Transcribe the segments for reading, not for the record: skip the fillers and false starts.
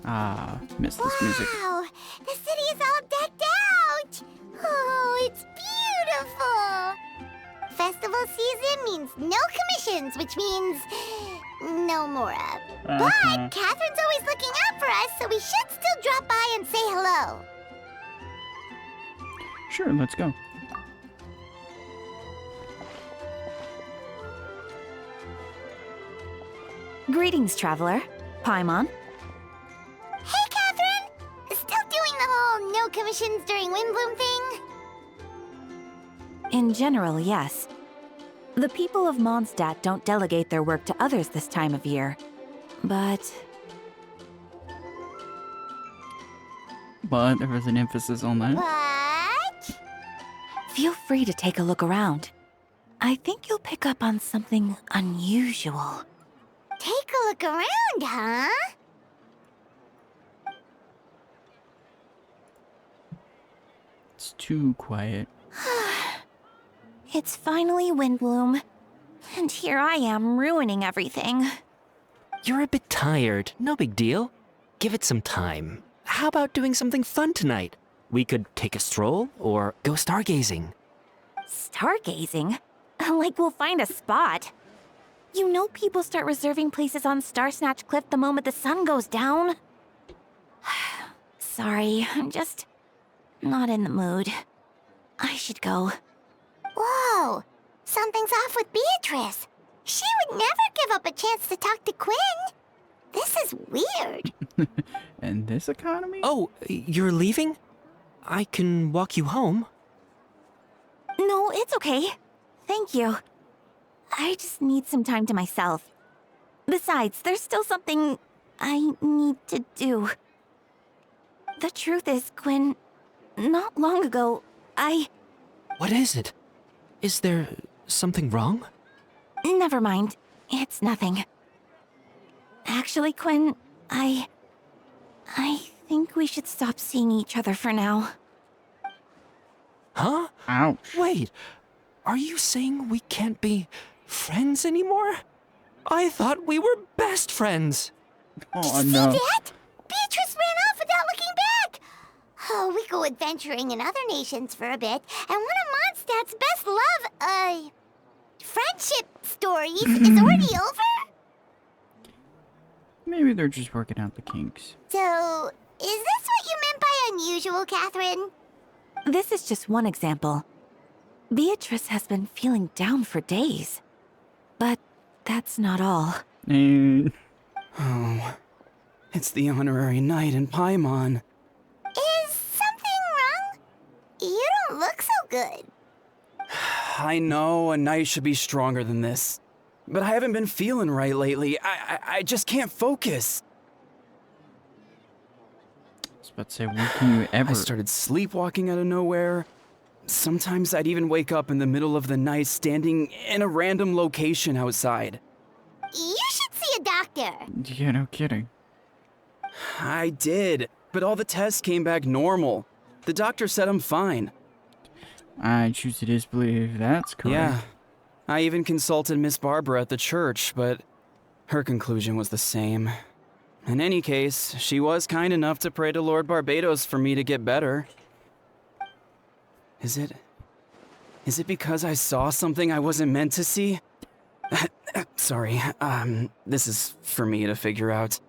Ah, missed this music. Wow! The city is all decked out! Oh, it's beautiful! Festival season means no commissions, which means no Mora. But Catherine's always looking out for us, so we should still drop by and say hello. Sure, let's go. Greetings, traveler. Paimon. Hey, Catherine! Still doing the whole no commissions during Windbloom thing? In general, yes. The people of Mondstadt don't delegate their work to others this time of year. But There was an emphasis on that. What? feel free to take a look around. I think you'll pick up on something unusual. Take a look around, huh? It's too quiet. It's finally Windbloom. And here I am ruining everything. You're a bit tired. No big deal. Give it some time. How about doing something fun tonight? We could take a stroll or go stargazing. Stargazing? Like we'll find a spot. You know people start reserving places on Star Snatch Cliff the moment the sun goes down. Sorry, I'm just not in the mood. I should go. Whoa! Something's off with Beatrice. She would never give up a chance to talk to Quinn. This is weird. And this economy? Oh, you're leaving? I can walk you home. No, it's okay. Thank you. I just need some time to myself. Besides, there's still something I need to do. The truth is, Quinn, not long ago, What is it? Is there something wrong? Never mind. It's nothing. Actually, Quinn, I think we should stop seeing each other for now. Huh? Ouch. Wait, are you saying we can't be friends anymore? I thought we were best friends. Oh, See no. that? Beatrice ran off without looking back. Oh, we go adventuring in other nations for a bit, and one of Mondstadt's best love, friendship stories is already over? Maybe they're just working out the kinks. So, is this what you meant by unusual, Catherine? This is just one example. Beatrice has been feeling down for days. But that's not all. And Oh, it's the honorary knight in Paimon. Is something wrong? You don't look so good. I know a knight should be stronger than this, but I haven't been feeling right lately. I just can't focus. I was about to say, when can you ever? I started sleepwalking out of nowhere. Sometimes I'd even wake up in the middle of the night standing in a random location outside. You should see a doctor. Yeah, no kidding. I did, but all the tests came back normal. The doctor said I'm fine. I choose to disbelieve that's correct. Yeah. I even consulted Miss Barbara at the church, but her conclusion was the same. In any case, she was kind enough to pray to Lord Barbados for me to get better. Is it because I saw something I wasn't meant to see? Sorry, this is for me to figure out.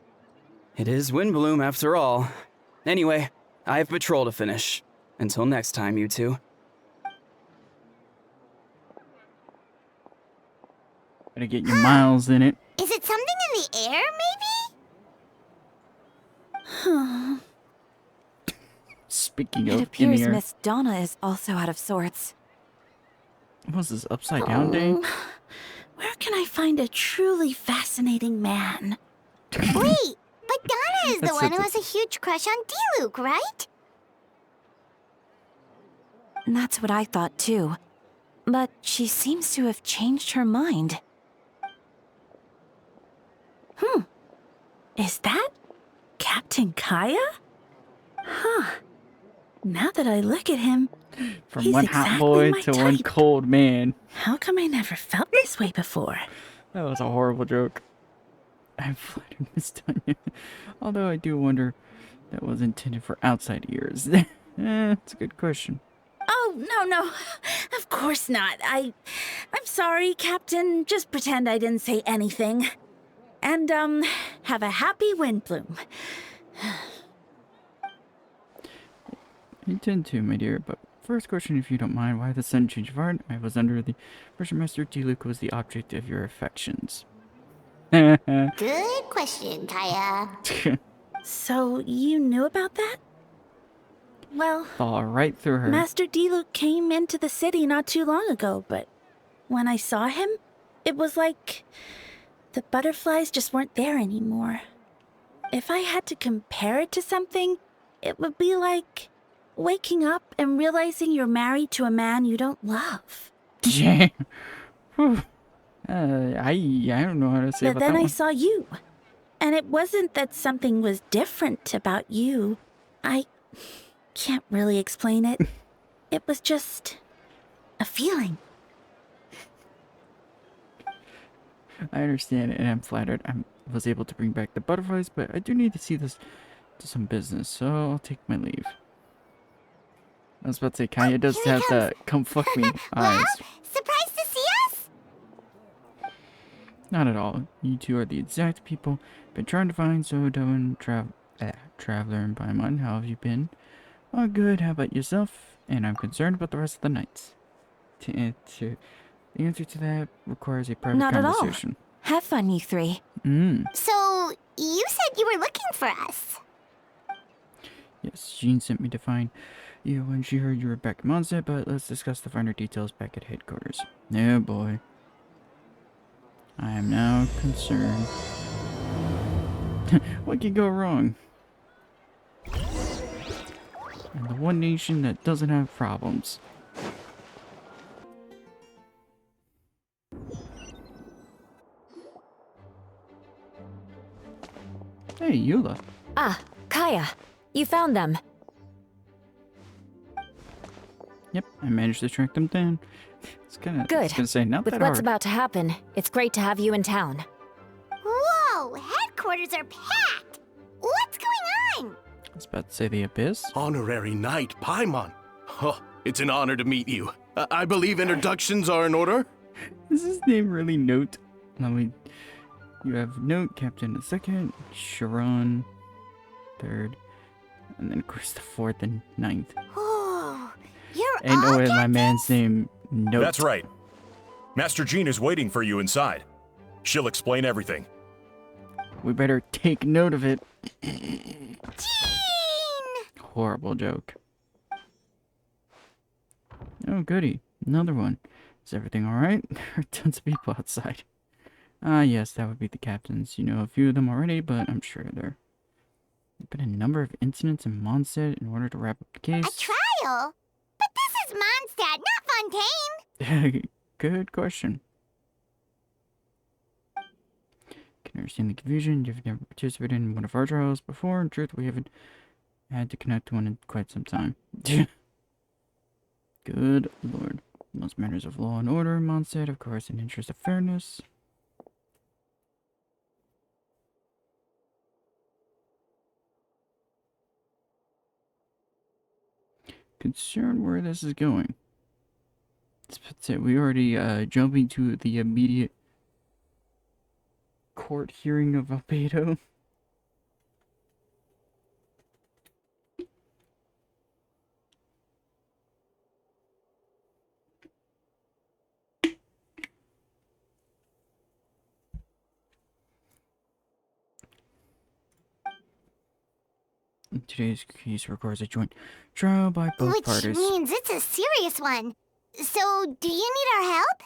It is Windbloom after all. Anyway, I have patrol to finish. Until next time, you two. Better get your miles in it. Is it something in the air, maybe? Speaking It of in appears here, Miss Donna is also out of sorts. was this upside down day? Where can I find a truly fascinating man? Wait, but Donna is the That's one who such has a huge crush on Diluc, right? That's what I thought too. But she seems to have changed her mind. Is that Captain Kaya? Huh. Now that I look at him, From he's one hot exactly boy my to one type. cold man. How come I never felt this way before? That was a horrible joke. I'm flattered, Miss Tanya. Although I do wonder that was intended for outside ears. It's a good question. Oh, no. Of course not. I'm sorry, Captain. Just pretend I didn't say anything. And, have a happy Windbloom. I intend to, my dear, but first question, if you don't mind, why the sudden change of heart? I was under the impression Master Diluc was the object of your affections. Good question, Kaya. So, you knew about that? Well, Fall right through her. Master Diluc came into the city not too long ago, but when I saw him, it was like the butterflies just weren't there anymore. If I had to compare it to something, it would be like waking up and realizing you're married to a man you don't love. Whew. I don't know how to say But about then that I one. saw you. And it wasn't that something was different about you. I can't really explain it. It was just a feeling. I understand, and I'm flattered I was able to bring back the butterflies, but I do need to see this to some business, so I'll take my leave. I was about to say, Kaya does here he have the come fuck me eyes. Well, surprised to see us? Not at all. You two are the exact people I've been trying to find, so Doan, Traveler, and Paimon, how have you been? Oh, good. How about yourself? And I'm concerned about the rest of the nights. The answer to that requires a private Not at all. conversation. Have fun, you three. So, you said you were looking for us. Yes, Jean sent me to find you when she heard you were back in monstadt, but let's discuss the finer details back at headquarters. Oh boy. I am now concerned. What could go wrong? And the one nation that doesn't have problems. Hey, Eula. Ah, Kaya. You found them. Yep, I managed to track them down. It's kind of Good. gonna say not With that what's hard. about to happen, it's great to have you in town. Whoa, headquarters are packed. What's going on? I was about to say the abyss. Honorary Knight Paimon. Oh, it's an honor to meet you. I believe introductions are in order. Is his name really Note? Let me. You have Note, Captain the second, Sharon, third, and then of course the fourth and ninth. Oh, you're And all oh, and my captains? man's name Note. That's right. Master Jean is waiting for you inside. She'll explain everything. We better take note of it. Jean! Horrible joke. Oh, goody. Another one. Is everything alright? There are tons of people outside. Ah, yes, that would be the captains. You know a few of them already, but I'm sure there have been a number of incidents in Mondstadt in order to wrap up the case. A trial? But this is Mondstadt, not Fontaine. Good question. Can understand the confusion. You've never participated in one of our trials before. In truth, we haven't had to connect to one in quite some time. Good lord. Most matters of law and order in Mondstadt, of course, in interest of fairness. Concerned where this is going. That's it. We already jumping to the immediate court hearing of Albedo. Today's case requires a joint trial by both Which parties. means it's a serious one. So, do you need our help?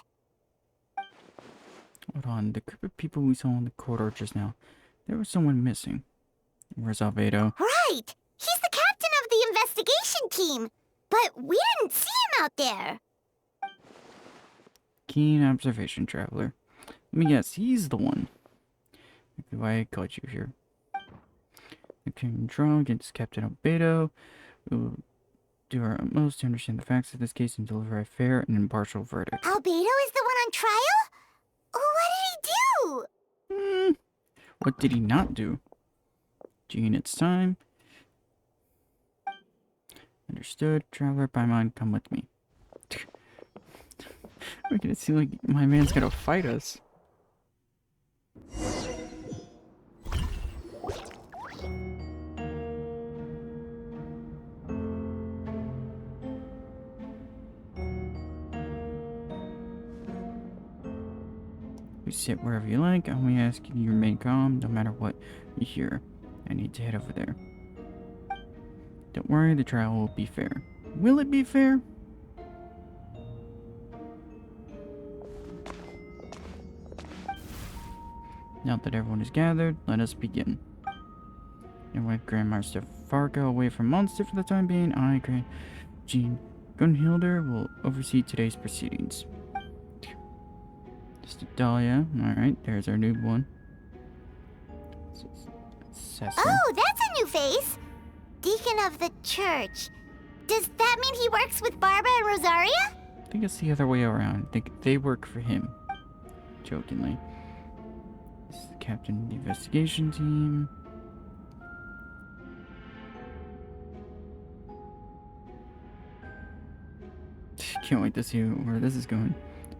Hold on, the group of people we saw in the corridor just now, there was someone missing. Where's Albedo? Right! He's the captain of the investigation team. But we didn't see him out there. Keen observation, traveler. Let me guess, he's the one. Maybe why I caught you here. The King trial against Captain Albedo. We will do our utmost to understand the facts of this case and deliver a fair and impartial verdict. Albedo is the one on trial? What did he do? What did he not do? Gene, it's time. Understood. Traveler, Paimon, come with me. Making it seem like my man's gonna fight us. You sit wherever you like. I only ask you to remain calm no matter what you hear. I need to head over there. Don't worry, the trial will be fair. Will it be fair? Now that everyone is gathered, let us begin. And with Grandmaster Fargo away from Monster for the time being, I, Jean Gunhilder, will oversee today's proceedings. Just Dahlia. Alright, there's our new one. Cecil. Oh, that's a new face. Deacon of the church. Does that mean he works with Barbara and Rosaria? I think it's the other way around. I think they work for him. Jokingly. This is the captain of the investigation team. Can't wait to see where this is going.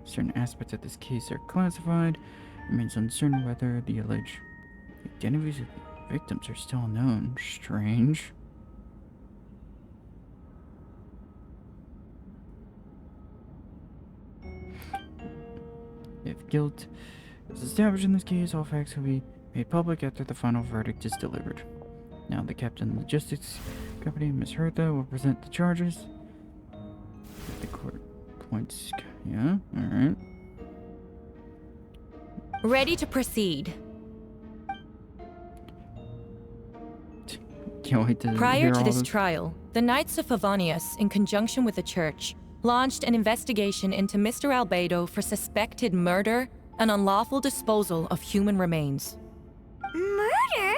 Certain aspects of this case are classified. It remains uncertain whether the alleged identities of the victims are still unknown. Strange. If guilt is established in this case, all facts will be made public after the final verdict is delivered. Now the Captain of the Logistics Company, Ms. Hertha, will present the charges. If the court points... Yeah, alright. Ready to proceed. Can't wait to Prior hear to all this this. trial, the Knights of Favonius, in conjunction with the church, launched an investigation into Mr. Albedo for suspected murder and unlawful disposal of human remains. Murder?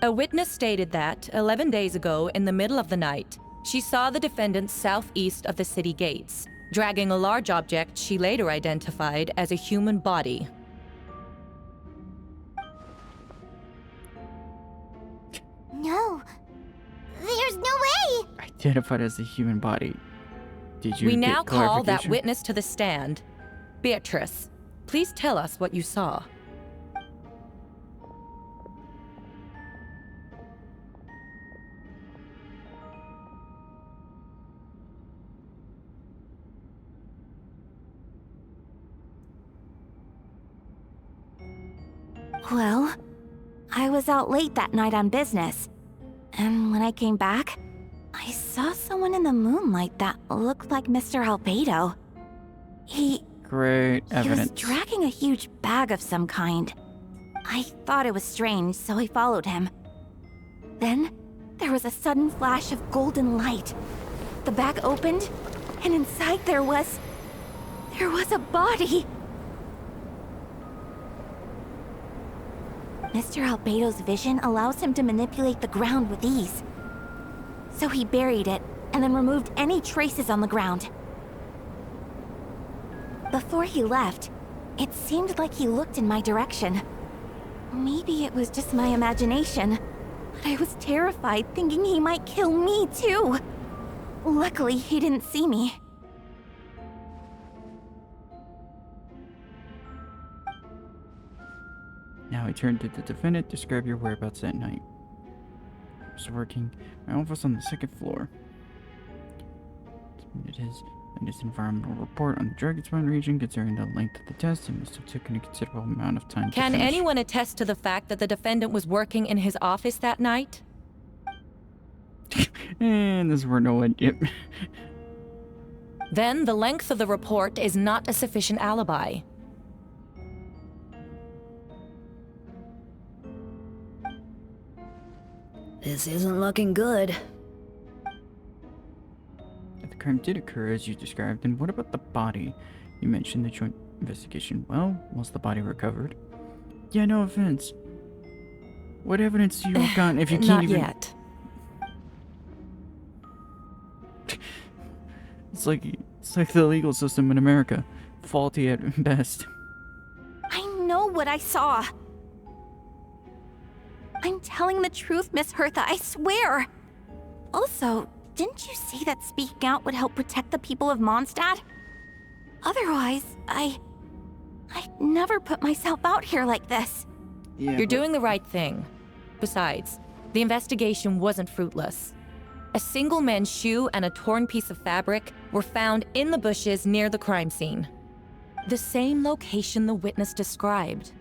A witness stated that, 11 days ago, in the middle of the night, she saw the defendant southeast of the city gates, dragging a large object she later identified as a human body. No. There's no way! Identified as a human body. Did you We get now call that clarification? witness to the stand. Beatrice, please tell us what you saw. Well, I was out late that night on business. And when I came back, I saw someone in the moonlight that looked like Mr. Albedo. He Great was evidence. dragging a huge bag of some kind. I thought it was strange, so I followed him. Then, there was a sudden flash of golden light. The bag opened, and inside there was a body. Mr. Albedo's vision allows him to manipulate the ground with ease. So he buried it, and then removed any traces on the ground. Before he left, it seemed like he looked in my direction. Maybe it was just my imagination, but I was terrified thinking he might kill me too. Luckily, he didn't see me. Now I turn to the defendant. Describe your whereabouts that night. I was working my office on the second floor. It is in his environmental report on the Dragonspine region concerning the length of the test. It must have taken a considerable amount of time to Can finish. anyone attest to the fact that the defendant was working in his office that night? And this were no one yet. Then the length of the report is not a sufficient alibi. This isn't looking good. If the crime did occur as you described, then what about the body? You mentioned the joint investigation. Well, was the body recovered? Yeah, no offense. What evidence do you have gotten if you can't Not even... yet. It's like the legal system in America. faulty at best. I know what I saw. I'm telling the truth, Miss Hertha, I swear. Also, didn't you say that speaking out would help protect the people of Mondstadt? Otherwise, I'd never put myself out here like this. Yeah, You're doing the right thing. Besides, the investigation wasn't fruitless. A single men's shoe and a torn piece of fabric were found in the bushes near the crime scene. The same location the witness described.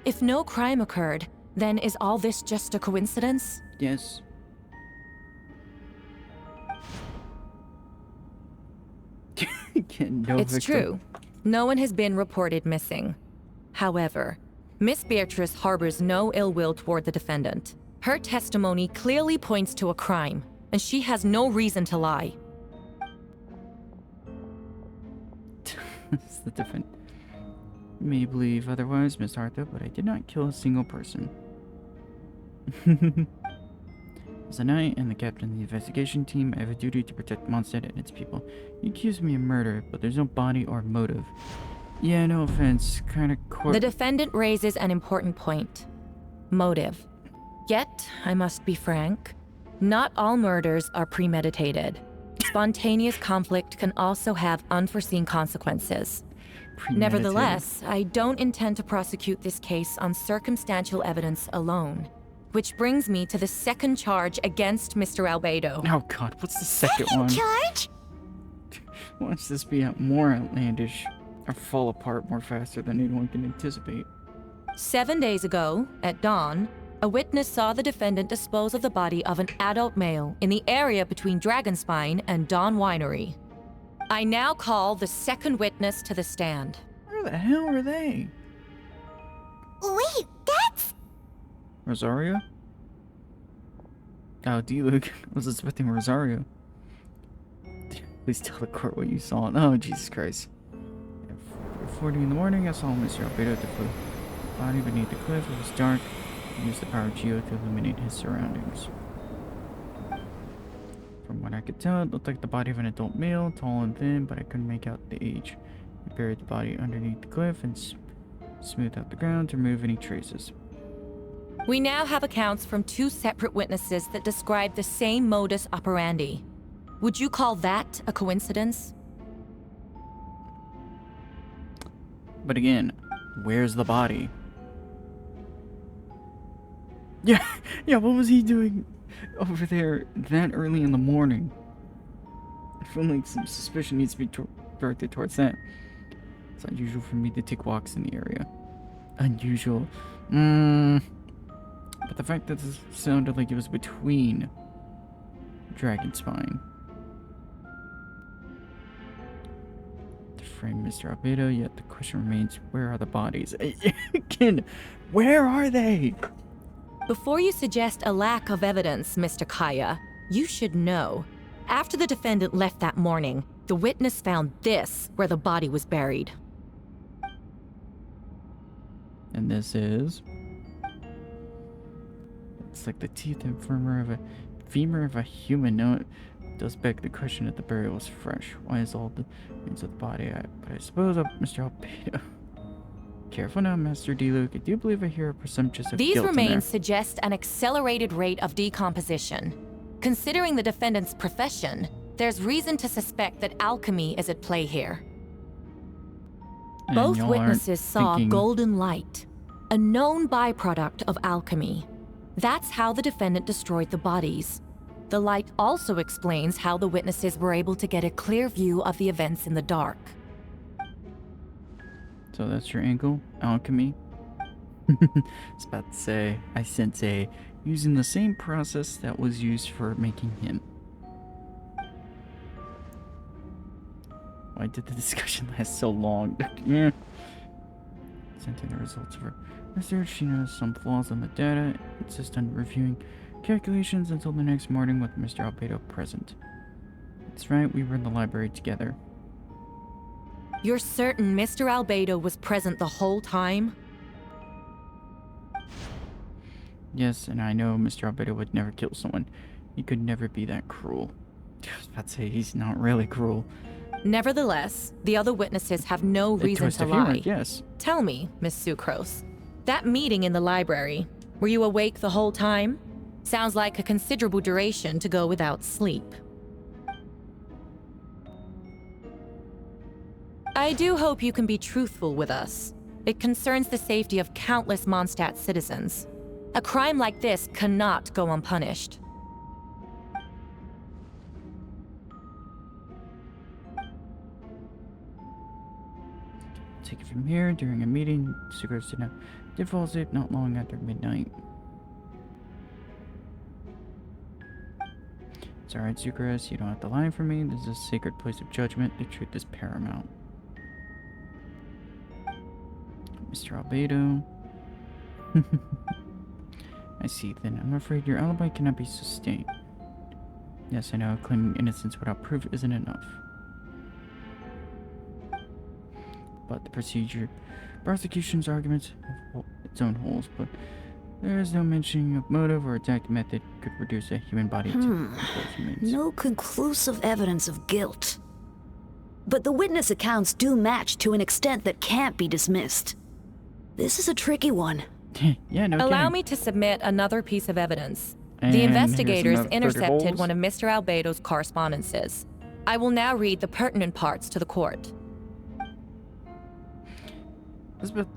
If no crime occurred, then is all this just a coincidence? Yes. No It's victim. true. No one has been reported missing. However, Miss Beatrice harbors no ill will toward the defendant. Her testimony clearly points to a crime, and she has no reason to lie. It's the defendant. You may believe otherwise, Miss Arthur, but I did not kill a single person. As a knight and the captain of the investigation team, I have a duty to protect Mondstadt and its people. You accuse me of murder, but there's no body or motive. Yeah, no offense. Kind of The defendant raises an important point. Motive. Yet, I must be frank, not all murders are premeditated. Spontaneous conflict can also have unforeseen consequences. Nevertheless, I don't intend to prosecute this case on circumstantial evidence alone. Which brings me to the second charge against Mr. Albedo. Oh god, what's the second one? Charge? Watch this be more outlandish or fall apart more faster than anyone can anticipate. 7 days ago, at dawn, a witness saw the defendant dispose of the body of an adult male in the area between Dragonspine and Dawn Winery. I now call the second witness to the stand. Where the hell are they? Wait, that's... Rosario? Oh, D-Luke. I was expecting Rosario. Please tell the court what you saw. Oh, Jesus Christ. At 4:40 in the morning, I saw Mr. Albedo deflate the body beneath the cliff. It was dark. He used the power of Geo to illuminate his surroundings. From what I could tell, it looked like the body of an adult male, tall and thin, but I couldn't make out the age. He buried the body underneath the cliff and smoothed out the ground to remove any traces. We now have accounts from 2 separate witnesses that describe the same modus operandi. Would you call that a coincidence? But again, where's the body? Yeah, what was he doing over there that early in the morning? I feel like some suspicion needs to be directed towards that. It's unusual for me to take walks in the area. Unusual. But the fact that this sounded like it was between Dragonspine. To frame Mr. Albedo, yet the question remains, where are the bodies? Again, where are they? Before you suggest a lack of evidence, Mr. Kaya, you should know. After the defendant left that morning, the witness found this where the body was buried. And this is... It's like the teeth and femur of a human. No, it does beg the question if the burial was fresh. Why is all the remains of the body? But I suppose Mr. Albedo. Careful now, Master D-Luke. I do believe I hear a presumption of These guilt in remains there. suggest an accelerated rate of decomposition. Considering the defendant's profession, there's reason to suspect that alchemy is at play here. And Both y'all aren't witnesses saw thinking- golden light, a known byproduct of alchemy. That's how the defendant destroyed the bodies. The light also explains how the witnesses were able to get a clear view of the events in the dark. So that's your angle? Alchemy? I was about to say, I sense using the same process that was used for making him. Why did the discussion last so long? Yeah. Presenting the results of her research, she noticed some flaws in the data, insist on reviewing calculations until the next morning with Mr. Albedo present. That's right, we were in the library together. You're certain Mr. Albedo was present the whole time? Yes, and I know Mr. Albedo would never kill someone. He could never be that cruel. I was about to say, he's not really cruel. Nevertheless, the other witnesses have no A reason twist to of humor, lie. yes. Tell me, Miss Sucrose, that meeting in the library, were you awake the whole time? Sounds like a considerable duration to go without sleep. I do hope you can be truthful with us. It concerns the safety of countless Mondstadt citizens. A crime like this cannot go unpunished. Take it from here. During a meeting, Sucrose did fall asleep not long after midnight. It's alright, Sucrose. You don't have to lie for me. This is a sacred place of judgment. The truth is paramount. Mr. Albedo. I see, then. I'm afraid your alibi cannot be sustained. Yes, I know. Claiming innocence without proof isn't enough. But the prosecution's arguments have its own holes, but there is no mentioning of motive or exact method could reduce a human body to those remains. No conclusive evidence of guilt. But the witness accounts do match to an extent that can't be dismissed. This is a tricky one. Yeah, no Allow kidding. me to submit another piece of evidence. And The here's investigators another 30 intercepted holes. one of Mr. Albedo's correspondences. I will now read the pertinent parts to the court. I was about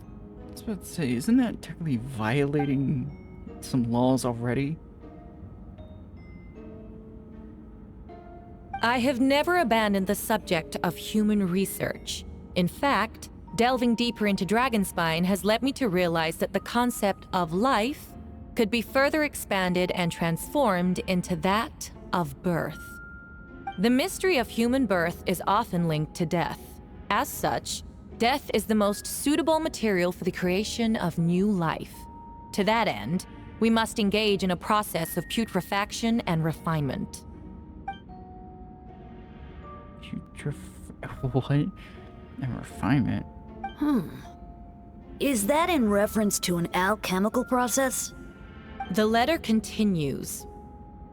to say, isn't that technically violating some laws already? I have never abandoned the subject of human research. In fact, delving deeper into Dragonspine has led me to realize that the concept of life could be further expanded and transformed into that of birth. The mystery of human birth is often linked to death. As such, death is the most suitable material for the creation of new life. To that end, we must engage in a process of putrefaction and refinement. What? And refinement? Is that in reference to an alchemical process? The letter continues.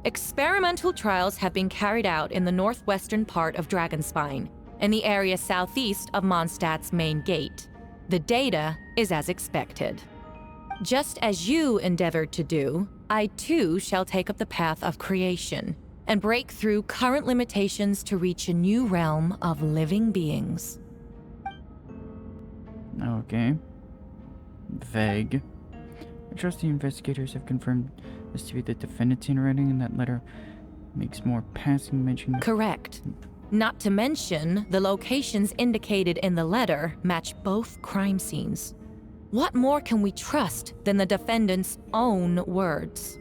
Experimental trials have been carried out in the northwestern part of Dragonspine, in the area southeast of Mondstadt's main gate. The data is as expected. Just as you endeavored to do, I too shall take up the path of creation and break through current limitations to reach a new realm of living beings. Okay. Vague. I trust the investigators have confirmed this to be the defendant's handwriting, and that letter makes more passing mention of— Correct. Not to mention, the locations indicated in the letter match both crime scenes. What more can we trust than the defendant's own words?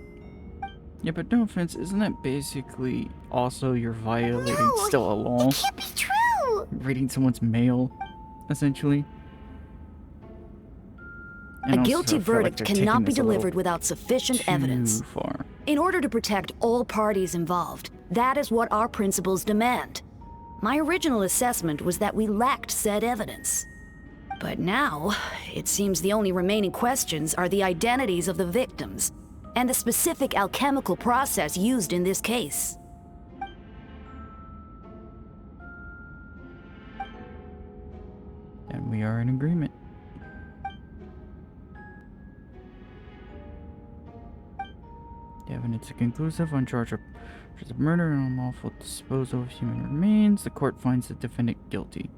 Yeah, but no offense, isn't that basically also you're violating still a law? It can't be true! Reading someone's mail, essentially. And A also, guilty I feel like verdict they're taking cannot be this a little delivered without sufficient too evidence. far. In order to protect all parties involved, that is what our principles demand. My original assessment was that we lacked said evidence. But now, it seems the only remaining questions are the identities of the victims and the specific alchemical process used in this case. And we are in agreement. The evidence is conclusive on charges of murder and unlawful disposal of human remains. The court finds the defendant guilty.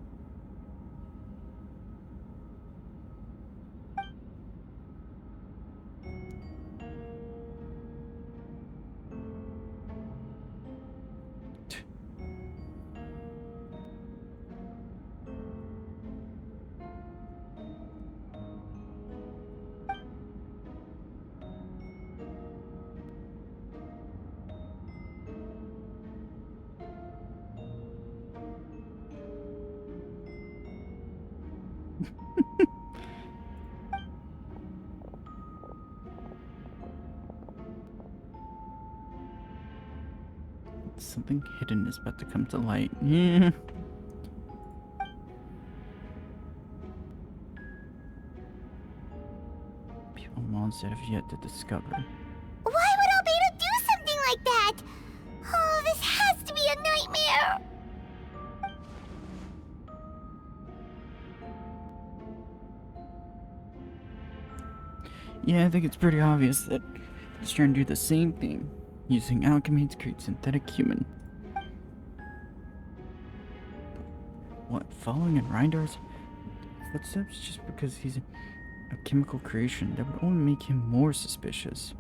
Something hidden is about to come to light. Yeah. People Mondstadt have yet to discover. Why would Albedo do something like that? Oh, this has to be a nightmare! Yeah, I think it's pretty obvious that he's trying to do the same thing, using alchemy to create synthetic human. What, following in Reindar's footsteps just because he's a chemical creation? That would only make him more suspicious.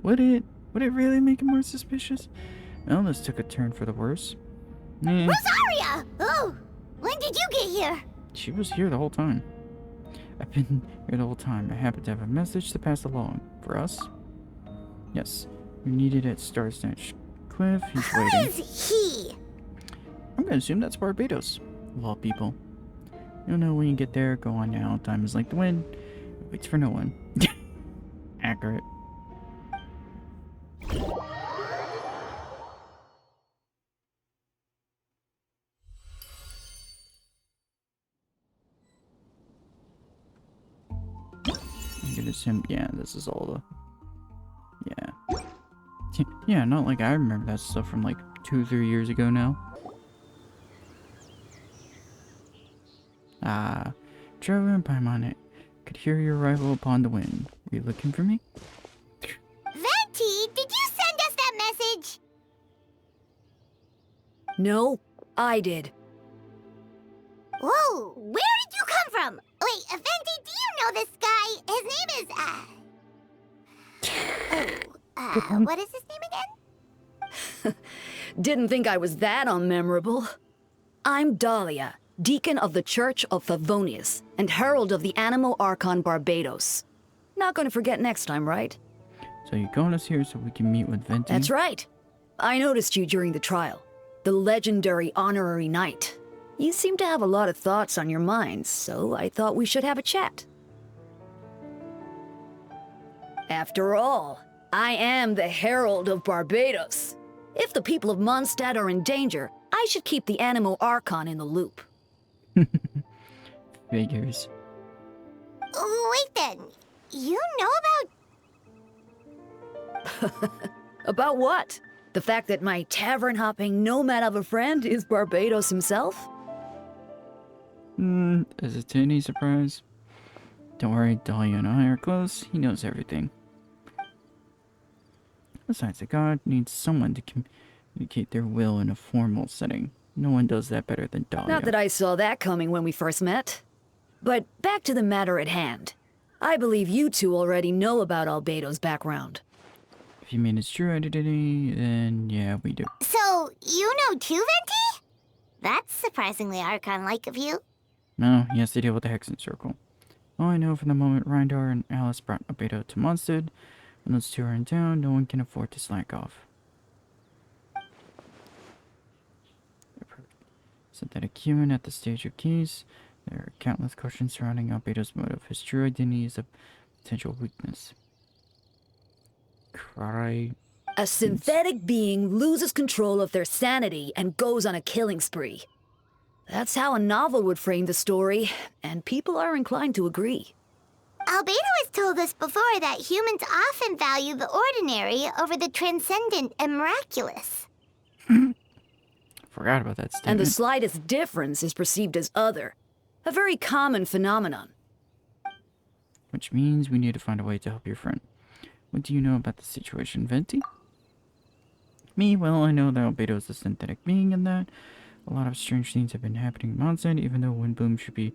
Would it really make him more suspicious? Well, this took a turn for the worse. Rosaria! Oh, when did you get here? She was here the whole time. I've been here the whole time. I happen to have a message to pass along. For us? Yes. You're needed at Star Snatch Cliff. He's Who waiting. is he? I'm gonna assume that's Barbados. Of all people. You'll know when you get there. Go on now. Time is like the wind. It waits for no one. Accurate. I'm gonna assume, yeah, this is all the... Yeah. Yeah, not like I remember that stuff from like 2-3 years ago now. Ah, Trevor and Paimon, could hear your arrival upon the wind. Were you looking for me? Venti, did you send us that message? No, I did. Whoa, where did you come from? Wait, Venti, do you know this guy? His name is, what is his name again? Didn't think I was that unmemorable. I'm Dahlia, Deacon of the Church of Favonius, and Herald of the Animo Archon Barbados. Not gonna forget next time, right? So you got us here so we can meet with Venti? That's right. I noticed you during the trial. The legendary honorary knight. You seem to have a lot of thoughts on your minds, so I thought we should have a chat. After all, I am the Herald of Barbados. If the people of Mondstadt are in danger, I should keep the Animo Archon in the loop. Figures. Wait then, you know about... About what? The fact that my tavern-hopping nomad of a friend is Barbados himself? Is it to any surprise? Don't worry, Dahlia and I are close. He knows everything. Besides, a god needs someone to communicate their will in a formal setting. No one does that better than Dahlia. Not that I saw that coming when we first met. But back to the matter at hand. I believe you two already know about Albedo's background. If you mean his true identity, then yeah, we do. So, you know too, Venti? That's surprisingly Archon-like of you. No, he has to deal with the Hexen Circle. All I know from the moment Reindar and Alice brought Albedo to Mondstadt, when those two are in town, no one can afford to slack off. Synthetic human at the stage of keys. There are countless questions surrounding Albedo's motive. His true identity is a potential weakness. Cry. A synthetic being loses control of their sanity and goes on a killing spree. That's how a novel would frame the story, and people are inclined to agree. Albedo has told us before that humans often value the ordinary over the transcendent and miraculous. Forgot about that statement. And the slightest difference is perceived as other. A very common phenomenon. Which means we need to find a way to help your friend. What do you know about the situation, Venti? Me? Well, I know that Albedo is a synthetic being and that a lot of strange things have been happening in Mondstadt, even though Windbloom should be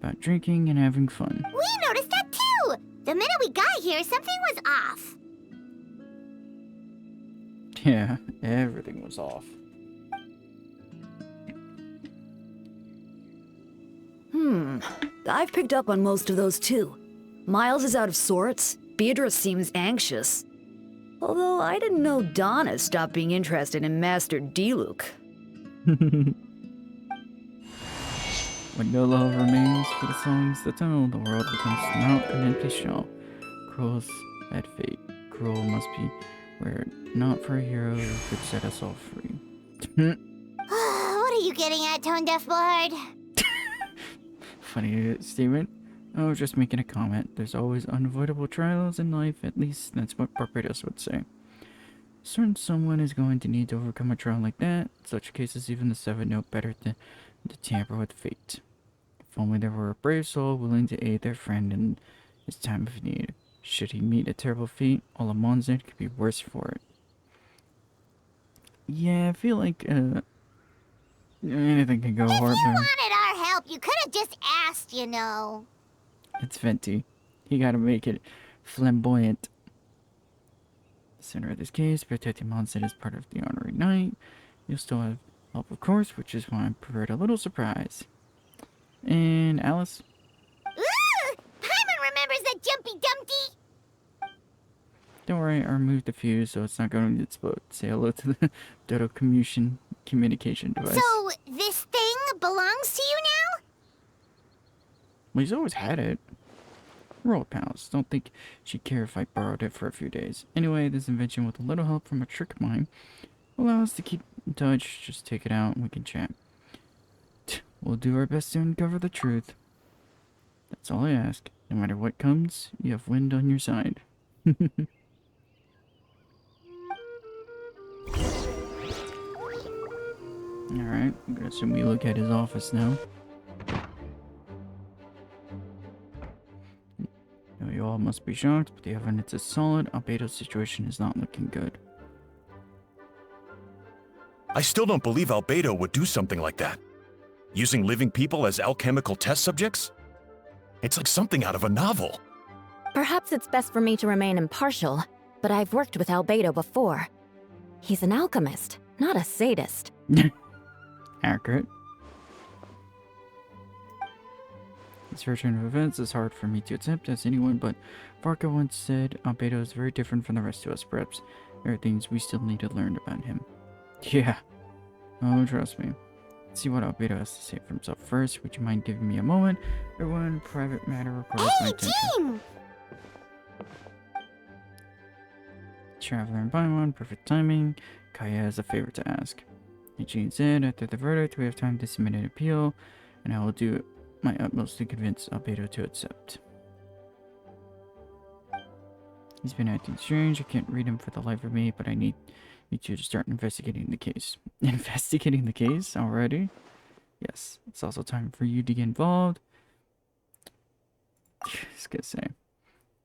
about drinking and having fun. We noticed that too! The minute we got here, something was off. Yeah, everything was off. I've picked up on most of those too. Miles is out of sorts. Beatrice seems anxious. Although I didn't know Donna stopped being interested in Master Diluc. When no love remains for the songs that tell, the world becomes not an empty shell. Cruel's at fate. Cruel must be where not for a hero who could set us all free. What are you getting at, Tone Deaf Bard? Funny statement. I was just making a comment. There's always unavoidable trials in life, at least that's what Barbados would say. Certain someone is going to need to overcome a trial like that. In such cases, even the Seven know better than to tamper with fate. If only there were a brave soul willing to aid their friend in his time of need. Should he meet a terrible fate, all of monstadt could be worse for it. Yeah, I feel like anything can go If you horribly. wanted our help, you could have just asked, you know. It's Venti. You gotta make it flamboyant. The center of this case, protecting monstadt is part of the honorary night. You'll still have help, of course, which is why I prepared a little surprise. And Alice? Ooh! Paimon remembers that Jumpy Dumpty! Don't worry, I removed the fuse, so it's not going to explode. Say hello to the Dodo communication device. So, this thing belongs to you now? Well, he's always had it. We're old pals. Don't think she'd care if I borrowed it for a few days. Anyway, this invention, with a little help from a trick of mine, will allow us to keep in touch. Just take it out and we can chat. We'll do our best to uncover the truth. That's all I ask. No matter what comes, you have wind on your side. Alright, I'm gonna assume we look at his office now. Now you all must be shocked, but the evidence is solid. Albedo's situation is not looking good. I still don't believe Albedo would do something like that. Using living people as alchemical test subjects? It's like something out of a novel. Perhaps it's best for me to remain impartial, but I've worked with Albedo before. He's an alchemist, not a sadist. Accurate. This version of events is hard for me to accept, as anyone but Varka once said. Albedo is very different from the rest of us. Perhaps there are things we still need to learn about him. Yeah. Oh, trust me. Let's see what Albedo has to say for himself first. Would you mind giving me a moment? Or one private matter requires my Hey, attention. Jean! Traveler and Paimon, perfect timing. Kaya has a favor to ask. Eugene said, after the verdict, we have time to submit an appeal, and I will do my utmost to convince Albedo to accept. He's been acting strange. I can't read him for the life of me, but I need you two to start investigating the case. Investigating the case already? Yes, it's also time for you to get involved. I was gonna say.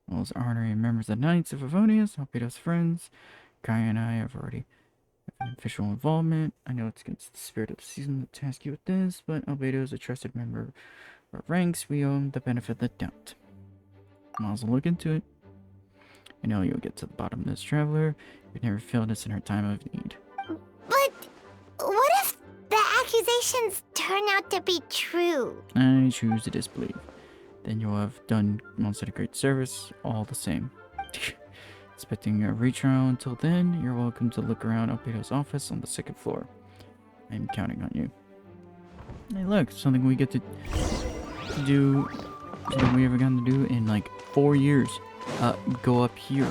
Well, as honorary members of the Knights of Avonius, Albedo's friends, Kaya and I have already an official involvement. I know it's against the spirit of the season to task you with this, but Albedo is a trusted member of our ranks. We owe him the benefit of the doubt. Might as well look into it. I know you'll get to the bottom of this, traveler. You've never failed us in our time of need. But what if the accusations turn out to be true? I choose to disbelieve. Then you'll have done monstadt a great service, all the same. Expecting a retrial. Until then, you're welcome to look around Albedo's office on the 2nd floor. I'm counting on you. Hey, look, something we get to do, something we haven't gotten to do in like 4 years. Go up here.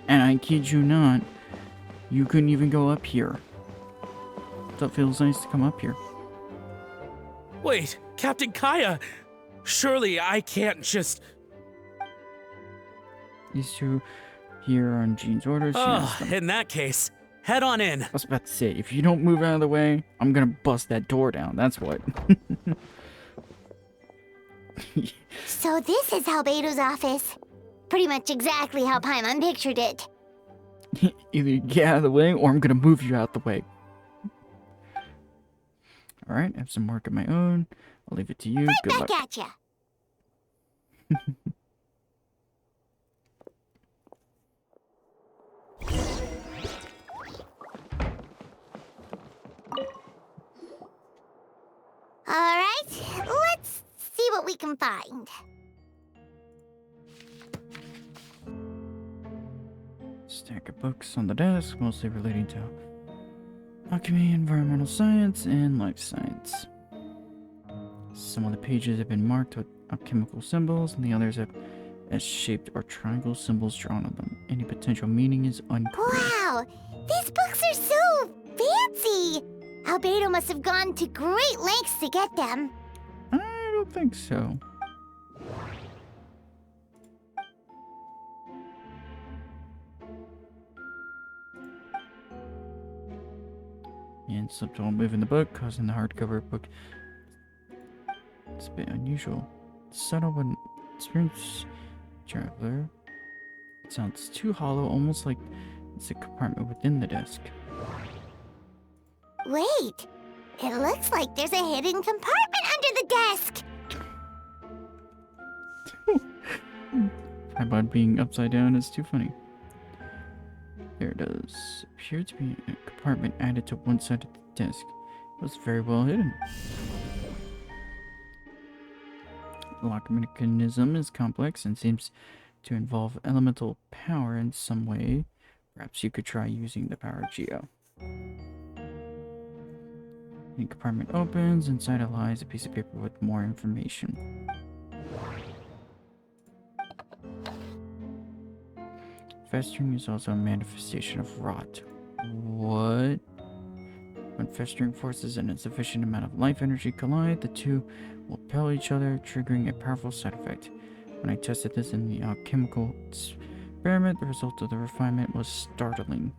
And I kid you not, you couldn't even go up here. So it feels nice to come up here. Wait, Captain Kaya! Surely I can't just... These two here on Jean's orders. Oh, in that case, head on in. I was about to say, if you don't move out of the way, I'm gonna bust that door down. That's what. So this is Albedo's office. Pretty much exactly how Paimon pictured it. Either you get out of the way, or I'm gonna move you out the way. Alright, I have some work of my own. I'll leave it to you. Good luck. Back at ya. Alright, let's see what we can find. Stack of books on the desk, mostly relating to alchemy, environmental science, and life science. Some of the pages have been marked with alchemical symbols, and the others have S-shaped or triangle symbols drawn on them. Any potential meaning is unclear. Wow, these books are so fancy! Albedo must have gone to great lengths to get them. I don't think so. And slipped a little move in the book, causing the hardcover book It's a bit unusual. Subtle but experienced traveler. It sounds too hollow, almost like it's a compartment within the desk. Wait, it looks like there's a hidden compartment under the desk. Paimon being upside down is too funny. There does appear to be a compartment added to one side of the desk. It was very well hidden. The lock mechanism is complex and seems to involve elemental power in some way. Perhaps you could try using the power geo. The compartment opens. Inside it lies a piece of paper with more information. Festering is also a manifestation of rot. What? When festering forces and insufficient amount of life energy collide, the two will repel each other, triggering a powerful side effect. When I tested this in the alchemical experiment, the result of the refinement was startling.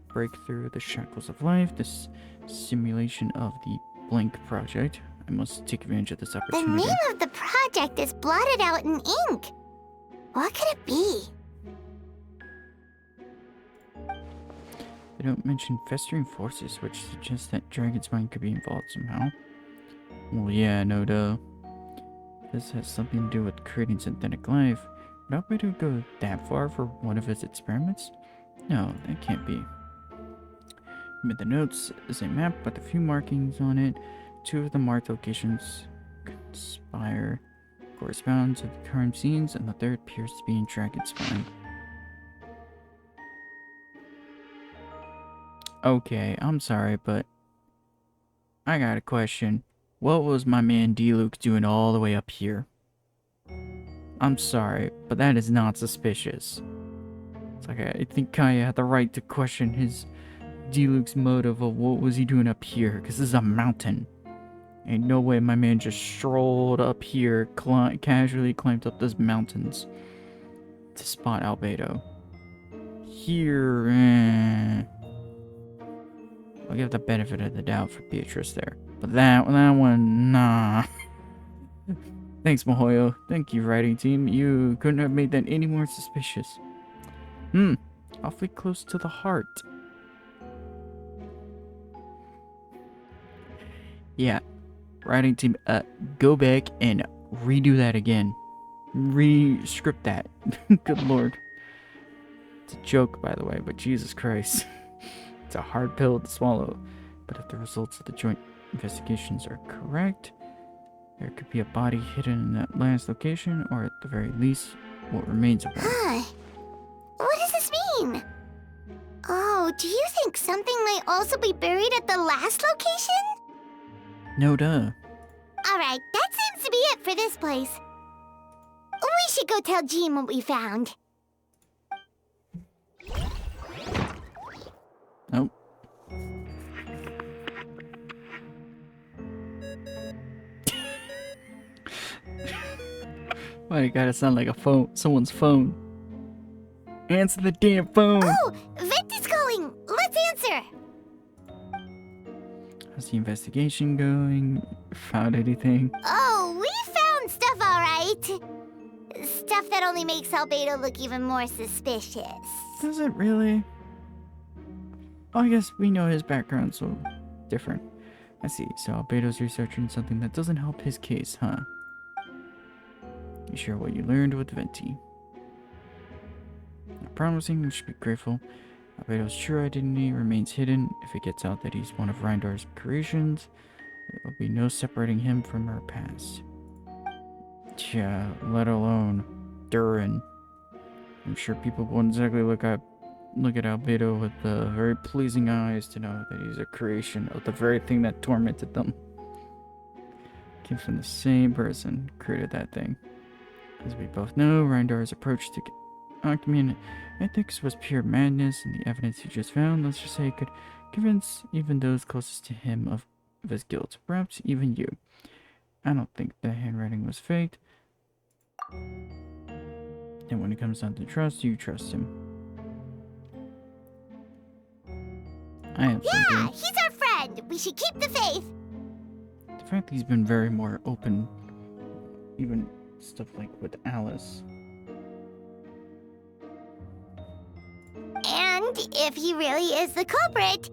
Break through the shackles of life, this simulation of the Blank Project. I must take advantage of this The opportunity. name of the project is blotted out in ink. What could it be? They don't mention festering forces, which suggests that Dragon's Mind could be involved somehow. Well, yeah, no duh. This has something to do with creating synthetic life. Would Albedo go that far for one of his experiments? No, that can't be. Amid the notes is a map with a few markings on it. Two of the marked locations correspond to the current scenes, and the third appears to be in Dragon's Mind. Okay, I'm sorry, but I got a question. What was my man D-Luke doing all the way up here? I'm sorry, but that is not suspicious. It's like I think Kaya had the right to question his D-Luke's motive of what was he doing up here, because this is a mountain. Ain't no way my man just strolled up here, casually climbed up those mountains to spot Albedo. Here, I'll give the benefit of the doubt for Beatrice there. But that one, nah. Thanks, Mihoyo. Thank you, writing team. You couldn't have made that any more suspicious. Awfully close to the heart. Yeah. Writing team, go back and redo that again. Re-script that. Good lord. It's a joke, by the way, but Jesus Christ. It's a hard pill to swallow. But if the results of the joint investigations are correct, there could be a body hidden in that last location, or at the very least, what remains of one. Huh. What does this mean? Oh, do you think something might also be buried at the last location? No duh. Alright, that seems to be it for this place. We should go tell Jean what we found. Nope. Why you gotta sound like a phone? Someone's phone. Answer the damn phone! Oh, Vent is calling! Let's answer! How's the investigation going? Found anything? Oh, we found stuff alright. Stuff that only makes Albedo look even more suspicious. Does it really? Oh, I guess we know his background, so different. I see. So Albedo's researching something that doesn't help his case, huh? You share what you learned with Venti. Not promising, we should be grateful. Albedo's true identity remains hidden. If it gets out that he's one of Reindar's creations, there will be no separating him from her past. Yeah, let alone Durin. I'm sure people won't exactly look at Albedo with very pleasing eyes to know that he's a creation of the very thing that tormented them. Came from the same person who created that thing. As we both know, Reindar's approach to alchemy and ethics was pure madness, and the evidence he just found, let's just say, could convince even those closest to him of his guilt. Perhaps even you. I don't think the handwriting was faked. And when it comes down to trust, you trust him. I absolutely Yeah, he's our friend. We should keep the faith. The fact, he's been very more open, even stuff like with Alice. And if he really is the culprit,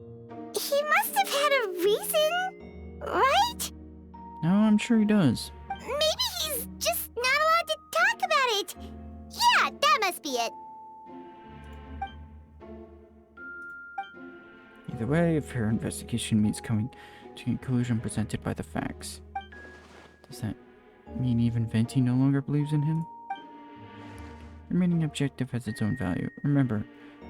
he must have had a reason, right? No, I'm sure he does. Maybe he's just not allowed to talk about it. Yeah, that must be it. Either way, a fair investigation means coming to a conclusion presented by the facts. Does that mean even Venti no longer believes in him? Remaining objective has its own value. Remember,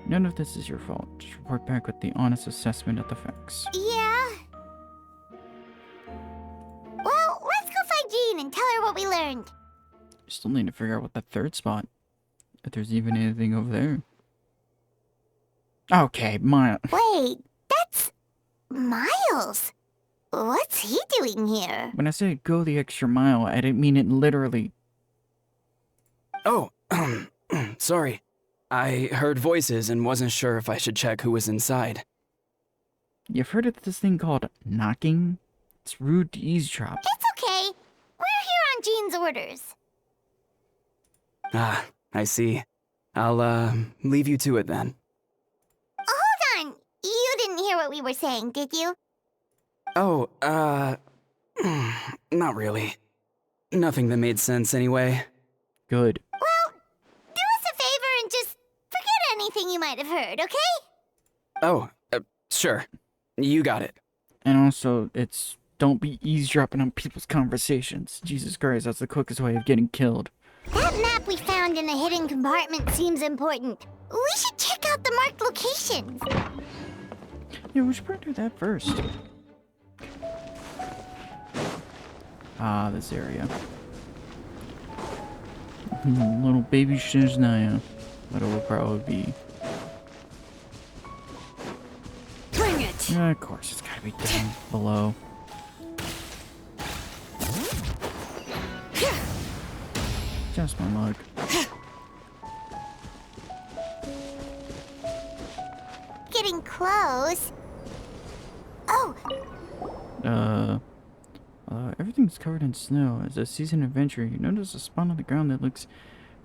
none of this is your fault. Just report back with the honest assessment of the facts. Yeah. Well, let's go find Jean and tell her what we learned. Still need to figure out what the third spot, if there's even anything over there. Okay, Miles. Wait, that's Miles. What's he doing here? When I said go the extra mile, I didn't mean it literally. Oh, sorry. I heard voices and wasn't sure if I should check who was inside. You've heard of this thing called knocking? It's rude to eavesdrop. It's okay. We're here on Jean's orders. Ah, I see. I'll, leave you to it then. Hold on. You didn't hear what we were saying, did you? Oh, not really. Nothing that made sense anyway. Good. Well, do us a favor and just forget anything you might have heard, okay? Oh, sure. You got it. And also, don't be eavesdropping on people's conversations. Jesus Christ, that's the quickest way of getting killed. That map we found in the hidden compartment seems important. We should check out the marked locations. Yeah, we should probably do that first. Ah, this area. Little baby Shiznaya. But it will probably be. Bring it! Yeah, of course, it's gotta be down below. Just my luck. Getting close. Oh, Everything's covered in snow. As a seasoned adventurer, you notice a spot on the ground that looks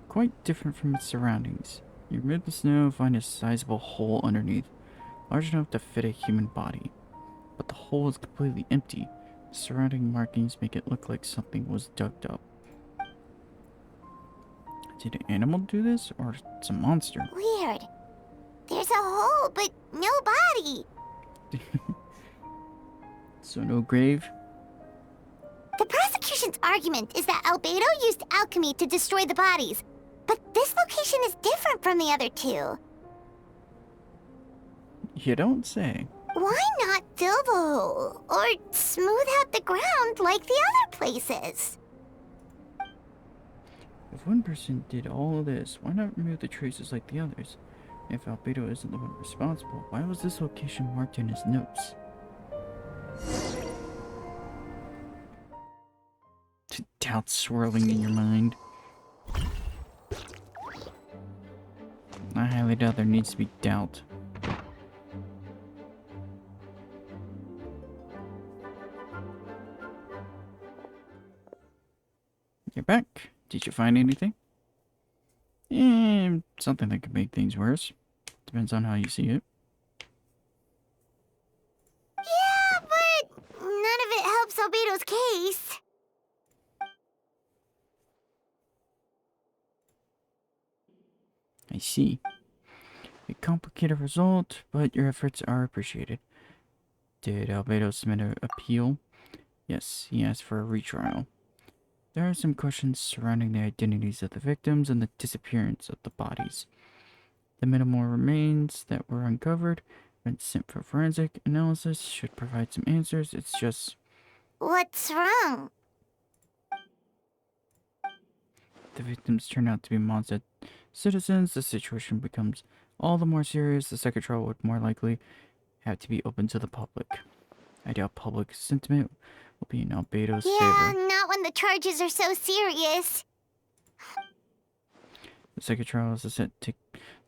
quite different from its surroundings. You remove the snow, find a sizable hole underneath, large enough to fit a human body. But the hole is completely empty. The surrounding markings make it look like something was dug up. Did an animal do this, or it's a monster? weird. There's a hole, but no body. So no grave? The prosecution's argument is that Albedo used alchemy to destroy the bodies, but this location is different from the other two. You don't say. Why not fill the hole, or smooth out the ground like the other places? If one person did all of this, why not remove the traces like the others? If Albedo isn't the one responsible, why was this location marked in his notes? Doubt swirling in your mind. I highly doubt there needs to be doubt. You're back. Did you find anything? Something that could make things worse. Depends on how you see it. Yeah, but none of it helps Albedo's case. I see. A complicated result, but your efforts are appreciated. Did Albedo submit an appeal? Yes, he asked for a retrial. There are some questions surrounding the identities of the victims and the disappearance of the bodies. The minimal remains that were uncovered and sent for forensic analysis should provide some answers. It's just... What's wrong? the victims turn out to be monstadt citizens. The situation becomes all the more serious. The second trial would more likely have to be open to the public. I doubt public sentiment will be in Albedo's favor. Not when the charges are so serious. The second trial is set to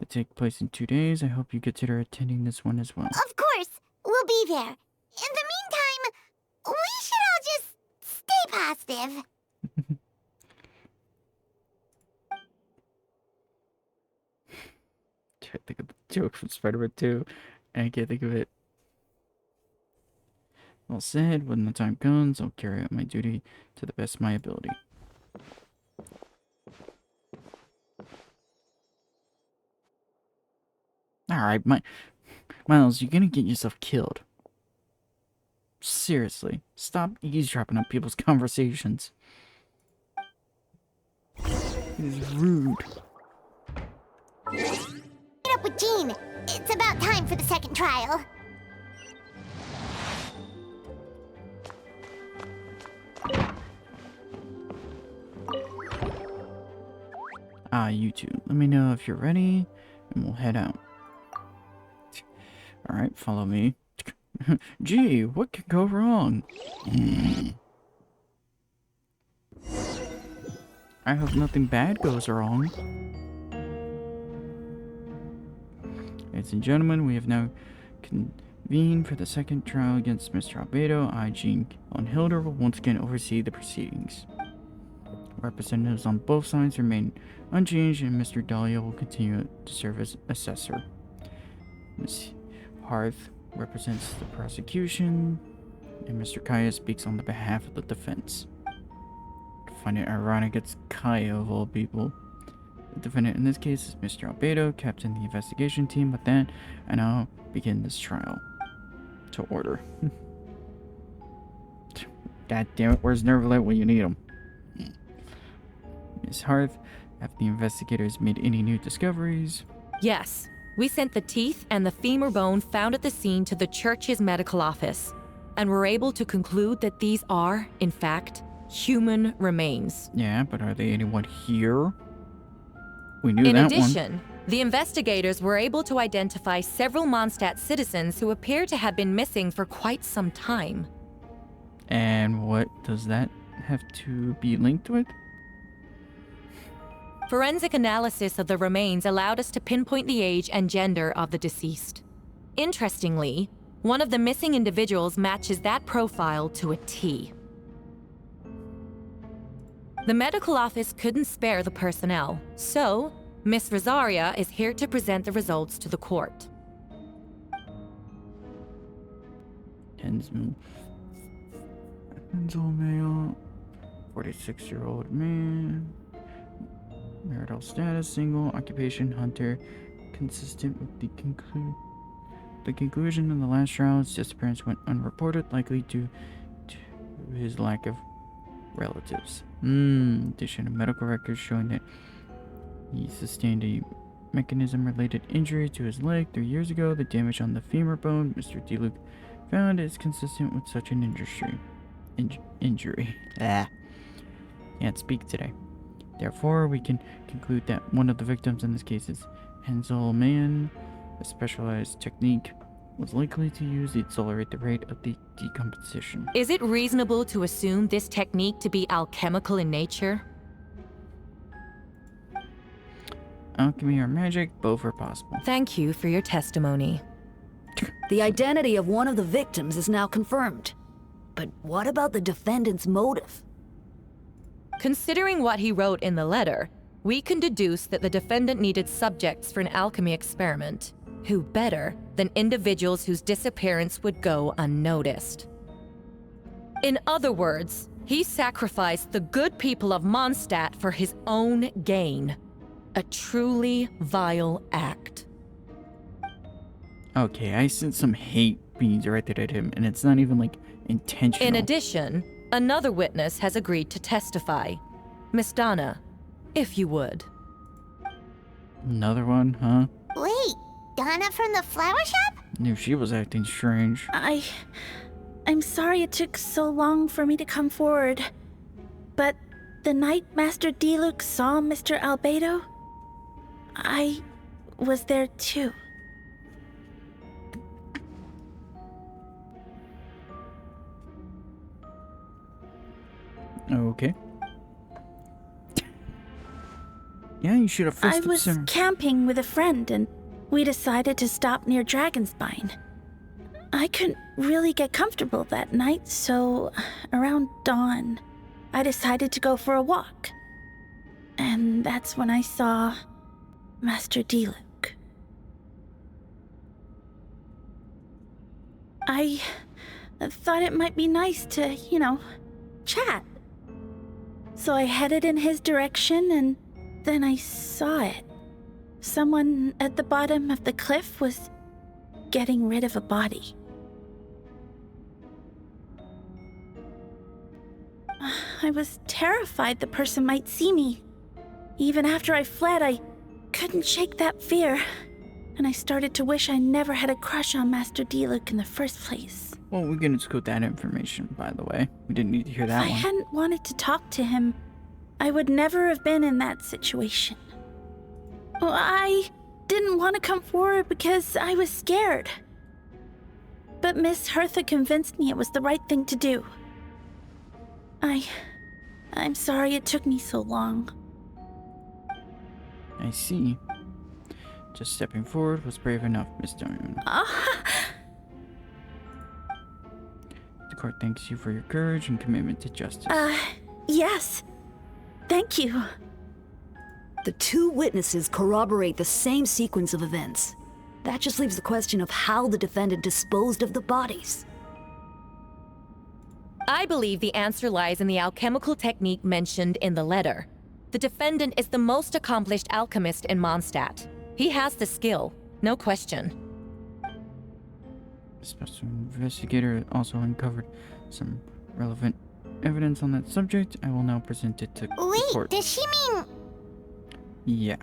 take place in 2 days. I hope you consider attending this one as well. Of course, we'll be there. In the meantime, we should all just positive. Try to think of the joke from Spider-Man 2, and I can't think of it. All said, when the time comes, I'll carry out my duty to the best of my ability. Alright, Miles, you're gonna get yourself killed. Seriously, stop eavesdropping on people's conversations. It is rude. Meet up with Jean. It's about time for the second trial. You two, let me know if you're ready, and we'll head out. Alright, follow me. Gee, what could go wrong? I hope nothing bad goes wrong. Ladies and gentlemen, we have now convened for the second trial against Mr. Albedo. I, Jean Hilder, will once again oversee the proceedings. Representatives on both sides remain unchanged, and Mr. Dahlia will continue to serve as assessor. Ms. Hearth represents the prosecution, and Mr. Kaya speaks on the behalf of the defense. I find it ironic it's Kaya of all people. The defendant in this case is Mr. Albedo, captain of the investigation team. With that, I now begin this trial. To order. God damn it, where's Nervalet when you need him? Ms. Hearth, have the investigators made any new discoveries? Yes. We sent the teeth and the femur bone found at the scene to the church's medical office, and were able to conclude that these are, in fact, human remains. Yeah, but are they anyone here? We knew that one. In addition, the investigators were able to identify several Mondstadt citizens who appear to have been missing for quite some time. And what does that have to be linked with? Forensic analysis of the remains allowed us to pinpoint the age and gender of the deceased. Interestingly, one of the missing individuals matches that profile to a T. The medical office couldn't spare the personnel, so Miss Rosaria is here to present the results to the court. Hensel male, 46-year-old man. Marital status, single, occupation, hunter, consistent with the conclusion of the last trial. His disappearance went unreported, likely due to his lack of relatives. Addition of medical records showing that he sustained a mechanism-related injury to his leg 3 years ago. The damage on the femur bone Mr. DeLuke found is consistent with such an injury. Can't speak today. Therefore, we can conclude that one of the victims in this case is Hensel Man. A specialized technique was likely to use to accelerate the rate of the decomposition. Is it reasonable to assume this technique to be alchemical in nature? Alchemy or magic, both are possible. Thank you for your testimony. The identity of one of the victims is now confirmed. But what about the defendant's motive? Considering what he wrote in the letter, we can deduce that the defendant needed subjects for an alchemy experiment. Who better than individuals whose disappearance would go unnoticed? In other words, he sacrificed the good people of Mondstadt for his own gain. A truly vile act. Okay, I sent some hate being directed at him, and it's not even, like, intentional. In addition, another witness has agreed to testify. Miss Donna, if you would. Another one, huh? Wait, Donna from the flower shop? Knew she was acting strange. I'm sorry it took so long for me to come forward. But the night Master DeLuke saw Mr. Albedo, I was there too. Okay. Yeah, you should have first I was camping with a friend and we decided to stop near Dragonspine. I couldn't really get comfortable that night, so around dawn, I decided to go for a walk. And that's when I saw Master Diluc. I thought it might be nice to, chat. So I headed in his direction, and then I saw it. Someone at the bottom of the cliff was getting rid of a body. I was terrified the person might see me. Even after I fled, I couldn't shake that fear. And I started to wish I never had a crush on Master Diluc in the first place. Well, we can just go with that information, by the way. We didn't need to hear that If I one. hadn't wanted to talk to him, I would never have been in that situation. Well, I didn't want to come forward because I was scared. But Miss Hertha convinced me it was the right thing to do. I'm sorry it took me so long. I see. Just stepping forward was brave enough, Miss Diamond. The court thanks you for your courage and commitment to justice. Yes. Thank you. The two witnesses corroborate the same sequence of events. That just leaves the question of how the defendant disposed of the bodies. I believe the answer lies in the alchemical technique mentioned in the letter. The defendant is the most accomplished alchemist in Mondstadt. He has the skill, no question. The special investigator also uncovered some relevant evidence on that subject. I will now present it to the court. Wait, does she mean... Yeah.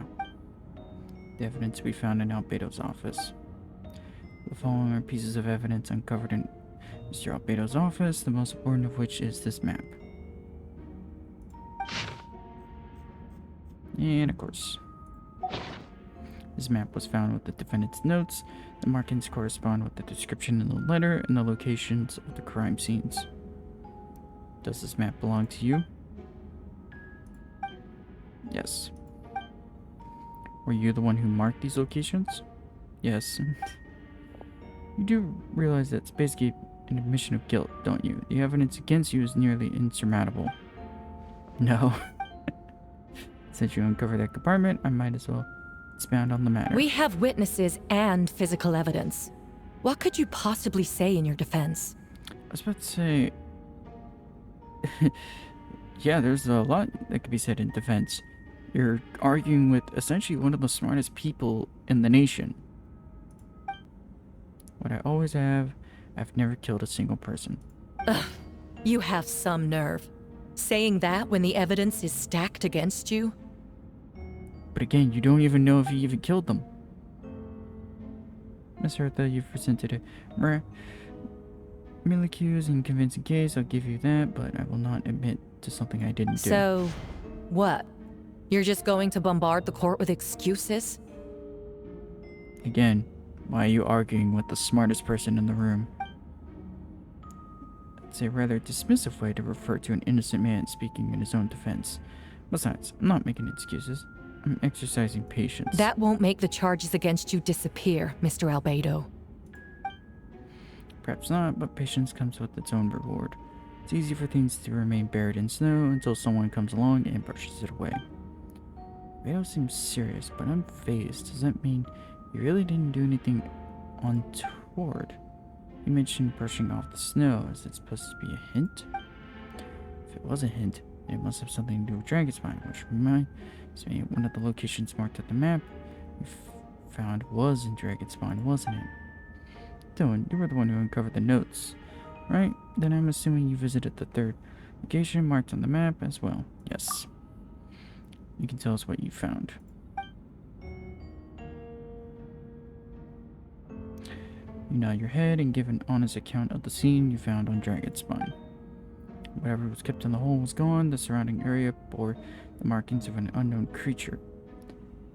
The evidence we found in Albedo's office. The following are pieces of evidence uncovered in Mr. Albedo's office, the most important of which is this map. And of course, this map was found with the defendant's notes. The markings correspond with the description in the letter and the locations of the crime scenes. Does this map belong to you? Yes. Were you the one who marked these locations? Yes. You do realize that's basically an admission of guilt, don't you? The evidence against you is nearly insurmountable. No. Since you uncovered that compartment, I might as well expound on the matter. We have witnesses and physical evidence. What could you possibly say in your defense? I was about to say... yeah, there's a lot that could be said in defense. You're arguing with essentially one of the smartest people in the nation. What I always have, I've never killed a single person. Ugh, you have some nerve. Saying that when the evidence is stacked against you? But again, you don't even know if you even killed them. Miss Hertha, you've presented a miraculous and convincing case. I'll give you that, but I will not admit to something I didn't do. So, what? You're just going to bombard the court with excuses? Again, why are you arguing with the smartest person in the room? It's a rather dismissive way to refer to an innocent man speaking in his own defense. Besides, I'm not making excuses. I'm exercising patience. That won't make the charges against you disappear, Mr. Albedo. Perhaps not, but patience comes with its own reward. It's easy for things to remain buried in snow until someone comes along and brushes it away. Albedo seems serious, but I'm phased. Does that mean you really didn't do anything untoward? You mentioned brushing off the snow. Is it supposed to be a hint? If it was a hint, it must have something to do with Dragonspine, which reminds me one of the locations marked at the map we found was in Dragonspine, wasn't it? Dylan, you were the one who uncovered the notes, right? Then I'm assuming you visited the third location marked on the map as well. Yes. You can tell us what you found. You nod your head and give an honest account of the scene you found on Dragonspine. Whatever was kept in the hole was gone. The surrounding area bore the markings of an unknown creature.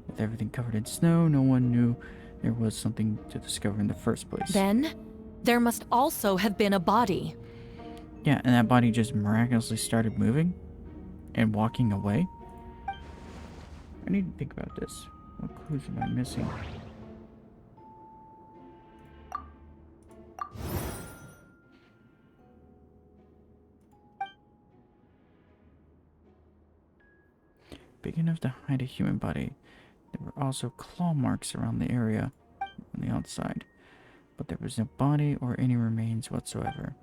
With everything covered in snow, no one knew there was something to discover in the first place. Then, there must also have been a body. Yeah, and that body just miraculously started moving and walking away. I need to think about this. What clues am I missing? big enough to hide a human body. There were also claw marks around the area on the outside, but there was no body or any remains whatsoever.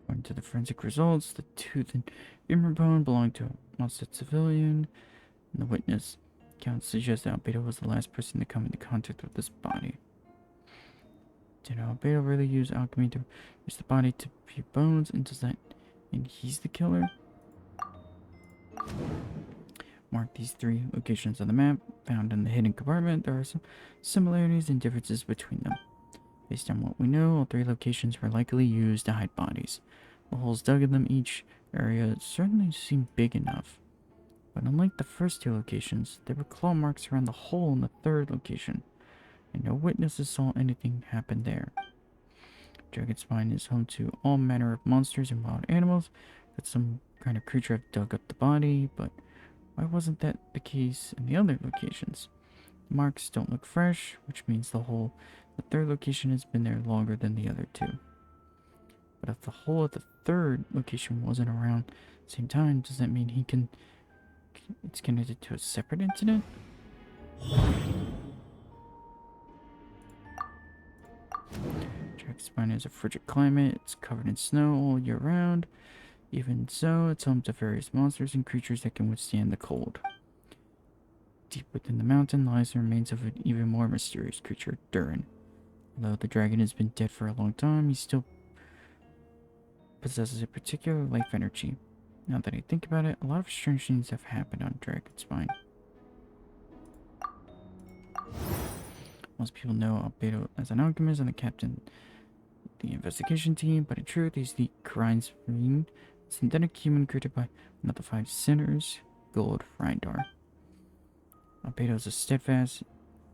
According to the forensic results, the tooth and femur bone belonged to a monstadt civilian, and the witness account suggests that Albedo was the last person to come into contact with this body. Did Albedo really use alchemy to use the body to view bones, and does that mean he's the killer? Mark these 3 locations on the map found in the hidden compartment. There are some similarities and differences between them. Based on what we know, all 3 locations were likely used to hide bodies. The holes dug in them each area certainly seemed big enough. But unlike the first 2 locations, there were claw marks around the hole in the 3rd location, and no witnesses saw anything happen there. Dragonspine is home to all manner of monsters and wild animals. That some kind of creature have dug up the body, but why wasn't that the case in the other locations? The marks don't look fresh, which means the 3rd location has been there longer than the other 2. But if the hole at the 3rd location wasn't around at the same time, does that mean it's connected to a separate incident? Dragonspine has a frigid climate. It's covered in snow all year round. Even so, it's home to various monsters and creatures that can withstand the cold. Deep within the mountain lies the remains of an even more mysterious creature, Durin. Although the dragon has been dead for a long time, he still possesses a particular life energy. Now that I think about it, a lot of strange things have happened on Dragonspine. Most people know Albedo as an alchemist and the captain of the investigation team, but in truth, he's the Grinesgreen, synthetic human created by one of the 5 sinners, Gold Rindar. Albedo is a steadfast,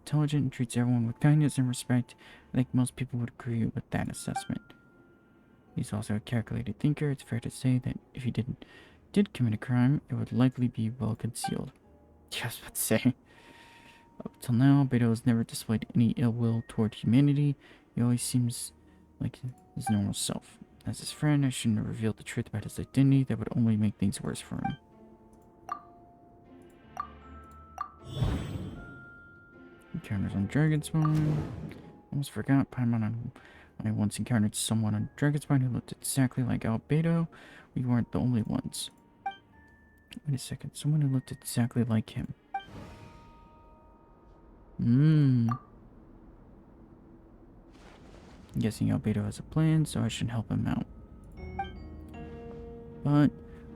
intelligent, and treats everyone with kindness and respect. I think most people would agree with that assessment. He's also a calculated thinker. It's fair to say that if he did commit a crime, it would likely be well concealed. Yeah, I was about to say. Up till now, Albedo has never displayed any ill will toward humanity. He always seems like his normal self. As his friend, I shouldn't have revealed the truth about his identity. That would only make things worse for him. Encounters on Dragonspine. Almost forgot Paimon. I once encountered someone on Dragonspine who looked exactly like Albedo. We weren't the only ones. Wait a second. Someone who looked exactly like him. I'm guessing Albedo has a plan, so I should help him out. But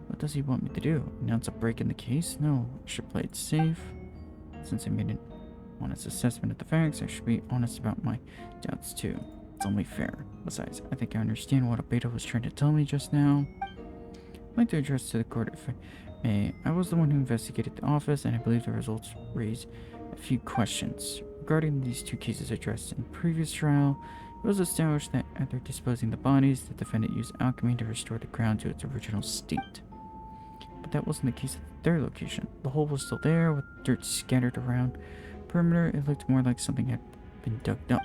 what does he want me to do? Announce a break in the case? No, I should play it safe. Since I made an honest assessment of the facts, I should be honest about my doubts too. It's only fair. Besides, I think I understand what Albedo was trying to tell me just now. I'd like to address to the court if I may. I was the one who investigated the office, and I believe the results raise a few questions. Regarding these 2 cases addressed in the previous trial, it was established that after disposing the bodies, the defendant used alchemy to restore the ground to its original state. But that wasn't the case at the 3rd location. The hole was still there, with dirt scattered around the perimeter. It looked more like something had been dug up.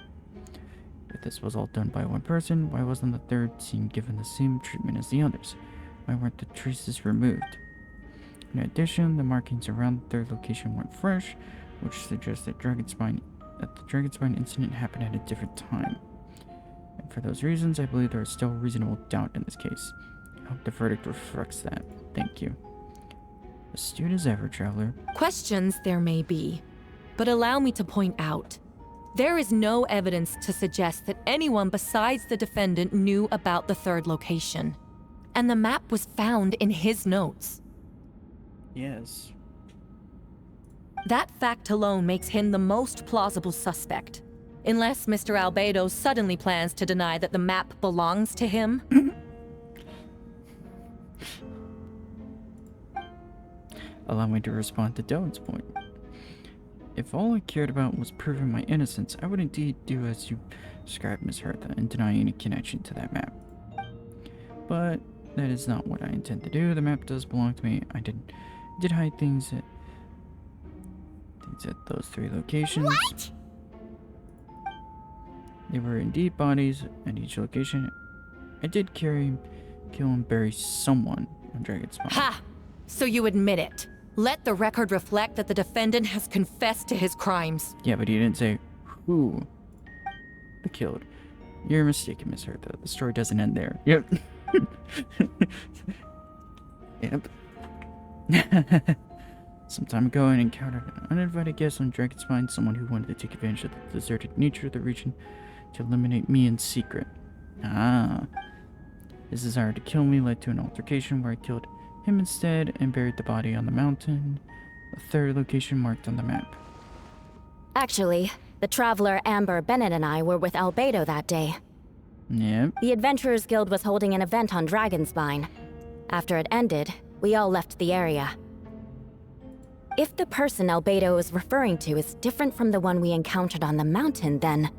If this was all done by one person, why wasn't the 3rd scene given the same treatment as the others? Why weren't the traces removed? In addition, the markings around the 3rd location weren't fresh, which suggests that the Dragonspine incident happened at a different time. And for those reasons, I believe there is still reasonable doubt in this case. I hope the verdict reflects that. Thank you. Astute as ever, Traveler. Questions there may be, but allow me to point out. There is no evidence to suggest that anyone besides the defendant knew about the 3rd location. And the map was found in his notes. Yes. That fact alone makes him the most plausible suspect. Unless Mr. Albedo suddenly plans to deny that the map belongs to him. allow me to respond to Dylan's point. If all I cared about was proving my innocence, I would indeed do as you described, Miss Hertha, and deny any connection to that map. But that is not what I intend to do. The map does belong to me. I did hide things at those 3 locations. What? They were indeed bodies at each location. I did kill and bury someone on Dragon's Spine. Ha! So you admit it. Let the record reflect that the defendant has confessed to his crimes. Yeah, but he didn't say who they killed. You're mistaken, Miss Hertha. The story doesn't end there. Yep. Yep. Some time ago, I encountered an uninvited guest on Dragon's Spine, someone who wanted to take advantage of the deserted nature of the region to eliminate me in secret. Ah. His desire to kill me led to an altercation where I killed him instead and buried the body on the mountain, the 3rd location marked on the map. Actually, the traveler Amber Bennett and I were with Albedo that day. Yep. The Adventurers Guild was holding an event on Dragonspine. After it ended, we all left the area. If the person Albedo is referring to is different from the one we encountered on the mountain, then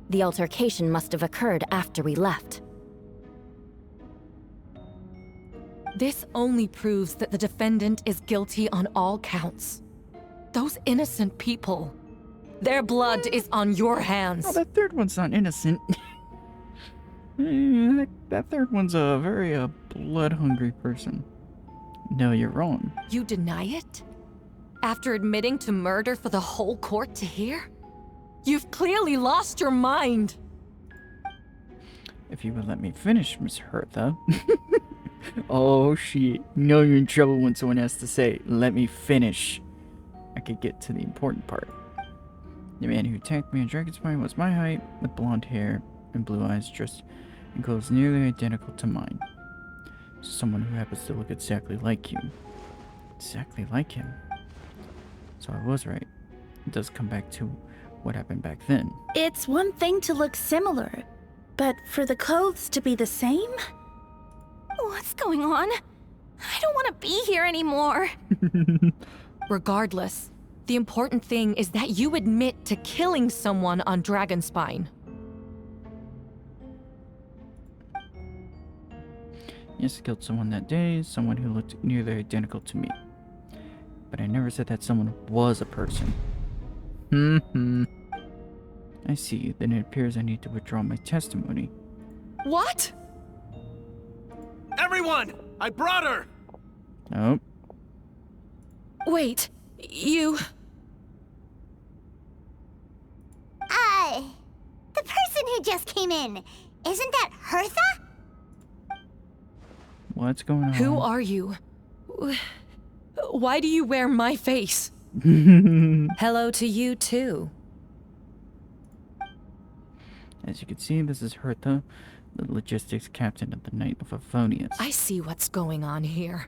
the altercation must have occurred after we left. This only proves that the defendant is guilty on all counts. Those innocent people, their blood is on your hands. Oh, that 3rd one's not innocent. That 3rd one's a very blood-hungry person. No, you're wrong. You deny it? After admitting to murder for the whole court to hear? You've clearly lost your mind. If you would let me finish, Miss Hertha. Oh shit. You know you're in trouble when someone has to say, let me finish. I could get to the important part. The man who attacked me on Dragonspine was my height, with blonde hair and blue eyes, dressed in clothes nearly identical to mine. Someone who happens to look exactly like you. Exactly like him. So I was right. It does come back to what happened back then. It's one thing to look similar, but for the clothes to be the same? What's going on? I don't want to be here anymore. Regardless, the important thing is that you admit to killing someone on Dragonspine. Yes, I killed someone that day, someone who looked nearly identical to me. But I never said that someone was a person. I see, then it appears I need to withdraw my testimony. What? Everyone! I brought her! Nope. Wait, you... The person who just came in, isn't that Hertha? What's going on? Who are you? Why do you wear my face? Hello to you, too. As you can see, this is Hertha, the logistics captain of the Knight of Favonius. I see what's going on here.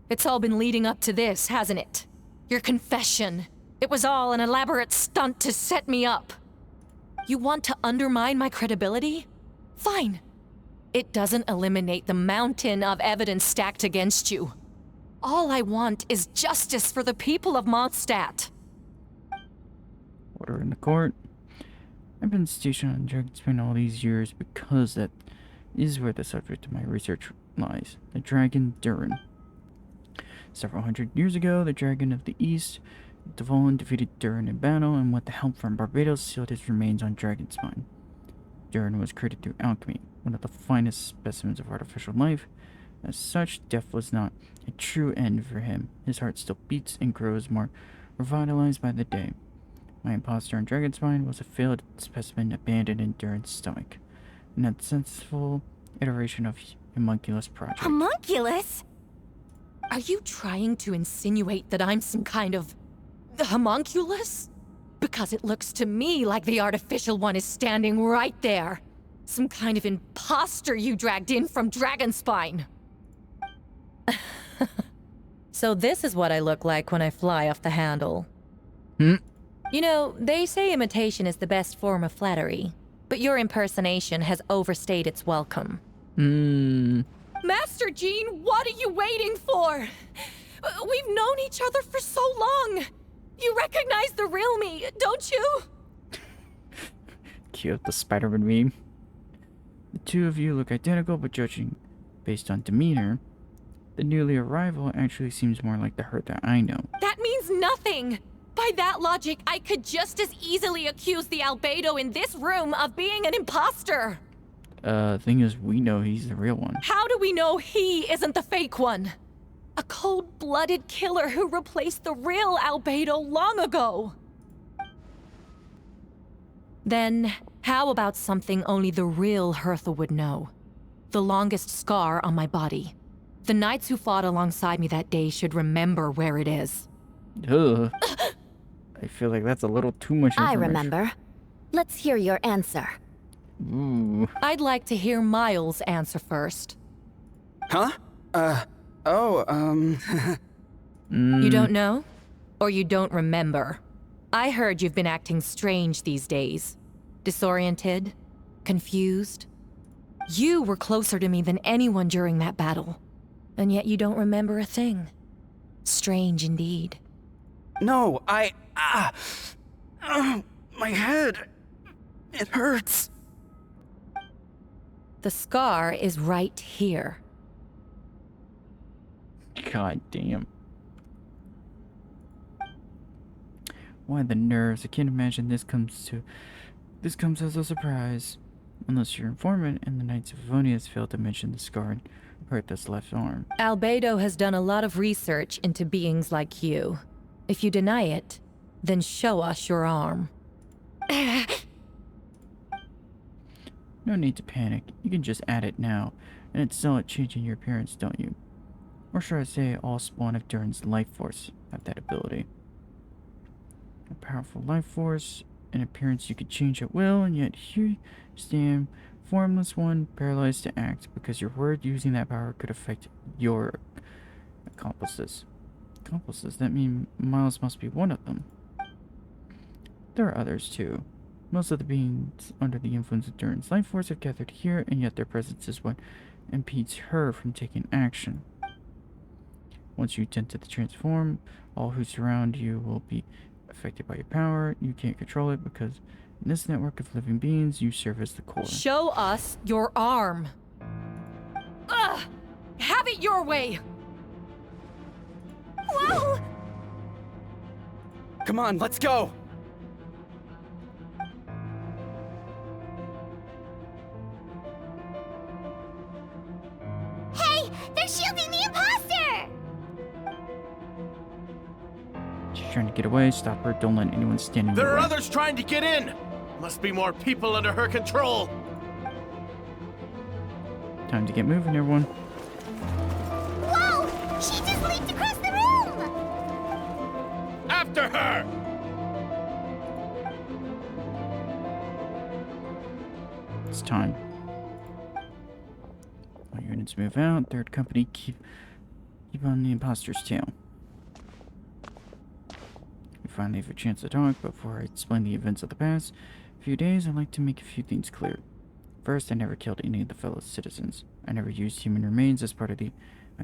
It's all been leading up to this, hasn't it? Your confession. It was all an elaborate stunt to set me up. You want to undermine my credibility? Fine. It doesn't eliminate the mountain of evidence stacked against you. All I want is justice for the people of Mondstadt. Order in the court. I've been stationed on Dragonspine all these years because that is where the subject of my research lies. The dragon Durin. Several hundred years ago, the dragon of the east, Dvolan, defeated Durin in battle, and with the help from Barbados, sealed his remains on Dragonspine. Durin was created through alchemy, one of the finest specimens of artificial life. As such, death was not a true end for him. His heart still beats and grows more revitalized by the day. My imposter on Dragonspine was a failed specimen abandoned in Durin's stomach. An unsuccessful iteration of homunculus project. Homunculus? Are you trying to insinuate that I'm some kind of homunculus? Because it looks to me like the artificial one is standing right there. Some kind of imposter you dragged in from Dragonspine. So this is what I look like when I fly off the handle. You know, they say imitation is the best form of flattery, but your impersonation has overstayed its welcome. Master Jean, what are you waiting for? We've known each each other for so long. You recognize the real me, don't you? Cute, the Spider-Man meme. The two of you look identical, but judging based on demeanor, the newly arrival actually seems more like the her that I know. That means nothing. By that logic, I could just as easily accuse the albedo in this room of being an imposter. Thing is, we know he's the real one. How do we know he isn't the fake one? A cold-blooded killer who replaced the real albedo long ago. Then, how about something only the real Hertha would know? The longest scar on my body. The knights who fought alongside me that day should remember where it is. Ugh. I feel like that's a little too much information. I remember. Let's hear your answer. Ooh. I'd like to hear Miles answer first. Huh? You don't know? Or you don't remember? I heard you've been acting strange these days. Disoriented? Confused? You were closer to me than anyone during that battle. And yet you don't remember a thing. Strange indeed. No, my head. It hurts. The scar is right here. God damn. Why the nerves? I can't imagine this comes as a surprise. Unless your informant and the Knights of Favonius failed to mention the scar and Hertha's left arm. Albedo has done a lot of research into beings like you. If you deny it, then show us your arm. No need to panic. You can just add it now, and it's still at changing your appearance, don't you? Or should I say all spawn of Durin's life force have that ability. A powerful life force, an appearance you could change at will, and yet here you stand, formless one, paralyzed to act, because your word using that power could affect your accomplices. Accomplices? That means Miles must be one of them. There are others too. Most of the beings under the influence of Durin's life force have gathered here, and yet their presence is what impedes her from taking action. Once you attempt to transform, all who surround you will be affected by your power. You can't control it because in this network of living beings, you serve as the core. Show us your arm. Ugh! Have it your way! Whoa! Come on, let's go! Hey, they're shielding the imposter! She's trying to get away. Stop her. Don't let anyone stand in There your are way. others trying to get in! Must be more people under her control! Time to get moving, everyone. Whoa! She just leaped across the room! After her! It's time. All units move out. Third company, keep on the imposter's tail. We finally have a chance to talk, but before I explain the events of the past few days, I'd like to make a few things clear. First, I never killed any of the fellow citizens. I never used human remains as part of the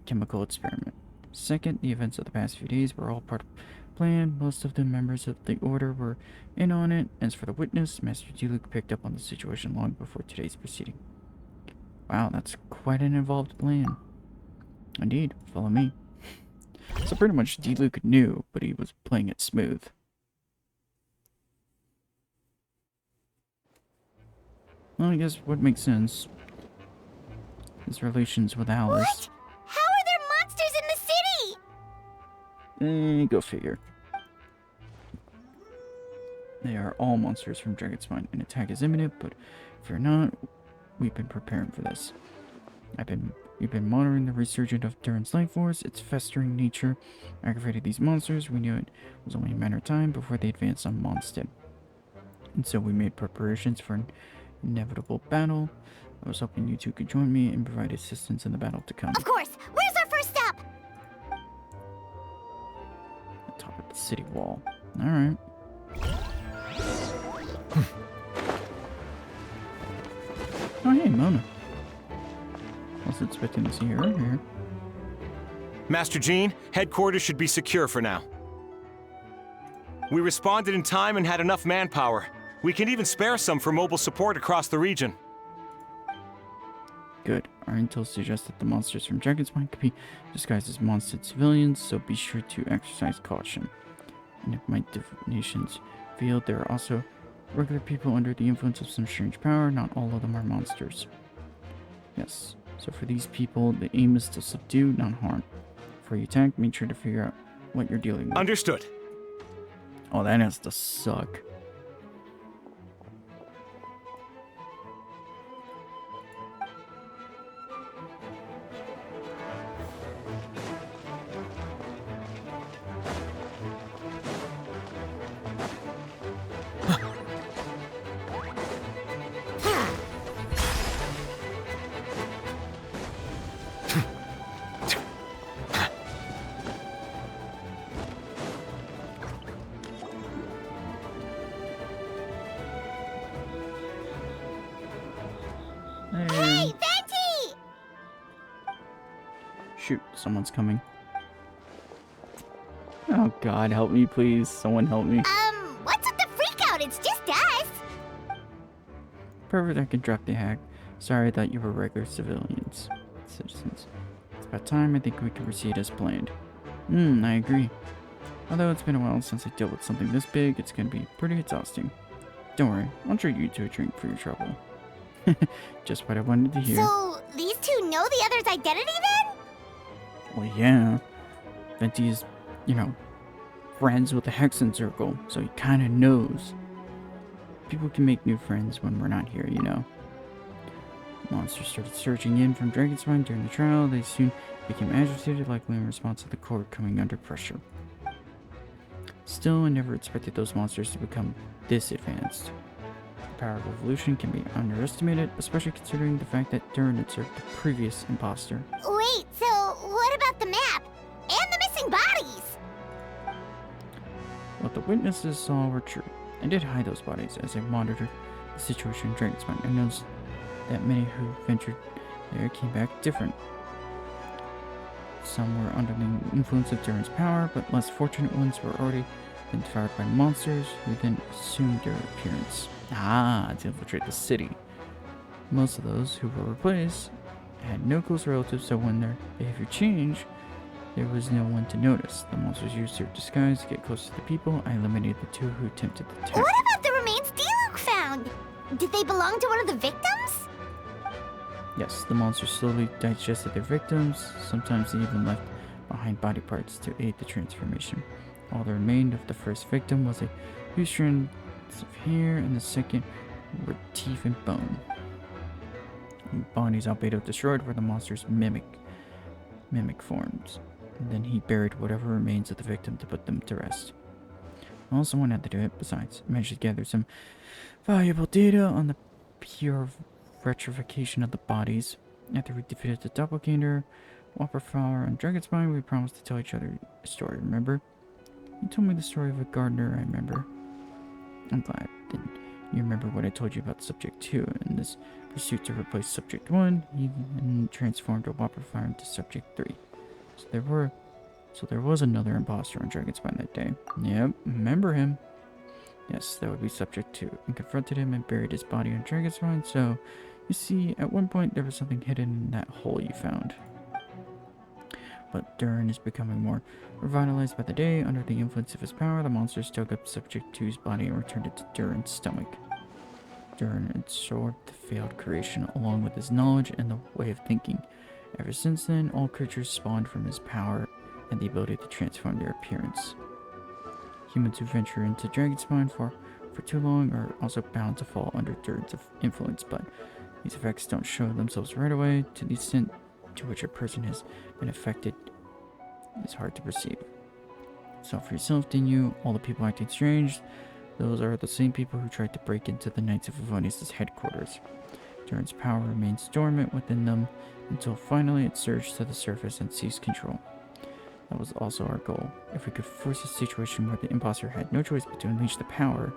chemical experiment. Second, the events of the past few days were all part of the plan. Most of the members of the Order were in on it. As for the witness, Master Diluc picked up on the situation long before today's proceeding. Wow, that's quite an involved plan. Indeed, follow me. So pretty much Diluc knew, but he was playing it smooth. Well, I guess what makes sense. His relations with Alice. What? How are there monsters in the city? Go figure. They are all monsters from Dragon's Spine. An attack is imminent, but if you're not, we've been preparing for this. We've been monitoring the resurgence of Durin's life force. Its festering nature aggravated these monsters. We knew it was only a matter of time before they advanced on Mondstadt. And so we made preparations for an inevitable battle. I was hoping you two could join me and provide assistance in the battle to come. Of course. Where's our first stop? The top of the city wall. Alright. Oh, hey, Mona. Wasn't expecting to see her here. Master Jean, headquarters should be secure for now. We responded in time and had enough manpower. We can even spare some for mobile support across the region. Good. Our intel suggests that the monsters from Dragonspine could be disguised as monstadt civilians, so be sure to exercise caution. And if my divinations failed, there are also regular people under the influence of some strange power. Not all of them are monsters. Yes. So for these people, the aim is to subdue, not harm. Before you attack, make sure to figure out what you're dealing with. Understood. Oh, that has to suck. Hey, Venti! Shoot, someone's coming. Oh god, help me please. Someone help me. What's with the freak out? It's just us. Perfect, I can drop the hack. Sorry, I thought you were regular citizens. It's about time. I think we can proceed as planned. I agree. Although it's been a while since I dealt with something this big, it's gonna be pretty exhausting. Don't worry, I'll treat you to a drink for your trouble. Just what I wanted to hear. So, these two know the other's identity then? Well, yeah. Venti is, friends with the Hexen Circle, so he kinda knows. People can make new friends when we're not here, Monsters started surging in from Dragonspine during the trial. They soon became agitated, likely in response to the court coming under pressure. Still, I never expected those monsters to become this advanced. The power of evolution can be underestimated, especially considering the fact that Durin had served the previous imposter. Wait, so what about the map? And the missing bodies? What the witnesses saw were true. I did hide those bodies as I monitored the situation in Dragonspine. I noticed that many who ventured there came back different. Some were under the influence of Durin's power, but less fortunate ones were already devoured by monsters who then assumed their appearance. To infiltrate the city. Most of those who were replaced had no close relatives, so when their behavior changed, there was no one to notice. The monsters used their disguise to get close to the people. I eliminated the two who attempted the attack. What about the remains Diluc found? Did they belong to one of the victims? Yes, the monsters slowly digested their victims. Sometimes they even left behind body parts to aid the transformation. All that remained of the first victim was a few strands of hair, and the second were teeth and bone. The bodies Albedo destroyed were the monster's mimic forms. And then he buried whatever remains of the victim to put them to rest. Well, someone had to do it. Besides, I managed to gather some valuable data on the pure retrification of the bodies. After we defeated the doppelganger, Whopperflower, and Dragonspine, we promised to tell each other a story, remember? You told me the story of a gardener, I remember. I'm glad. Then you remember what I told you about Subject 2, and this pursuit to replace Subject 1, he then transformed a Whopperflower into Subject 3. So there was another imposter on Dragonspine that day. Yep, remember him. Yes, that would be Subject 2, and confronted him and buried his body on Dragonspine, so you see, at one point there was something hidden in that hole you found. But Durin is becoming more revitalized by the day. Under the influence of his power, the monsters dug up Subject 2's body and returned it to Durin's stomach. Durin absorbed the failed creation along with his knowledge and the way of thinking. Ever since then, all creatures spawned from his power and the ability to transform their appearance. Humans who venture into Dragonspine for too long are also bound to fall under Durin's influence, but these effects don't show themselves right away. To the extent to which a person has been affected is hard to perceive. So for yourself, didn't you? All the people acting strange, those are the same people who tried to break into the Knights of Favonius' headquarters. Durin's power remains dormant within them until finally it surged to the surface and seized control. That was also our goal. If we could force a situation where the imposter had no choice but to unleash the power,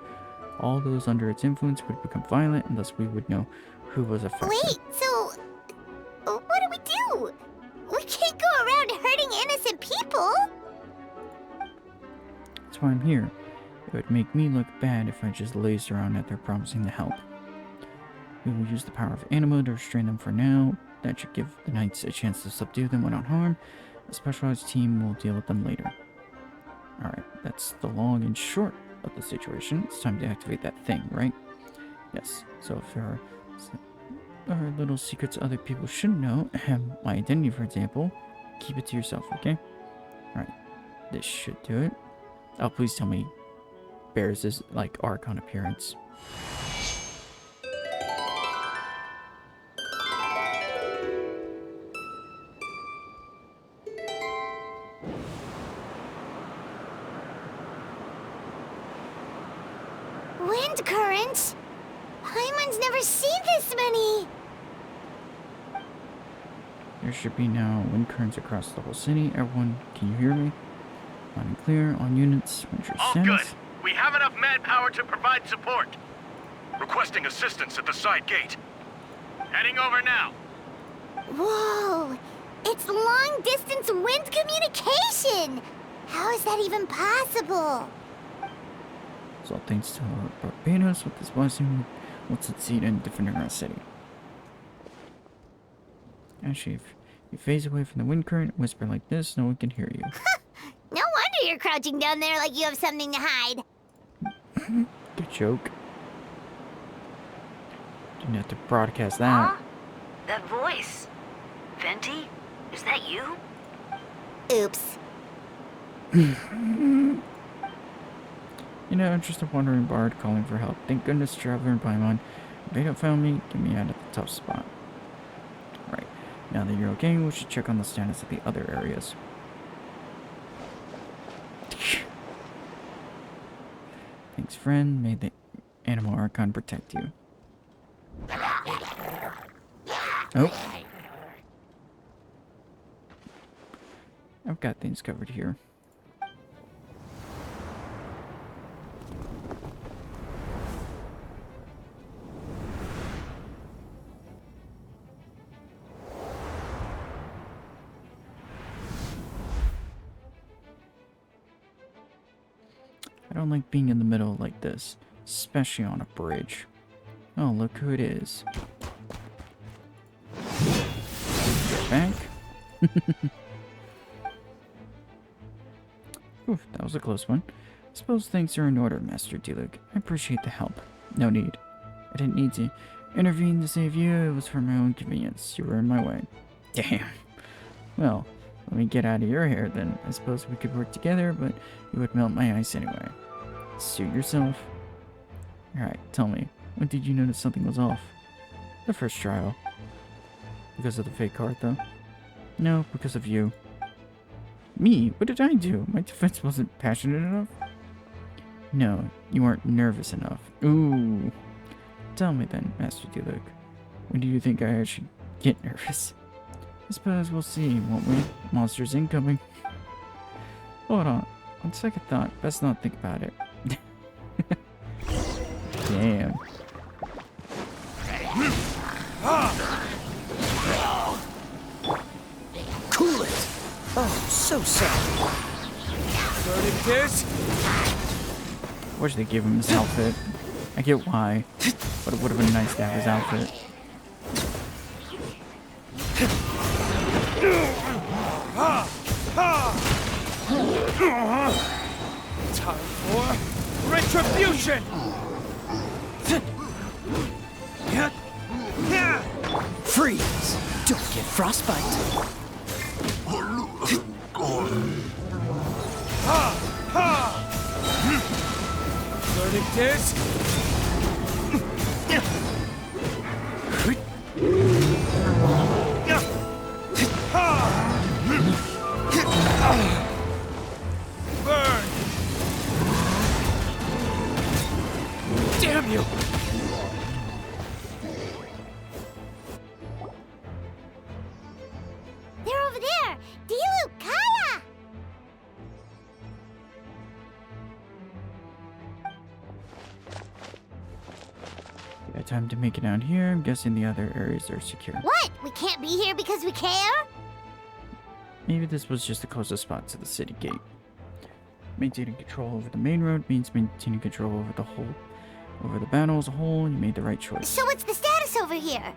all those under its influence would become violent, and thus we would know who was affected. Wait, so what do? We can't go around hurting innocent why I'm here. It would make me look bad if I just lazed around out there promising to help. We will use the power of Anima to restrain them for now. That should give the knights a chance to subdue them without harm. A specialized team will deal with them later. Alright, that's the long and short of the situation. It's time to activate that thing, right? Yes, so if there are little secrets other people shouldn't know, my identity for example, keep it to yourself, okay? Alright, this should do it. Oh, please tell me bears this, like, Archon appearance. Wind currents? Paimon's never seen this many! There should be now wind currents across the whole city. Everyone, can you hear me? Loud and clear, on units. What's your All status? good. We have enough manpower to provide support. Requesting assistance at the side gate. Heading over now. Whoa! It's long-distance wind communication! How is that even possible? So thanks to Lord Barbados with this blessing, we'll succeed in defending our city. Actually, if you phase away from the wind current and whisper like this, no one can hear you. No wonder you're crouching down there like you have something to hide. Good joke. Didn't have to broadcast that. Huh? That voice. Venti? Is that you? Oops. You know, just a wandering bard calling for help. Thank goodness Traveler and Paimon. If they don't found me, get me out of the tough spot. Right. Now that you're okay, we should check on the status of the other areas. Thanks, friend. May the Animal Archon protect you. Oh. I've got things covered here. I don't like being in the middle like this, especially on a bridge. Oh, look who it is. Back. Oof, that was a close one. I suppose things are in order, Master Diluc. I appreciate the help. No need. I didn't need to intervene to save you. It was for my own convenience. You were in my way. Damn. Well, let me get out of your hair then. I suppose we could work together, but you would melt my ice anyway. Suit yourself. Alright, tell me. When did you notice something was off? The first trial. Because of the fake card, though? No, because of you. Me? What did I do? My defense wasn't passionate enough? No, you weren't nervous enough. Ooh. Tell me then, Master Diluc. When do you think I actually get nervous? I suppose we'll see, won't we? Monsters incoming. Hold on. On second thought, best not think about it. Damn. Cool it! Oh, so sorry. Burning this? Wish they gave him his outfit. I get why, but it would have been nice to have his outfit. Time for retribution! Freeze! Don't get frostbite! Burning disc! Burn! Damn you! They're over there! Diluc, Kaya! Yeah, time to make it out here. I'm guessing the other areas are secure. What? We can't be here because we care? Maybe this was just the closest spot to the city gate. Maintaining control over the main road means maintaining control over the battle as a whole, and you made the right choice. So what's the status over here?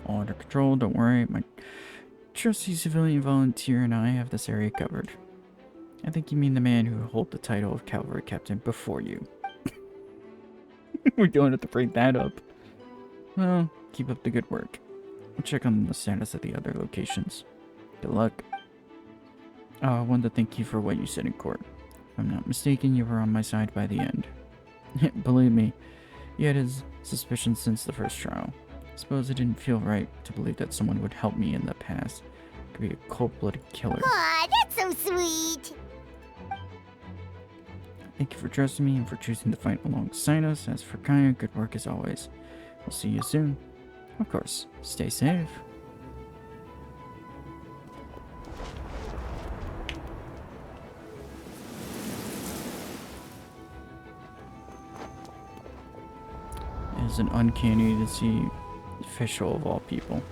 All under control, don't worry. My trusty civilian volunteer and I have this area covered. I think you mean the man who held the title of cavalry captain before you. We don't have to bring that up. Well, keep up the good work. We'll check on the status of the other locations. Good luck. Oh, I wanted to thank you for what you said in court. If I'm not mistaken, you were on my side by the end. Believe me, you had his suspicions since the first trial. I suppose it didn't feel right to believe that someone would help me in the past could be a cold-blooded killer. Aw, that's so sweet. Thank you for trusting me and for choosing to fight alongside us. As for Kaya, good work as always. We'll see you soon. Of course, stay safe. It is an uncanny to see official of all people.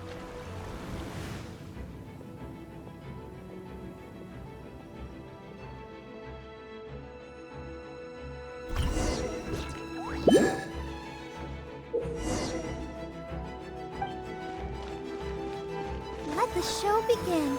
Let the show begin.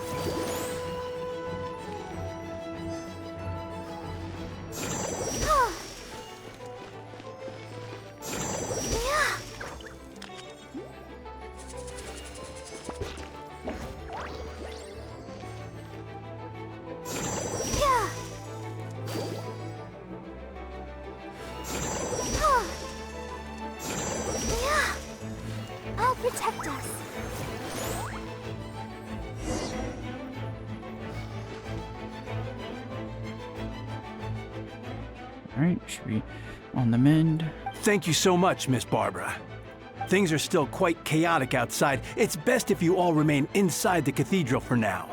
I'll protect us. Alright, should be on the mend. Thank you so much, Miss Barbara. Things are still quite chaotic outside. It's best if you all remain inside the cathedral for now.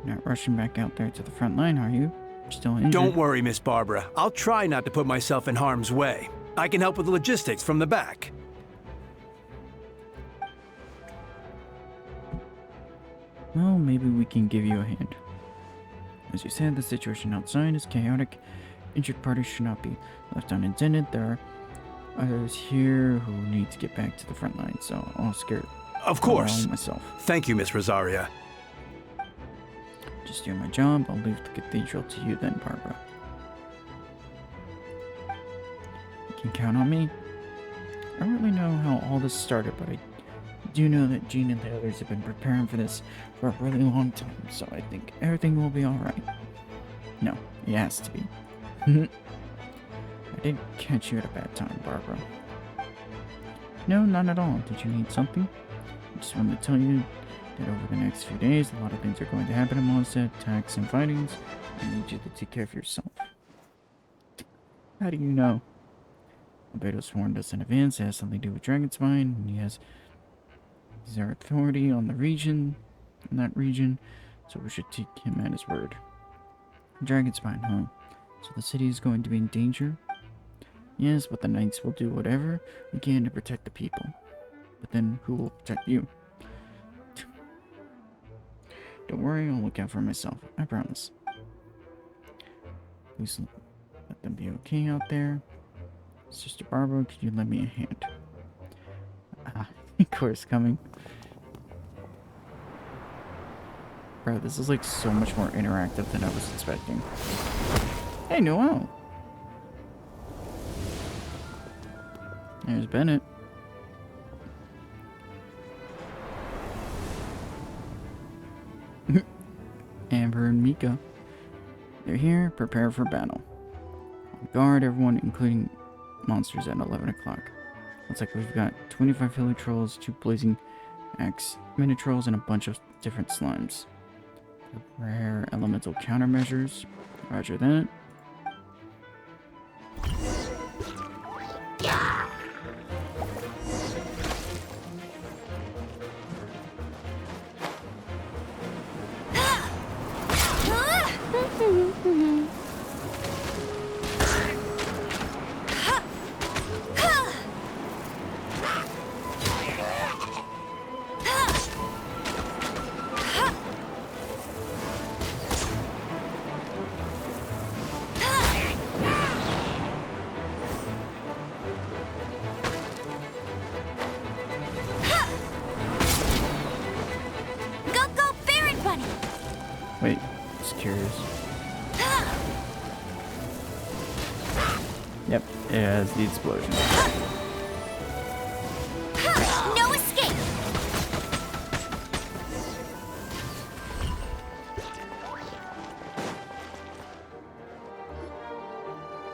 Not rushing back out there to the front line, are you? Still injured? Don't worry, Miss Barbara. I'll try not to put myself in harm's way. I can help with the logistics from the back. Well, maybe we can give you a hand. As you said, the situation outside is chaotic. Injured parties should not be left unattended. There are others here who need to get back to the front line, so I'll scare Of course. myself. Thank you, Miss Rosaria. Just do my job. I'll leave the cathedral to you then, Barbara. You can count on me. I don't really know how all this started, but I do know that Jean and the others have been preparing for this for a really long time, so I think everything will be alright. No, it has to be. I did catch you at a bad time, Barbara. No, not at all. Did you need something? I just wanted to tell you that over the next few days, a lot of things are going to happen in monstadt, attacks and fightings. I need you to take care of yourself. How do you know? Albedo's warned us in advance. It has something to do with Dragonspine, and he's our authority on the region, in that region, so we should take him at his word. Dragonspine, huh? So the city is going to be in danger? Yes, but the knights will do whatever we can to protect the people. But then who will protect you? Don't worry, I'll look out for myself. I promise. Please let them be okay out there. Sister Barbara, could you lend me a hand? Of course, coming. Bro, this is like so much more interactive than I was expecting. Hey, Noel! There's Bennett. Amber and Mika. They're here, prepare for battle. On guard, everyone, including monsters at 11 o'clock. Looks like we've got 25 hilly trolls, 2 blazing axe mini trolls, and a bunch of different slimes. Rare elemental countermeasures. Roger that. Wait, just curious. Yep, it has the explosion. No escape!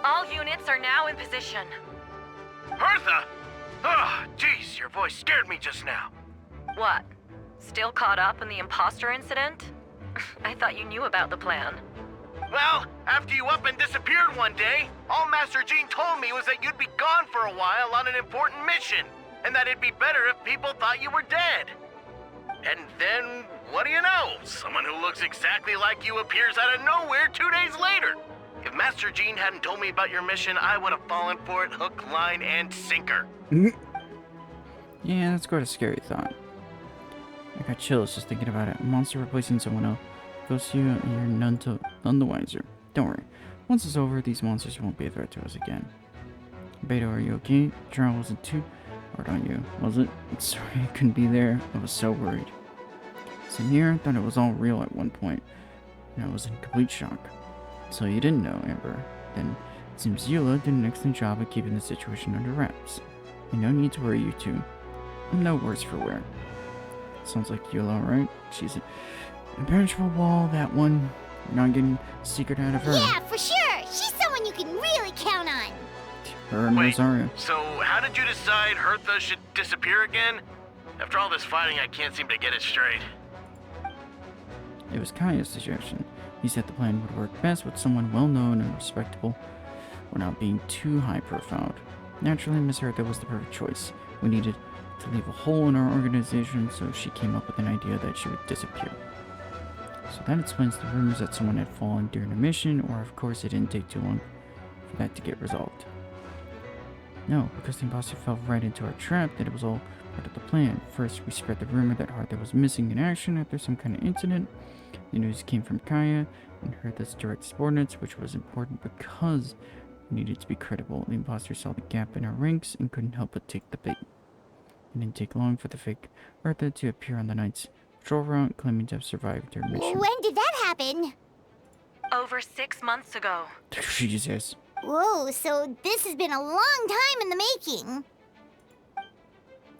All units are now in position. Hertha! Ah, jeez, your voice scared me just now. What? Still caught up in the imposter incident? I thought you knew about the plan. Well, after you up and disappeared one day, all Master Jean told me was that you'd be gone for a while on an important mission, and that it'd be better if people thought you were dead. And then, what do you know? Someone who looks exactly like you appears out of nowhere 2 days later. If Master Jean hadn't told me about your mission, I would have fallen for it hook, line, and sinker. Yeah, that's quite a scary thought. I got chills just thinking about it. A monster replacing someone else. Goes to you and you're none the wiser. Don't worry. Once it's over, these monsters won't be a threat to us again. Beto, are you okay? The trial wasn't too hard on you, was it? Sorry I couldn't be there. I was so worried. Samir thought it was all real at one point, and I was in complete shock. So you didn't know, Amber. Then it seems Eula did an excellent job of keeping the situation under wraps. And no need to worry, you two. I'm no worse for wear. Sounds like Eula, right? She's an impenetrable wall, that one. You're not getting a secret out of her. Yeah, for sure. She's someone you can really count on. Her and Rosario. So how did you decide Hertha should disappear again? After all this fighting, I can't seem to get it straight. It was Kaya's suggestion. He said the plan would work best with someone well-known and respectable without being too high-profile. Naturally, Miss Hertha was the perfect choice. We needed to leave a hole in our organization, so she came up with an idea that she would disappear. So that explains the rumors that someone had fallen during a mission, or of course it didn't take too long for that to get resolved. No, because the imposter fell right into our trap, that it was all part of the plan. First, we spread the rumor that Hertha was missing in action after some kind of incident. The news came from Kaya and Hertha's direct subordinates, which was important because we needed to be credible. The imposter saw the gap in our ranks and couldn't help but take the bait. It didn't take long for the fake Hertha to appear on the night's patrol route, claiming to have survived their mission. When did that happen? Over 6 months ago. Jesus. Whoa, so this has been a long time in the making.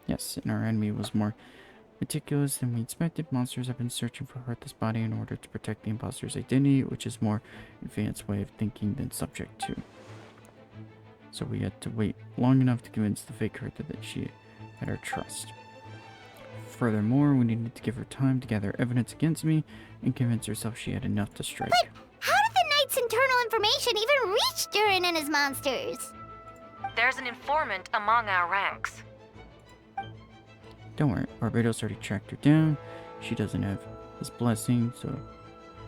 Yes, and our enemy was more meticulous than we expected. Monsters have been searching for Hertha's body in order to protect the imposter's identity, which is more advanced way of thinking than subject to. So we had to wait long enough to convince the fake Hertha that she had our trust. Furthermore, we needed to give her time to gather evidence against me and convince herself she had enough to strike. But how did the Knight's internal information even reach Durin and his monsters? There's an informant among our ranks. Don't worry, Barbados already tracked her down. She doesn't have his blessing, so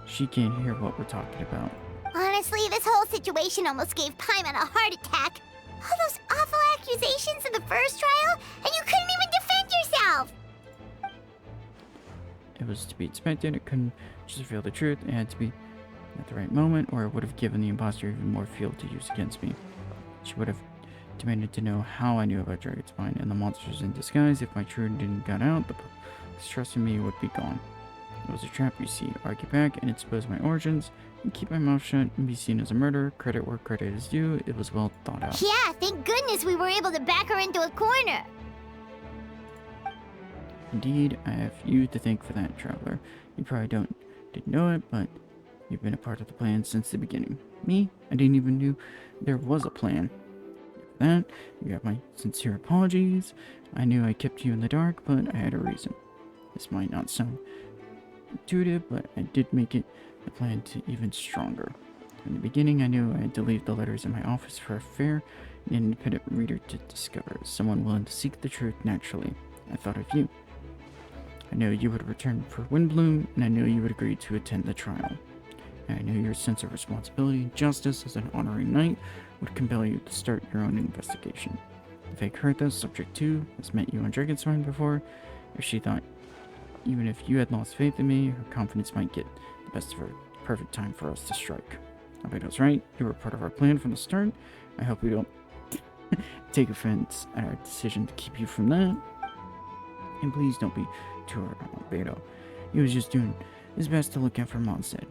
she can't hear what we're talking about. Honestly, this whole situation almost gave Paimon a heart attack. All those awful accusations in the first trial, and you couldn't even defend yourself! It was to be expected. It couldn't just reveal the truth. It had to be at the right moment, or it would have given the imposter even more fuel to use against me. She would have demanded to know how I knew about Dragon's Spine and the monsters in disguise. If my truth didn't get out, the trust in me would be gone. It was a trap, you see. Argue back and expose my origins, and keep my mouth shut and be seen as a murderer. Credit where credit is due. It was well thought out. Yeah, thank goodness we were able to back her into a corner. Indeed, I have you to thank for that, Traveler. You probably didn't know it, but you've been a part of the plan since the beginning. Me? I didn't even know there was a plan. For that, you have my sincere apologies. I knew I kept you in the dark, but I had a reason. This might not sound intuitive, but I did make it the plan to even stronger. In the beginning, I knew I had to leave the letters in my office for a fair and independent reader to discover. Someone willing to seek the truth naturally. I thought of you. I knew you would return for Windbloom, and I knew you would agree to attend the trial. And I knew your sense of responsibility and justice as an honorary knight would compel you to start your own investigation. The fake Hertha, subject 2, has met you on Dragonspine before. If she thought even if you had lost faith in me, her confidence might get the best of her. Perfect time for us to strike. Albedo's right. You were part of our plan from the start. I hope we don't take offense at our decision to keep you from that. And please don't be too hard on Albedo. He was just doing it's best to look out for monstadt.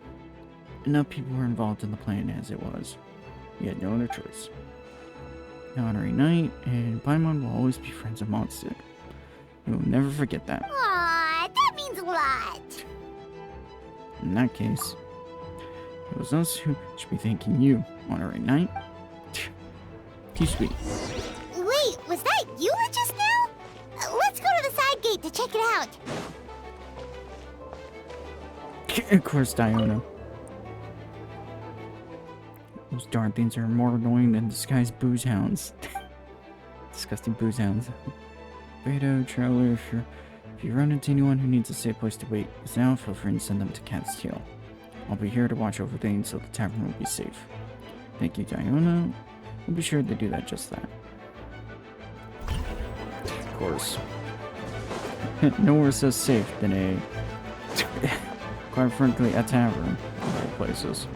Enough people were involved in the plan as it was. We had no other choice. The honorary knight and Paimon will always be friends of monstadt. We will never forget that. Aw, that means a lot. In that case, it was us who should be thanking you, honorary knight. Too sweet. Wait, was that you just now? Let's go to the side gate to check it out. Of course, Diona. Those darn things are more annoying than disguised booze hounds. Disgusting booze hounds. Beto, Traveler, if you run into anyone who needs a safe place to wait, now feel free to send them to Cat's Tail. I'll be here to watch over things so the tavern will be safe. Thank you, Diona. We'll be sure to do that just that. Of course. Nowhere so safe than a... quite frankly, a tavern of all places.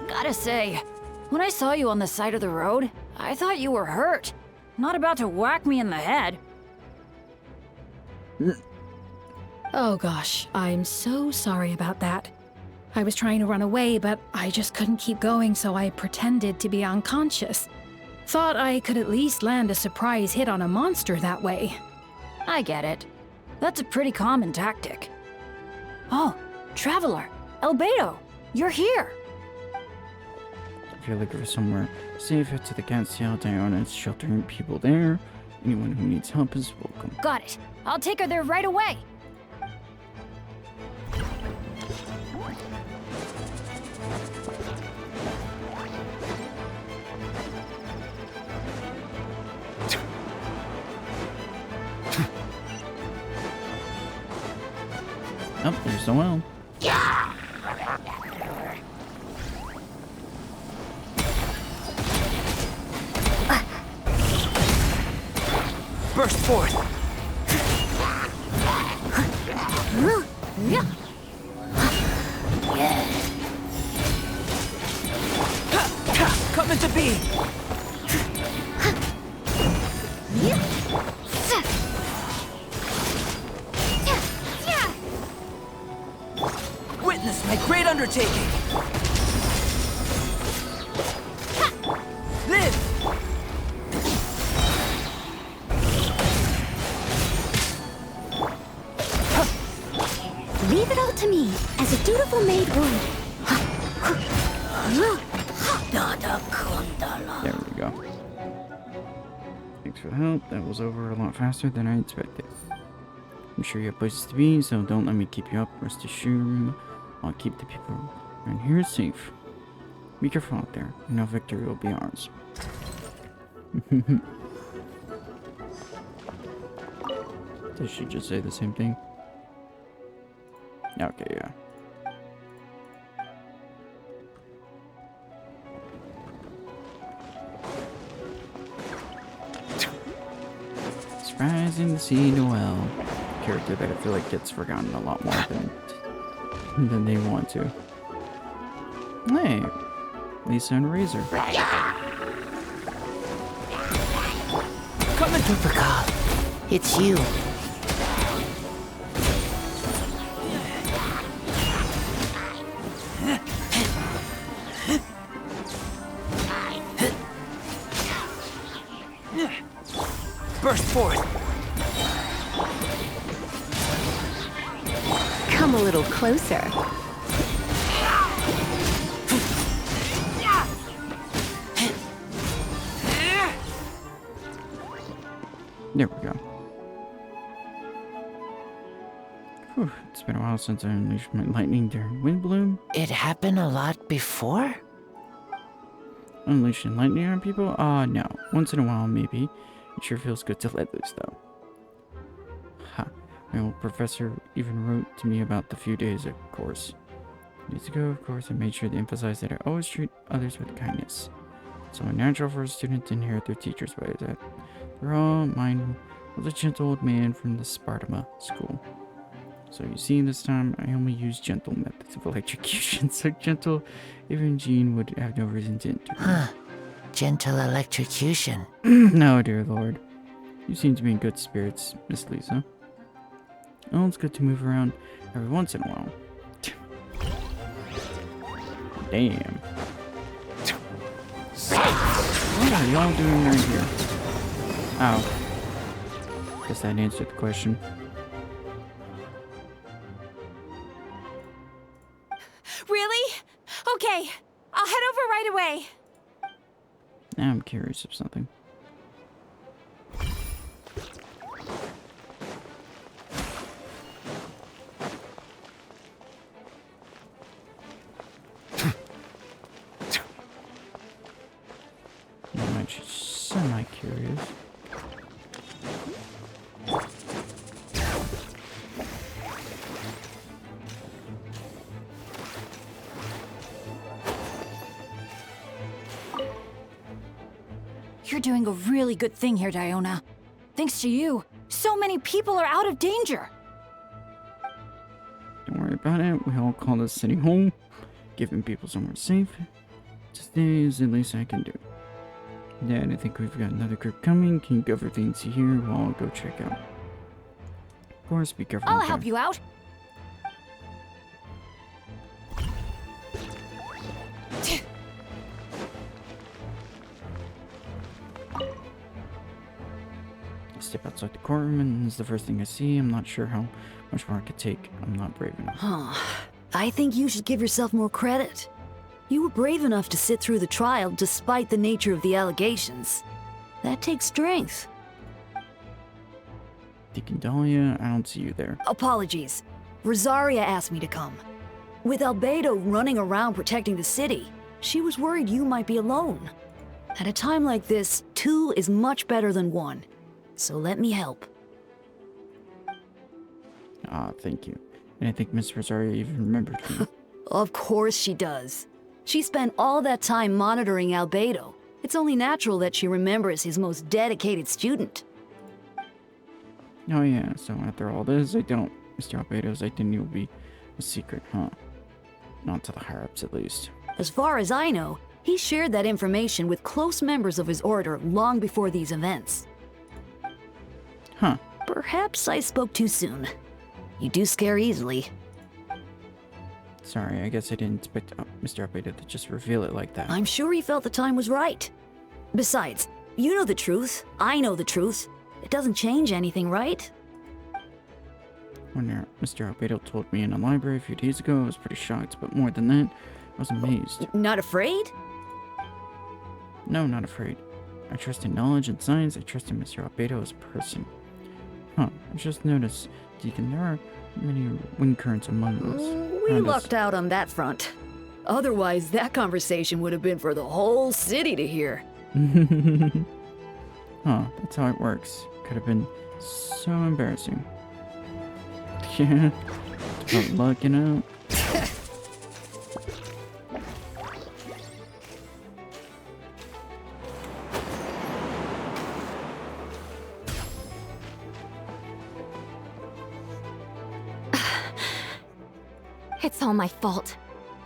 Gotta say, when I saw you on the side of the road, I thought you were hurt. Not about to whack me in the head. Oh gosh, I'm so sorry about that. I was trying to run away, but I just couldn't keep going, so I pretended to be unconscious. Thought I could at least land a surprise hit on a monster that way. I get it. That's a pretty common tactic. Oh, Traveler, Albedo, you're here. If you're looking for somewhere safe, head to the Cat's Tail. Diona is sheltering people there. Anyone who needs help is welcome. Got it. I'll take her there right away. Oh, there's the well. Burst forth! Come into being! Witness my great undertaking! Live! Leave it all to me, as a dutiful maid would. There we go. Thanks for the help. That was over a lot faster than I expected. I'm sure you have places to be, so don't let me keep you up. Rest assured, I'll keep the people around here safe. Be careful out there. You know victory will be ours. Does she just say the same thing? Okay, yeah. Surprising to see Noelle. Character that I feel like gets forgotten a lot more than they want to. Hey, Lisa and Razor. Come in, Duplica. It's you. Burst forth! Come a little closer. There we go. Whew, it's been a while since I unleashed my lightning during Windbloom. It happened a lot before? Unleashing lightning on people? No. Once in a while, maybe. It sure feels good to let loose, though. Ha. My old professor even wrote to me about the few days of course. Years ago, of course, I made sure to emphasize that I always treat others with kindness. It's so unnatural for a student to inherit their teacher's ways. That they're all mine was a gentle old man from the Spartama school. So you see, this time I only use gentle methods of electrocution. So gentle, even Jean would have no reason to enter. Huh. Gentle electrocution. No, dear lord. You seem to be in good spirits, Miss Lisa. Oh, it's good to move around every once in a while. Damn. What are y'all doing right here? Ow. Guess that answered the question. Really? Okay, I'll head over right away. Now I'm curious of something. I'm actually semi-curious. You're doing a really good thing here, Diona. Thanks to you, so many people are out of danger. Don't worry about it. We all call this city home. Giving people somewhere safe to stay is the least I can do. Dad, I think we've got another group coming. Can you go over things here while I go check out? Of course, be careful. I'll help you out. Step outside the courtroom and it's the first thing I see. I'm not sure how much more I could take. I'm not brave enough. Huh. I think you should give yourself more credit. You were brave enough to sit through the trial despite the nature of the allegations. That takes strength. Deacon Dahlia, I don't see you there. Apologies. Rosaria asked me to come. With Albedo running around protecting the city, she was worried you might be alone. At a time like this, 2 is much better than 1. So let me help. Ah, thank you. And I think Miss Rosaria even remembered me. Of course she does. She spent all that time monitoring Albedo. It's only natural that she remembers his most dedicated student. Oh yeah, so after all this, Mr. Albedo's identity will be a secret, huh? Not to the higher-ups, at least. As far as I know, he shared that information with close members of his order long before these events. Huh. Perhaps I spoke too soon. You do scare easily. Sorry, I guess I didn't expect Mr. Albedo to just reveal it like that. I'm sure he felt the time was right. Besides, you know the truth. I know the truth. It doesn't change anything, right? When Mr. Albedo told me in the library a few days ago, I was pretty shocked, but more than that, I was amazed. Not afraid? No, not afraid. I trust in knowledge and science. I trust in Mr. Albedo as a person. Huh, I just noticed, Deacon, there are many wind currents among us. We lucked out on that front. Otherwise, that conversation would have been for the whole city to hear. Huh, that's how it works. Could have been so embarrassing. Yeah, about luck, you know. It's all my fault.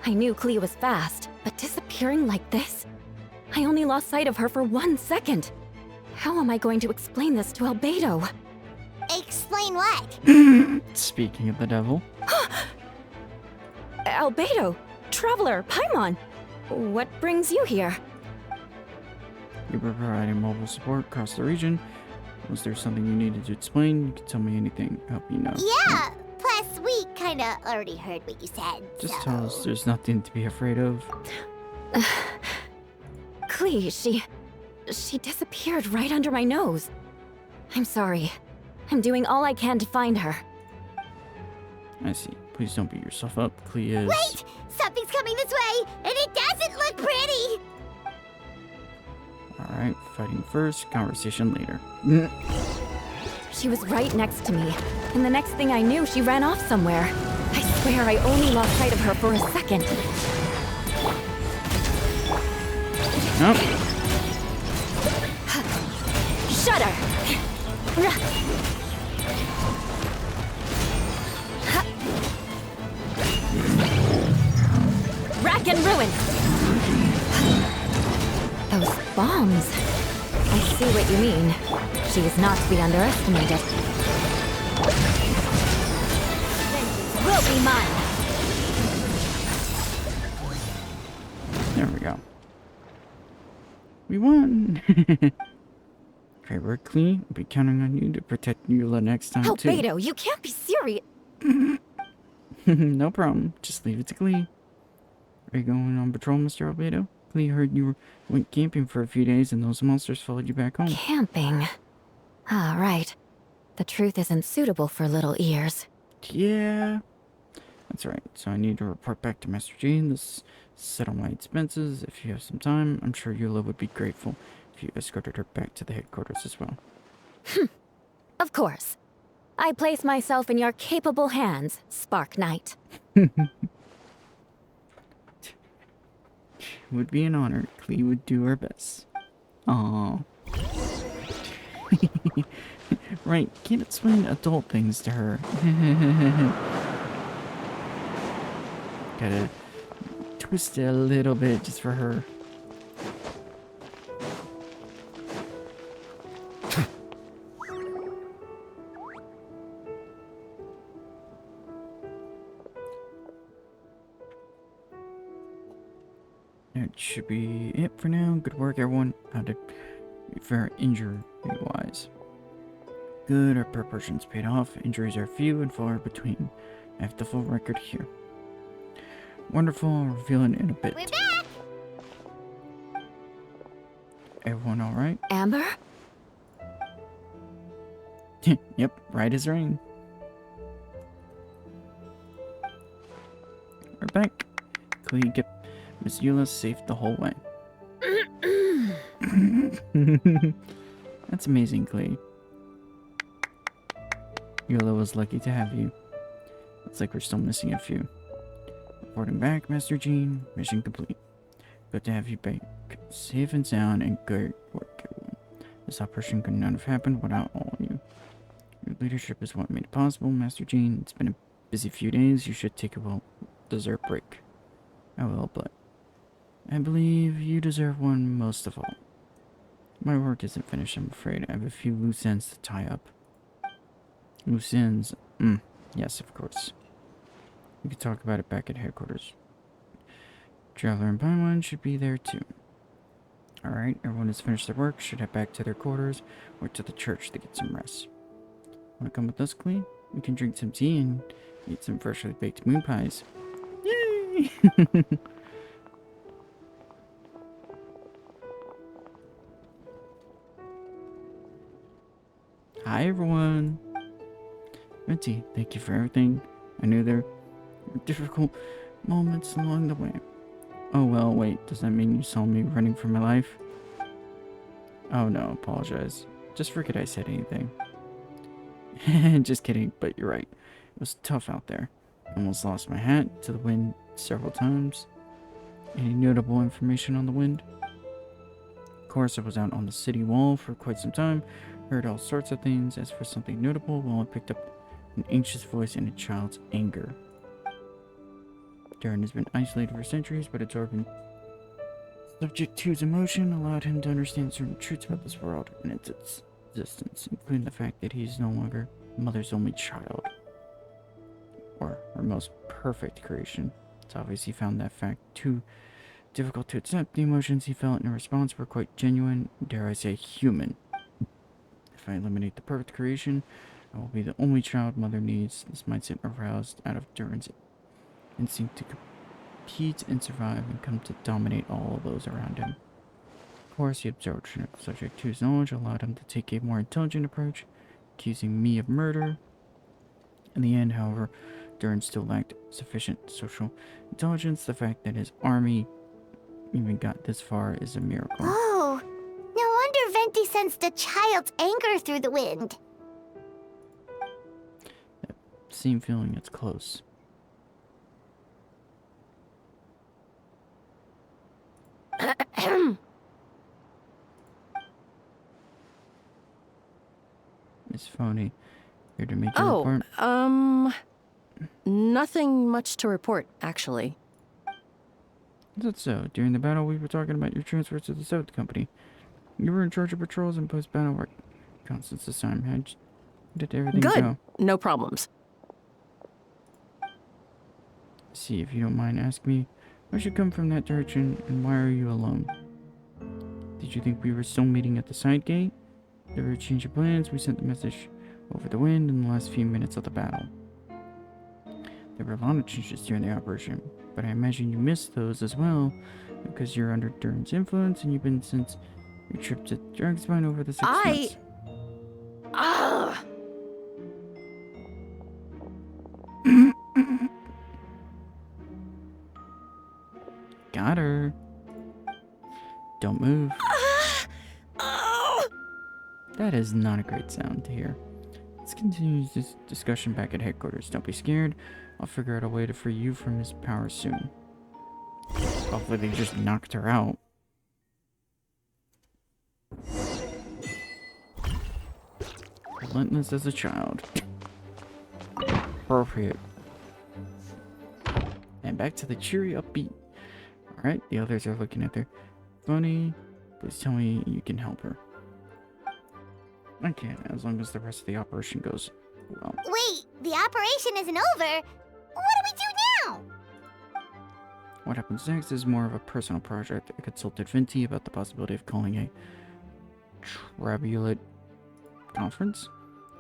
I knew Clea was fast, but disappearing like this? I only lost sight of her for 1 second. How am I going to explain this to Albedo? Explain what? Speaking of the devil. Albedo, Traveler, Paimon, what brings you here? You were providing mobile support across the region. Was there something you needed to explain? You can tell me anything. Help you know. Yeah, plus we kinda already heard what you said, Just so... tell us there's nothing to be afraid of. Clea, she disappeared right under my nose. I'm sorry. I'm doing all I can to find her. I see. Please don't beat yourself up, Clea is... Wait! Something's coming this way, and it doesn't look pretty! Alright, fighting first, conversation later. She was right next to me, and the next thing I knew, she ran off somewhere. I swear I only lost sight of her for a second. Nope. Shut her! Rack and ruin! Those bombs. I see what you mean. She is not to be underestimated. Vengeance will be mine. There we go. We won! Great work, Klee. I'll be counting on you to protect Eula next time, too. Beto, you can't be serious. No problem. Just leave it to Klee. Are you going on patrol, Mr. Albedo? Klee heard you went camping for a few days and those monsters followed you back home. Camping? Ah, right. The truth isn't suitable for little ears. Yeah. That's right. So I need to report back to Master Jean. This settle my expenses. If you have some time, I'm sure Eula would be grateful if you escorted her back to the headquarters as well. Of course. I place myself in your capable hands, Spark Knight. Would be an honor. Klee would do her best. Aww. Right, can't explain adult things to her. Gotta twist it a little bit just for her. That should be it for now. Good work, everyone. How did we fare injury-wise? Good, our preparations paid off. Injuries are few and far between. I have the full record here. Wonderful, I'll reveal it in a bit. We're back! Everyone alright? Amber? Yep, right as rain. We're back. Klee, get Miss Eula safe the whole way. That's amazing, Klee. Eula was lucky to have you. Looks like we're still missing a few. Reporting back, Master Jean. Mission complete. Good to have you back. Safe and sound and good work, everyone. This operation could not have happened without all of you. Your leadership is what made it possible, Master Jean. It's been a busy few days. You should take a well-deserved break. I will, but I believe you deserve one most of all. My work isn't finished, I'm afraid. I have a few loose ends to tie up. Loose ends? Yes, of course. We could talk about it back at headquarters. Traveler and Paimon should be there too. Alright, everyone has finished their work, should head back to their quarters or to the church to get some rest. Wanna come with us, Klee? We can drink some tea and eat some freshly baked moon pies. Yay! Hi, everyone. Minty, thank you for everything. I knew there were difficult moments along the way. Oh well, wait, does that mean you saw me running for my life? Oh no, apologize. Just forget I said anything. Just kidding, but you're right. It was tough out there. I almost lost my hat to the wind several times. Any notable information on the wind? Of course, I was out on the city wall for quite some time. Heard all sorts of things. As for something notable, well, I picked up an anxious voice and a child's anger. Darren has been isolated for centuries, but absorbing subject to his emotion allowed him to understand certain truths about this world and its existence, including the fact that he is no longer mother's only child, or her most perfect creation. It's obvious he found that fact too difficult to accept. The emotions he felt in response were quite genuine, dare I say human. If I eliminate the perfect creation, I will be the only child mother needs. This mindset aroused out of Durin's instinct to compete and survive and come to dominate all of those around him. Of course, the absorption of subject to his knowledge allowed him to take a more intelligent approach, accusing me of murder. In the end, however, Durin still lacked sufficient social intelligence. The fact that his army even got this far is a miracle. Oh, no wonder Venti sensed a child's anger through the wind. That same feeling, it's close. Miss Phony, here to make a report. Nothing much to report, actually. Is that so? During the battle, we were talking about your transfer to the South Company. You were in charge of patrols and post-battle Constance this time. How did everything Good. go? No problems. See, if you don't mind asking me, why should come from that direction, and why are you alone? Did you think we were still meeting at the side gate? There were a change of plans. We sent the message over the wind in the last few minutes of the battle. There were a lot of changes during the operation, but I imagine you missed those as well, because you're under Durin's influence and you've been since your trip to Dragonspine over the 6 months. Ah! Got her. Don't move. That is not a great sound to hear. Let's continue this discussion back at headquarters. Don't be scared. I'll figure out a way to free you from his power soon. Hopefully they just knocked her out. Relentless as a child. Appropriate. And back to the cheery upbeat. Alright, the others are looking at their funny. Please tell me you can help her. I can, as long as the rest of the operation goes well. Wait, the operation isn't over. What do we do now? What happens next is more of a personal project. I consulted Venti about the possibility of calling a Trabulate conference.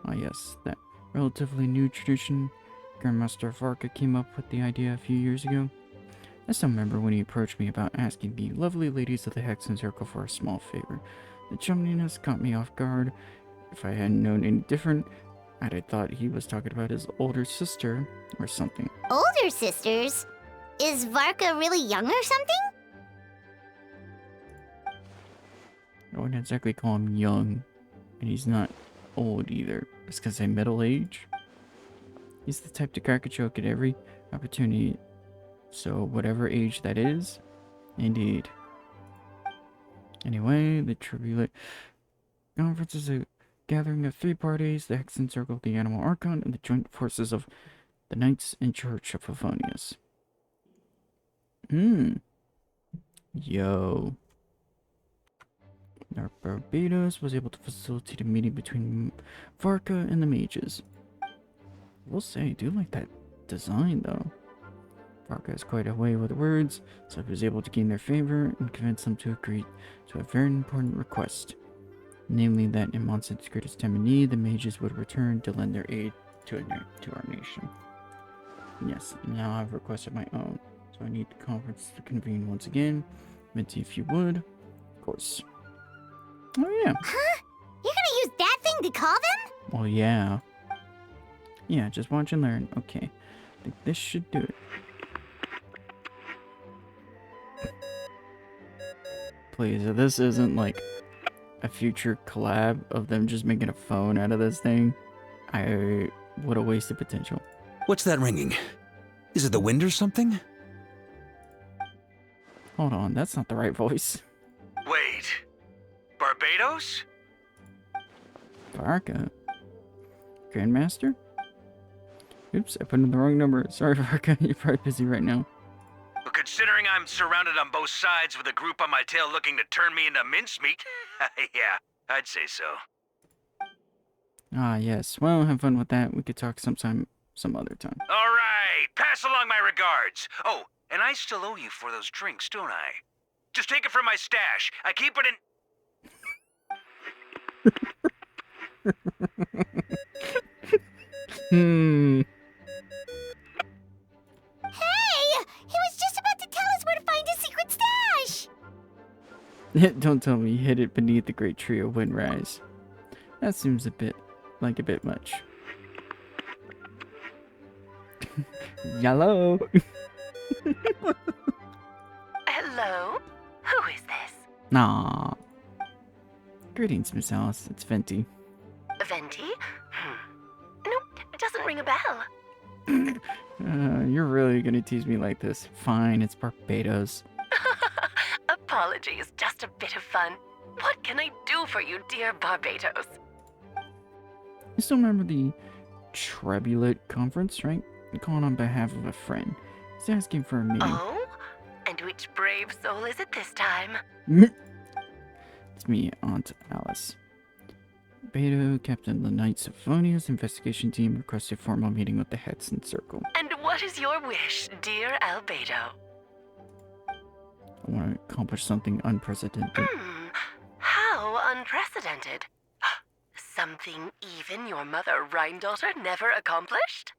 Ah yes, that relatively new tradition. Grandmaster Varka came up with the idea a few years ago. I still remember when he approached me about asking the lovely ladies of the Hexen Circle for a small favor. The chumminess caught me off guard. If I hadn't known any different, I'd have thought he was talking about his older sister or something. Older sisters? Is Varka really young or something? I wouldn't exactly call him young, and he's not old either. Just because I'm middle age. He's the type to crack a joke at every opportunity, so whatever age that is, indeed. Anyway, the Tribulate Conference is a gathering of 3 parties, the Hexen Circle, the Animal Archon, and the joint forces of the Knights and Church of Favonius. Yo. Our Barbados was able to facilitate a meeting between Varka and the mages. We'll say, I do like that design though. Varka has quite a way with words, so I was able to gain their favor and convince them to agree to a very important request. Namely that in Monstadt's greatest time of need, the mages would return to lend their aid to our nation. Yes, now I've requested my own, so I need the conference to convene once again. Minty, if you would. Of course. Oh yeah. Huh? You're gonna use that thing to call them? Well, yeah. Yeah, just watch and learn. Okay. I think this should do it. Please, if this isn't like a future collab of them just making a phone out of this thing, what a wasted potential. What's that ringing? Is it the wind or something? Hold on, that's not the right voice. Wait. Barbados? Varka? Grandmaster? Oops, I put in the wrong number. Sorry, Varka, you're probably busy right now. But considering I'm surrounded on both sides with a group on my tail looking to turn me into mincemeat, yeah, I'd say so. Ah, yes. Well, have fun with that. We could talk some other time. All right, pass along my regards. Oh, and I still owe you for those drinks, don't I? Just take it from my stash. I keep it in... Hey! He was just about to tell us where to find his secret stash! Don't tell me you hid it beneath the great tree of Windrise. That seems a bit much. Yellow. Hello? Who is this? Nah. Greetings, Miss Alice. It's Venti. Venti? Nope, it doesn't ring a bell. You're really gonna tease me like this. Fine, it's Barbados. Apologies, just a bit of fun. What can I do for you, dear Barbados? You still remember the Tribulate conference, right? I'm calling on behalf of a friend. He's asking for a meeting. Oh? And which brave soul is it this time? It's me, Aunt Alice. Albedo, Captain of the Knight Symphonia's investigation team requested a formal meeting with the heads in Circle. And what is your wish, dear Albedo? I want to accomplish something unprecedented. How unprecedented. Something even your mother Rhine-daughter never accomplished?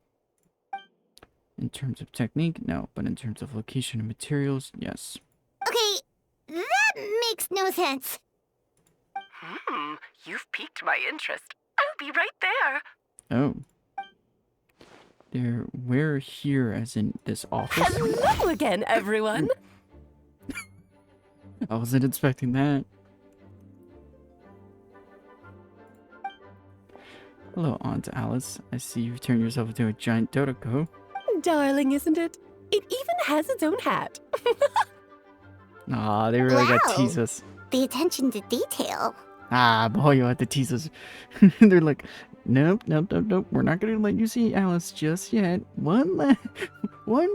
In terms of technique, no, but in terms of location and materials, yes. Okay, that makes no sense. You've piqued my interest. I'll be right there. Oh. We're here as in this office? Hello again, everyone. I wasn't expecting that. Hello, Aunt Alice. I see you've turned yourself into a giant Dodoko. Darling, isn't it? It even has its own hat. Aw, they really got Wow. tease us. The attention to detail. Ah, boy, you had to tease us. They're like, nope, nope, nope, nope. We're not gonna let you see Alice just yet. One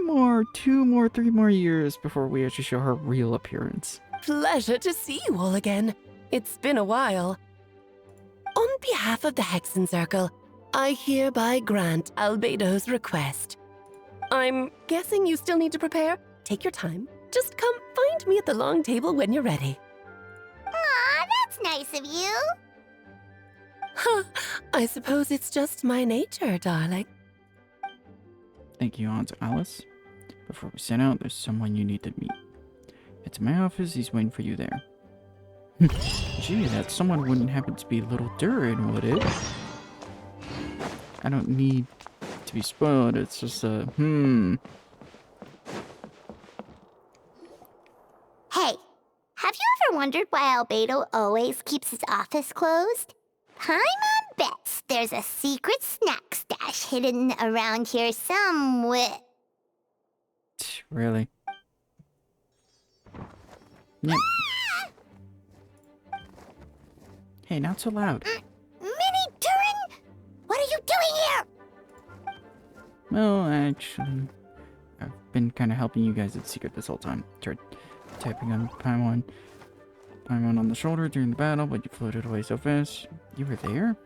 more, 2 more, 3 more years before we actually show her real appearance. Pleasure to see you all again. It's been a while. On behalf of the Hexen Circle, I hereby grant Albedo's request. I'm guessing you still need to prepare? Take your time. Just come find me at the long table when you're ready. Aw, that's nice of you. I suppose it's just my nature, darling. Thank you, Aunt Alice. Before we set out, there's someone you need to meet. It's my office, he's waiting for you there. Gee, that someone wouldn't happen to be little Durin, would it? I don't need to be spoiled, it's just Hey, have you ever wondered why Albedo always keeps his office closed? Paimon bets there's a secret snack stash hidden around here somewhere. Really? Yep. Hey, not so loud. Minnie Durin, what are you doing here? Well, actually, I've been kind of helping you guys in secret this whole time. Tried tapping on Paimon on the shoulder during the battle, but you floated away so fast. You were there?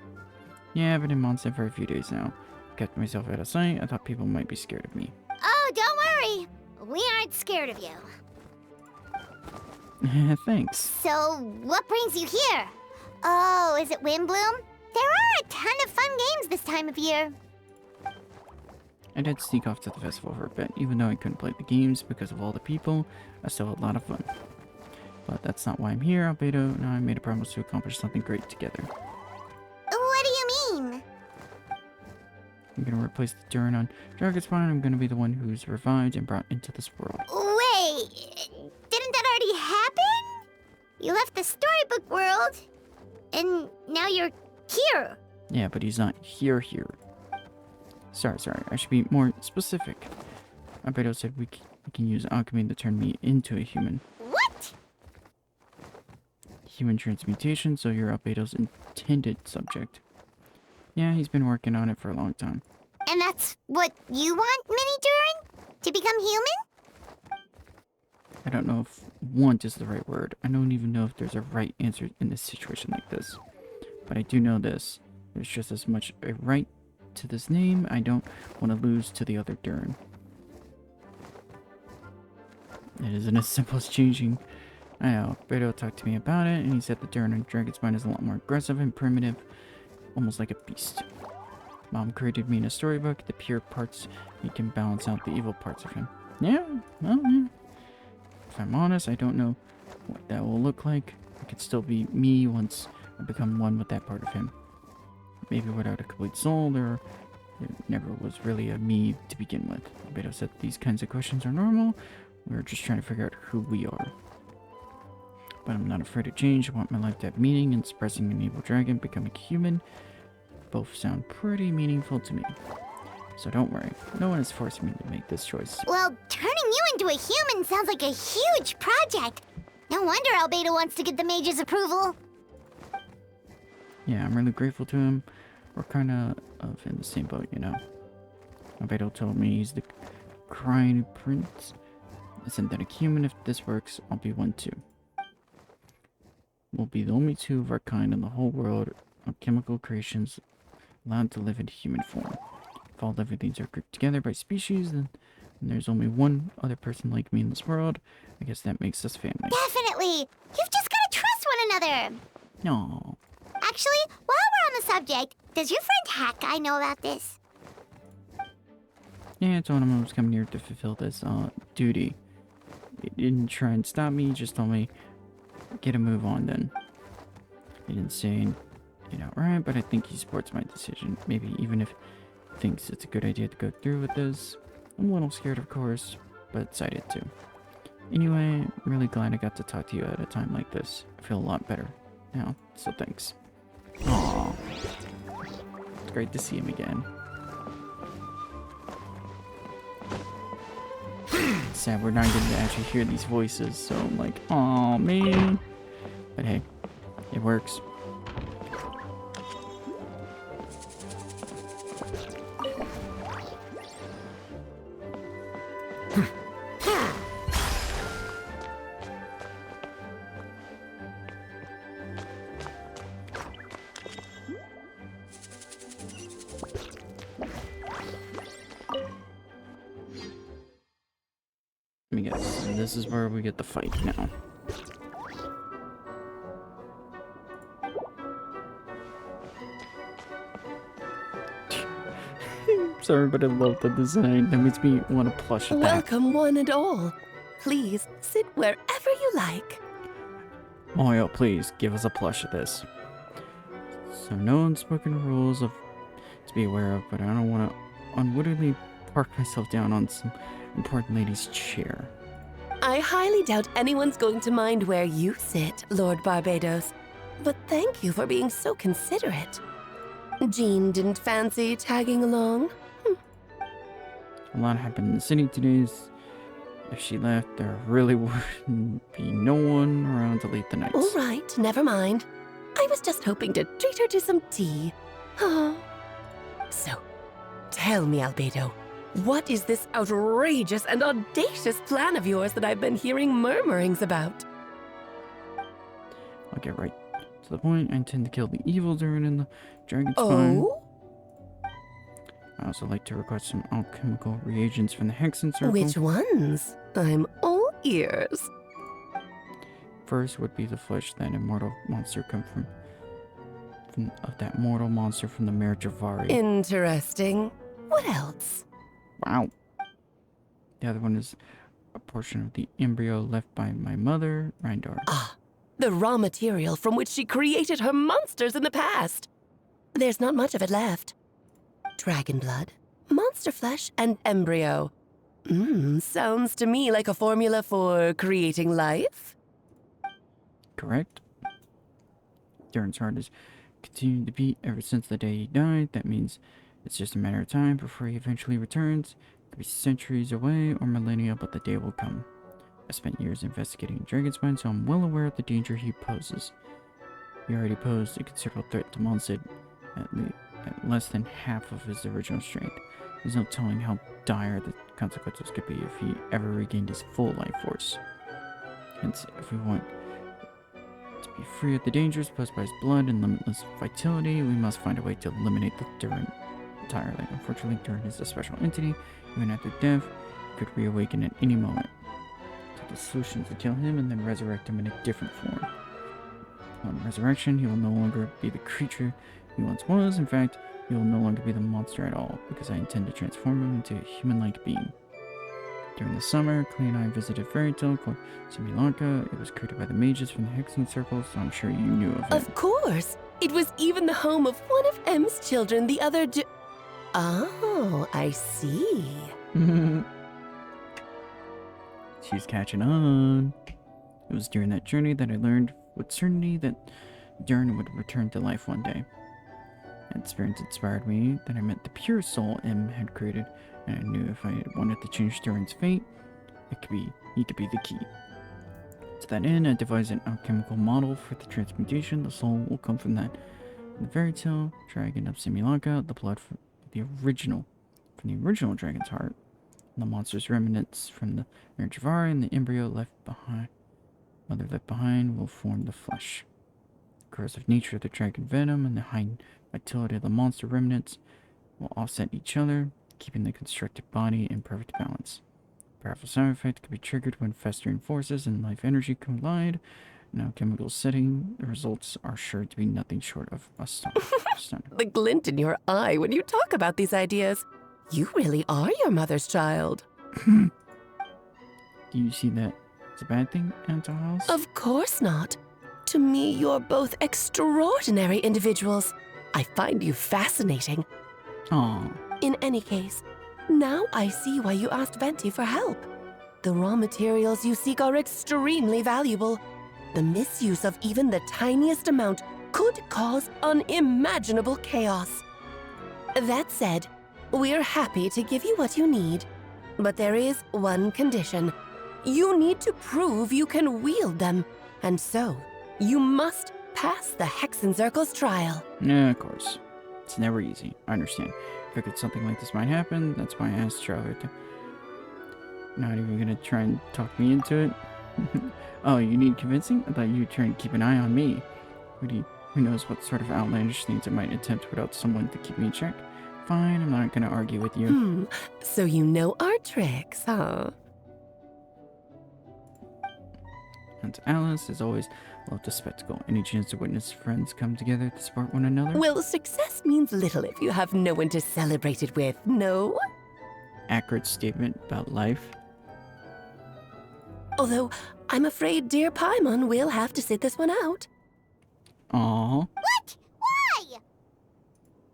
Yeah, I've been in Mondstadt for a few days now. Kept myself out of sight. I thought people might be scared of me. Oh, don't worry. We aren't scared of you. Thanks. So, what brings you here? Oh, is it Windbloom? There are a ton of fun games this time of year. I did sneak off to the festival for a bit. Even though I couldn't play the games because of all the people, I still had a lot of fun. But that's not why I'm here, Albedo. Now I made a promise to accomplish something great together. What do you mean? I'm gonna replace the Durin on Dragonspine. I'm gonna be the one who's revived and brought into this world. Wait, didn't that already happen? You left the storybook world, and now you're here. Yeah, but he's not here. Sorry, I should be more specific. Albedo said we can use alchemy to turn me into a human. What? Human transmutation, so you're Albedo's intended subject. Yeah, he's been working on it for a long time. And that's what you want, Minnie Durin? To become human? I don't know if want is the right word. I don't even know if there's a right answer in a situation like this. But I do know this. There's just as much a right to this name. I don't want to lose to the other Durin. It isn't as simple as changing. I know. Beto talked to me about it, and he said the Durin on Dragonspine is a lot more aggressive and primitive. Almost like a beast. Mom created me in a storybook. The pure parts, he can balance out the evil parts of him. Yeah, well, yeah. If I'm honest, I don't know what that will look like. I could still be me once I become one with that part of him. Maybe without a complete soul, there never was really a me to begin with. Beto said these kinds of questions are normal. We're just trying to figure out who we are. But I'm not afraid of change. I want my life to have meaning, and suppressing an evil dragon, becoming a human. Both sound pretty meaningful to me. So don't worry, no one has forced me to make this choice. Well, turning you into a human sounds like a huge project. No wonder Albedo wants to get the mage's approval. Yeah, I'm really grateful to him. We're kind of in the same boat, you know. Albedo told me he's the crying prince. A synthetic human. If this works, I'll be one too. We'll be the only two of our kind in the whole world, alchemical creations allowed to live in human form. If all living things are grouped together by species, then there's only one other person like me in this world. I guess that makes us family. Definitely. You've just gotta trust one another. No. Actually, while we're on the subject, does your friend Hack Guy know about this? Yeah, I told him I was coming here to fulfill this duty. He didn't try and stop me, he just told me, get a move on then. He didn't say it outright, but I think he supports my decision. Maybe even if he thinks it's a good idea to go through with this. I'm a little scared, of course, but excited too. Anyway, I'm really glad I got to talk to you at a time like this. I feel a lot better now, so thanks. Aww. It's great to see him again. It's sad we're not getting to actually hear these voices, so I'm like, aw, man. But hey, it works. Let me guess. And this is where we get the fight now. Sorry, but I love the design. That makes me want to plush it. Welcome, one and all. Please sit wherever you like. Oh, yeah, please give us a plush of this. So, no unspoken rules to be aware of, but I don't want to unwittingly park myself down on some important lady's chair. I highly doubt anyone's going to mind where you sit, Lord Barbados. But thank you for being so considerate. Jean didn't fancy tagging along? A lot happened in the city today. If she left, there really wouldn't be no one around to lead the nights. All right, never mind. I was just hoping to treat her to some tea. So, tell me, Albedo, what is this outrageous and audacious plan of yours that I've been hearing murmurings about? I'll get right to the point. I intend to kill the evil during in the dragon's spine. Oh? I also like to request some alchemical reagents from the Hexen Circle. Which ones? I'm all ears. First would be the flesh that immortal monster come from of that mortal monster from the Marriage of Vari. Interesting. What else? Wow. The other one is a portion of the embryo left by my mother, Reindar. Ah, the raw material from which she created her monsters in the past. There's not much of it left. Dragon blood, monster flesh, and embryo. Sounds to me like a formula for creating life. Correct. Darren's heart has continued to beat ever since the day he died. That means it's just a matter of time before he eventually returns. It could be centuries away or millennia, but the day will come. I spent years investigating Dragonspine, so I'm well aware of the danger he poses. He already posed a considerable threat to monstadt at less than half of his original strength. There's no telling how dire the consequences could be if he ever regained his full life force. Hence, if we want to be free of the dangers posed by his blood and limitless vitality, we must find a way to eliminate the Durin entirely. Unfortunately, Durin is a special entity. Even after death, he could reawaken at any moment. So the solution is to kill him and then resurrect him in a different form. On resurrection, he will no longer be the creature he once was. In fact, he will no longer be the monster at all, because I intend to transform him into a human-like being. During the summer, Clay and I visited a fairy tale called Similanka. It was created by the mages from the Hexen Circle, so I'm sure you knew of it. Of course! It was even the home of one of M's children, the other Oh, I see. She's catching on. It was during that journey that I learned with certainty that Durin would return to life one day. That experience inspired me, that I met the pure soul M had created, and I knew if I wanted to change Durin's fate, he could be the key. To that end, I devised an alchemical model for the transmutation. The soul will come from the fairy tale dragon of Similanka, the blood from the original dragon's heart, and the monster's remnants from the Marriage of Vari, and the embryo mother left behind will form the flesh. corrosive nature of the dragon venom and the high vitality of the monster remnants will offset each other, keeping the constructed body in perfect balance. Powerful side effect can be triggered when festering forces and life energy collide. Now, chemical setting, the results are sure to be nothing short of stunning. The glint in your eye when you talk about these ideas. You really are your mother's child. Do you see that as a bad thing, Antiles? Of course not. To me, you're both extraordinary individuals. I find you fascinating. Aww. In any case, now I see why you asked Venti for help. The raw materials you seek are extremely valuable. The misuse of even the tiniest amount could cause unimaginable chaos. That said, we're happy to give you what you need. But there is one condition. You need to prove you can wield them. And so, you must pass the Hexenzirkel's trial. Yeah, of course. It's never easy. I understand. Figured something like this might happen. That's why I asked Traveler to... Not even gonna try and talk me into it. Oh, you need convincing? I thought you were trying to keep an eye on me. Who knows what sort of outlandish things I might attempt without someone to keep me in check? Fine, I'm not gonna argue with you. So you know our tricks, huh? And Alice, as always, loved a spectacle. Any chance to witness friends come together to support one another? Well, success means little if you have no one to celebrate it with, no? Accurate statement about life. Although, I'm afraid dear Paimon will have to sit this one out. Aww. What? Why?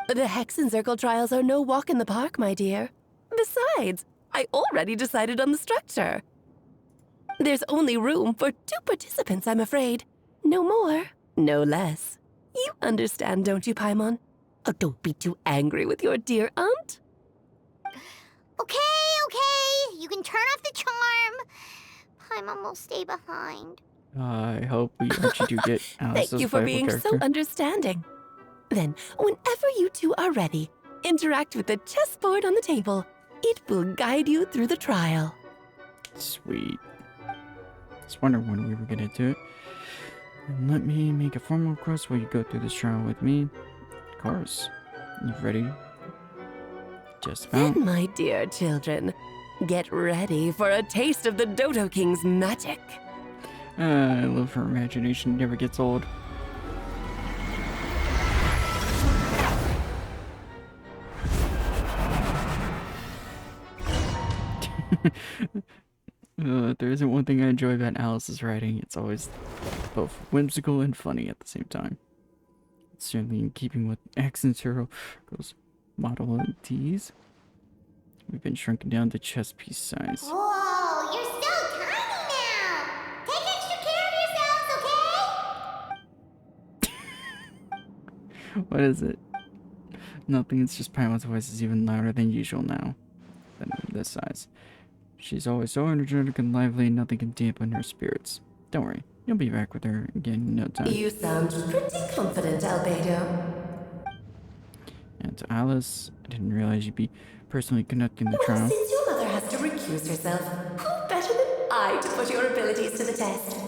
The Hexenzirkel trials are no walk in the park, my dear. Besides, I already decided on the structure. There's only room for 2 participants, I'm afraid. No more, no less. You understand, don't you, Paimon? Oh, don't be too angry with your dear aunt. Okay. You can turn off the charm. Paimon will stay behind. I hope we actually do get Alice's Thank you for being character. so understanding. Then, whenever you two are ready, interact with the chessboard on the table. It will guide you through the trial. Sweet. Just wondering when we were gonna do it. And let me make a formal request while you go through this trial with me. Of course. You ready? Just about. Then, my dear children, get ready for a taste of the Dodo King's magic. I love her imagination. Never gets old. There isn't one thing I enjoy about Alice's writing. It's always both whimsical and funny at the same time. It's certainly in keeping with Hexenzirkel's model and tease. We've been shrunken down to chess piece size. Whoa, you're so tiny now. Take extra care of yourselves, okay? What is it? Nothing, it's just Paimon's voice is even louder than usual now. Than this size. She's always so energetic and lively, nothing can dampen her spirits. Don't worry, you'll be back with her again in no time. You sound pretty confident, Albedo. And to Alice, I didn't realize you'd be personally conducting the trial. Since your mother has to recuse herself, who better than I to put your abilities to the test?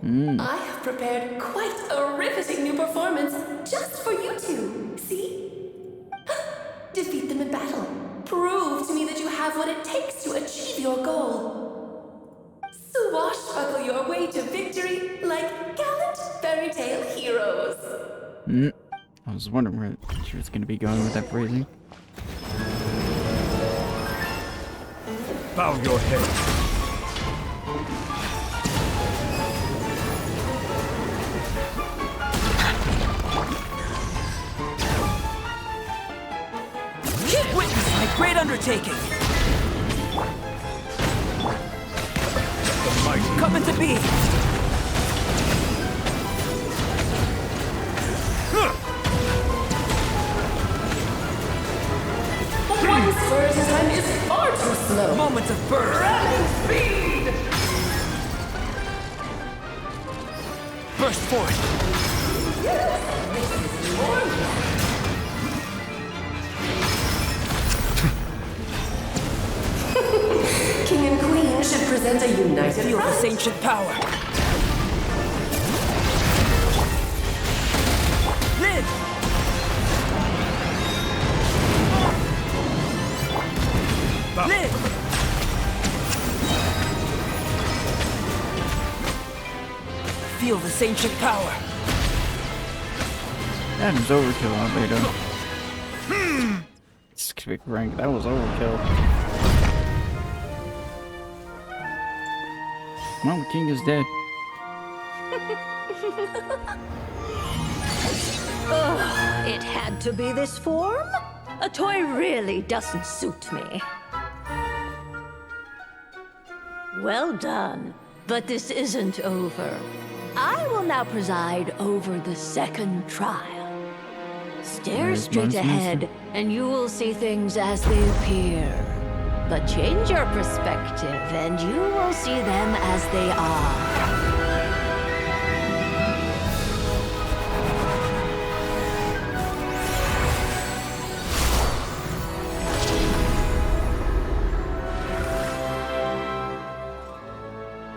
I have prepared quite a riveting new performance just for you two. See? Defeat them in battle. Prove to me that you have what it takes to achieve your goal. Swashbuckle your way to victory like gallant fairy tale heroes. I was wondering where she was going to be going with that phrasing. Bow your head. Witness my great undertaking! The mighty Come into being! One spur's time is far too slow. Moments of burst! Rapid speed! Burst forth! King and Queen should present a united Feel front. this ancient power! Feel this ancient power. That is overkill, Albedo. Quick rank, that was overkill. Well, the king is dead. Ugh, it had to be this form? A toy really doesn't suit me. Well done, but this isn't over. I will now preside over the second trial. Stare straight ahead, and you will see things as they appear. But change your perspective, and you will see them as they are.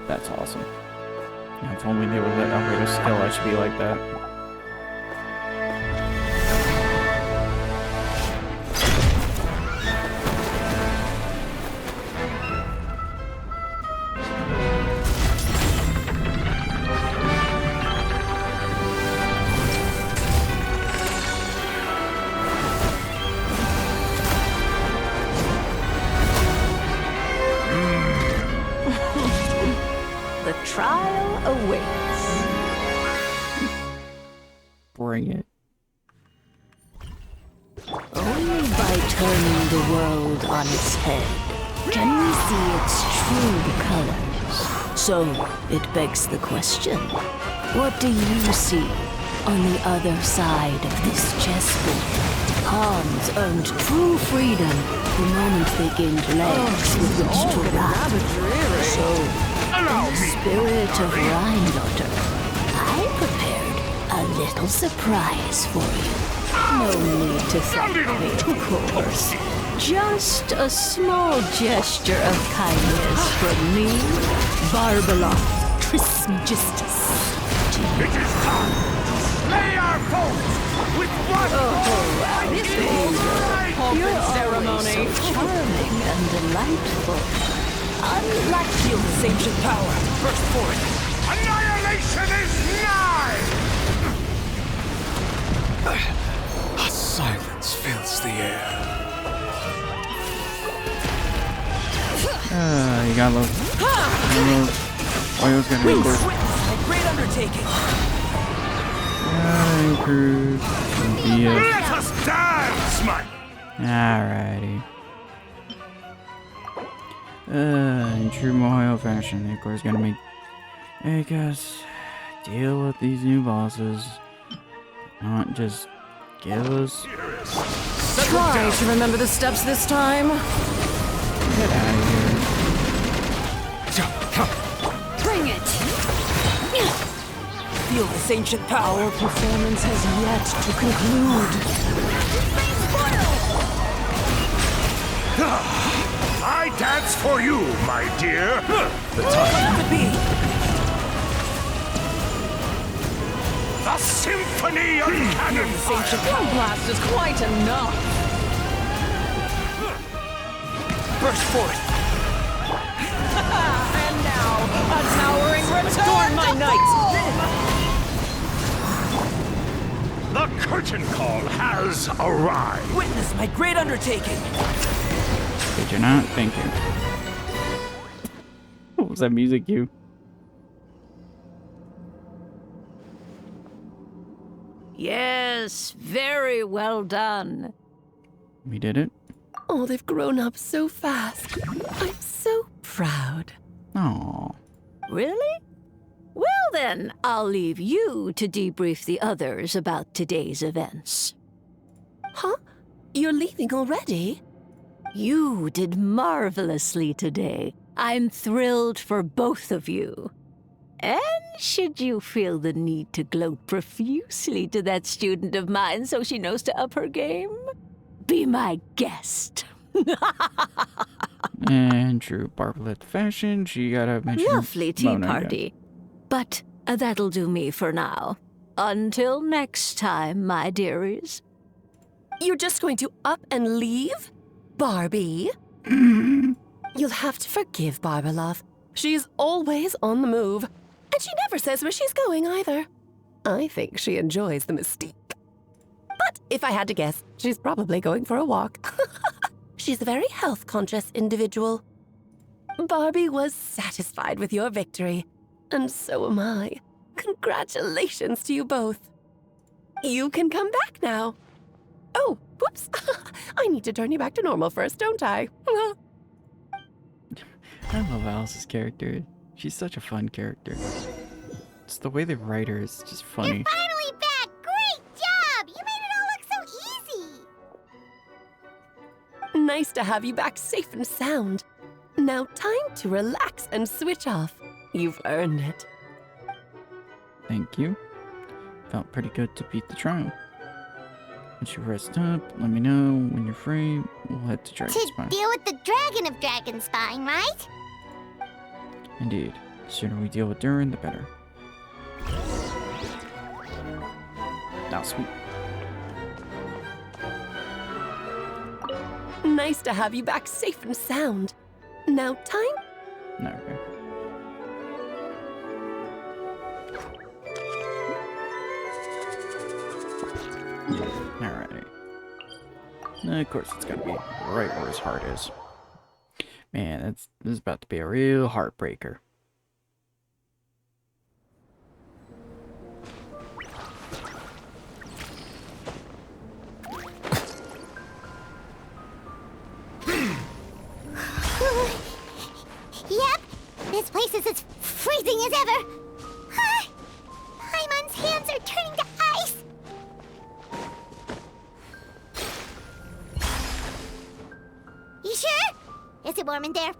That's awesome. Yeah, if only they would let Albedo skill actually be like that. The trial awaits. Bring it. Only by turning the world on its head can we see its true colors. So, it begs the question, what do you see on the other side of this chessboard? Pawns earned true freedom the moment they gained legs with which to ride. So, in the spirit of Rheindotter, I prepared a little surprise for you. No need to thank me, of course. Just a small gesture of kindness from me, Barbaloth Trismegistus. It is time to slay our foes with one This You're ceremony. So charming and delightful. Unlike Feel this ancient power. Burst forth. Annihilation is nigh! A silence fills the air. You got low. Oil's gonna be first. Witness my great undertaking. Cruise. Let us dance, my... Alrighty. In true Mohio fashion, the Accord is gonna make us deal with these new bosses. Not just give us. Try to remember the steps this time. Get out of here. Bring it! Feel this ancient power. Our performance has yet to conclude. I dance for you, my dear. The time could be. The symphony of cannon fire. One blast is quite enough. Burst forth. And now, a towering return my knight. The curtain call has arrived. Witness my great undertaking. Did you not? Thank you. What was that music cue? Yes, very well done. We did it. Oh, they've grown up so fast. I'm so proud. Aww. Really? Well then, I'll leave you to debrief the others about today's events. Huh? You're leaving already? You did marvelously today. I'm thrilled for both of you. And should you feel the need to gloat profusely to that student of mine so she knows to up her game, be my guest. And true Barbalet fashion, she gotta mention Lovely tea Mona again. party. But that'll do me for now. Until next time, my dearies. You're just going to up and leave? Barbie? You'll have to forgive Barbaloth. She's always on the move. And she never says where she's going either. I think she enjoys the mystique. But if I had to guess, she's probably going for a walk. She's a very health-conscious individual. Barbie was satisfied with your victory, and so am I. Congratulations to you both. You can come back now. Oh, whoops. I need to turn you back to normal first, don't I? I love Alice's character. She's such a fun character. It's the way they write her is just funny. You're finally back! Great job! You made it all look so easy! Nice to have you back safe and sound. Now time to relax and switch off. You've earned it. Thank you. Felt pretty good to beat the trial. Once you rest up, let me know when you're free. We'll head to Dragonspine. To deal with the Dragon of Dragonspine, right? Indeed. The sooner we deal with Durin, the better. Now, sweet. Nice to have you back safe and sound. Now time? No, okay. Alrighty. Of course, it's gotta be right where his heart is. Man, this is about to be a real heartbreaker. Yep, this place is as freezing as ever. Paimon's hands are turning to ice. You sure? Is it warm in there?